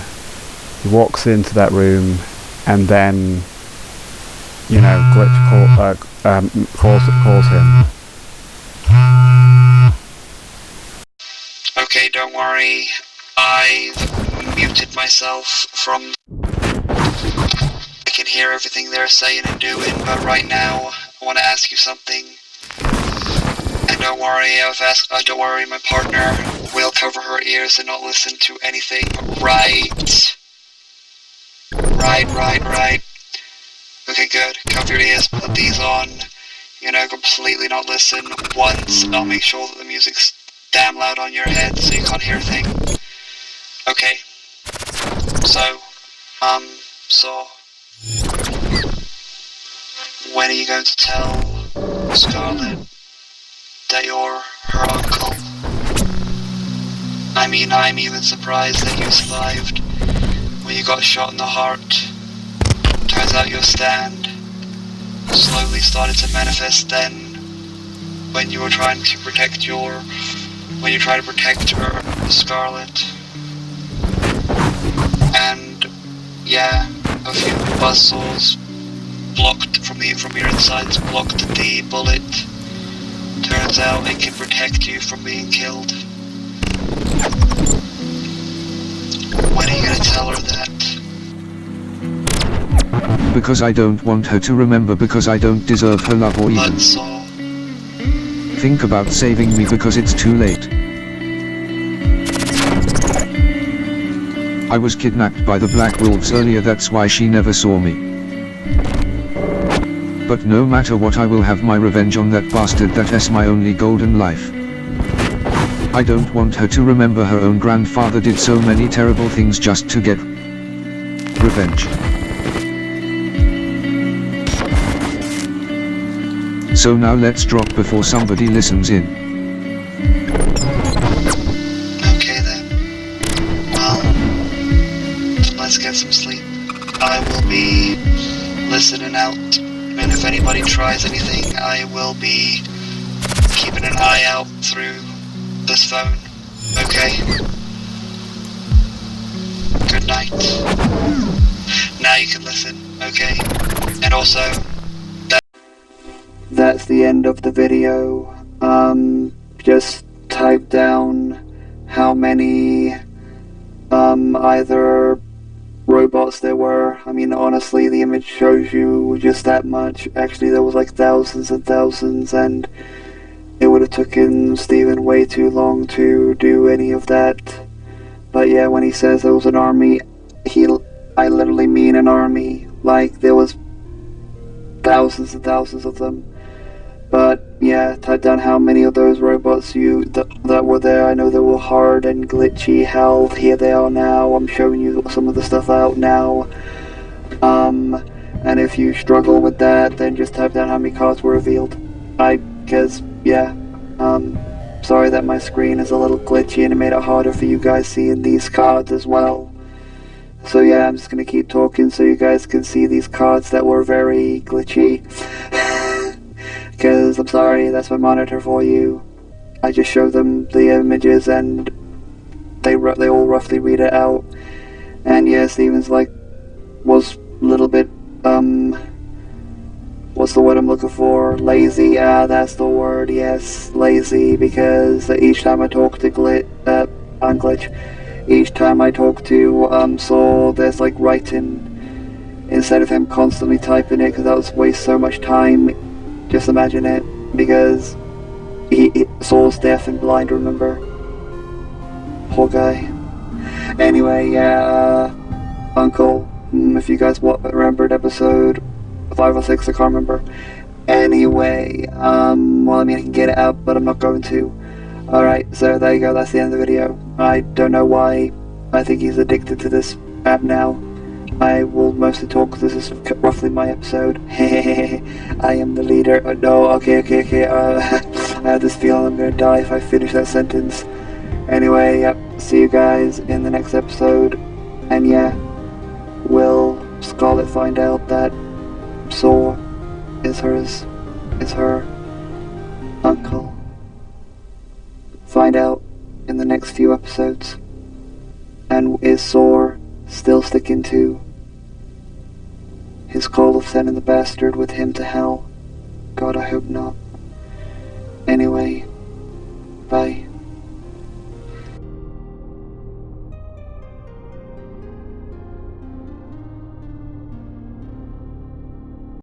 he walks into that room, and then, you know, Glitch calls him. Okay, don't worry. I've muted myself from... I can hear everything they're saying and doing, but right now, I want to ask you something. And don't worry, don't worry, my partner will cover her ears and not listen to anything. Right. Right. Okay, good. Cover your ears, put these on. You know, completely not listen. Once, I'll make sure that the music's damn loud on your head so you can't hear a thing. Okay. So, when are you going to tell Scarlet that you're her uncle? I mean, I'm even surprised that you survived when you got shot in the heart. Turns out your stand slowly started to manifest then when you were trying to protect her, Scarlet. And yeah, a few buzzsaws blocked from your insides, blocked the bullet. Turns out it can protect you from being killed. When are you gonna tell her that? Because I don't want her to remember, because I don't deserve her love or even think about saving me, because it's too late. I was kidnapped by the Black Wolves earlier, that's why she never saw me. But no matter what, I will have my revenge on that bastard. That's my only golden life. I don't want her to remember her own grandfather did so many terrible things just to get revenge. So now let's drop before somebody listens in. Okay then. Well, let's get some sleep. I will be listening out, and if anybody tries anything, I will be keeping an eye out through this phone. Okay? Good night. Now you can listen, okay? And also, That's the end of the video. Just type down how many, either robots there were. I mean, honestly, the image shows you just that much. Actually, there was like thousands and thousands, and it would have taken Steven way too long to do any of that. But yeah, when he says there was an army, I literally mean an army. Like, there was thousands and thousands of them. But yeah, type down how many of those robots that were there. I know they were hard and glitchy. Hell, here they are now. I'm showing you some of the stuff out now. And if you struggle with that, then just type down how many cards were revealed. Sorry that my screen is a little glitchy and it made it harder for you guys seeing these cards as well. So yeah, I'm just gonna keep talking so you guys can see these cards that were very glitchy. Because I'm sorry, that's my monitor for you. I just show them the images and they all roughly read it out. And yeah, Steven's was a little bit, what's the word I'm looking for? Lazy. That's the word, yes, lazy, because each time I talk to on Glitch. Each time I talk to Saul, there's like writing instead of him constantly typing it, because that would waste so much time. Just imagine it, because Saul's deaf and blind, remember? Poor guy. Anyway, yeah, Uncle, if you guys remembered episode 5 or 6, I can't remember. Anyway, well, I mean, I can get it out, but I'm not going to. Alright, so there you go, that's the end of the video. I don't know why I think he's addicted to this app now. I will mostly talk, because this is roughly my episode. I am the leader. Oh, no, okay. I have this feeling I'm gonna die if I finish that sentence. Anyway, yep, see you guys in the next episode. And yeah, will Scarlet find out that Saw is her uncle? Find out in the next few episodes. And is Saw still sticking to his goal of sending the bastard with him to hell? God, I hope not. Anyway,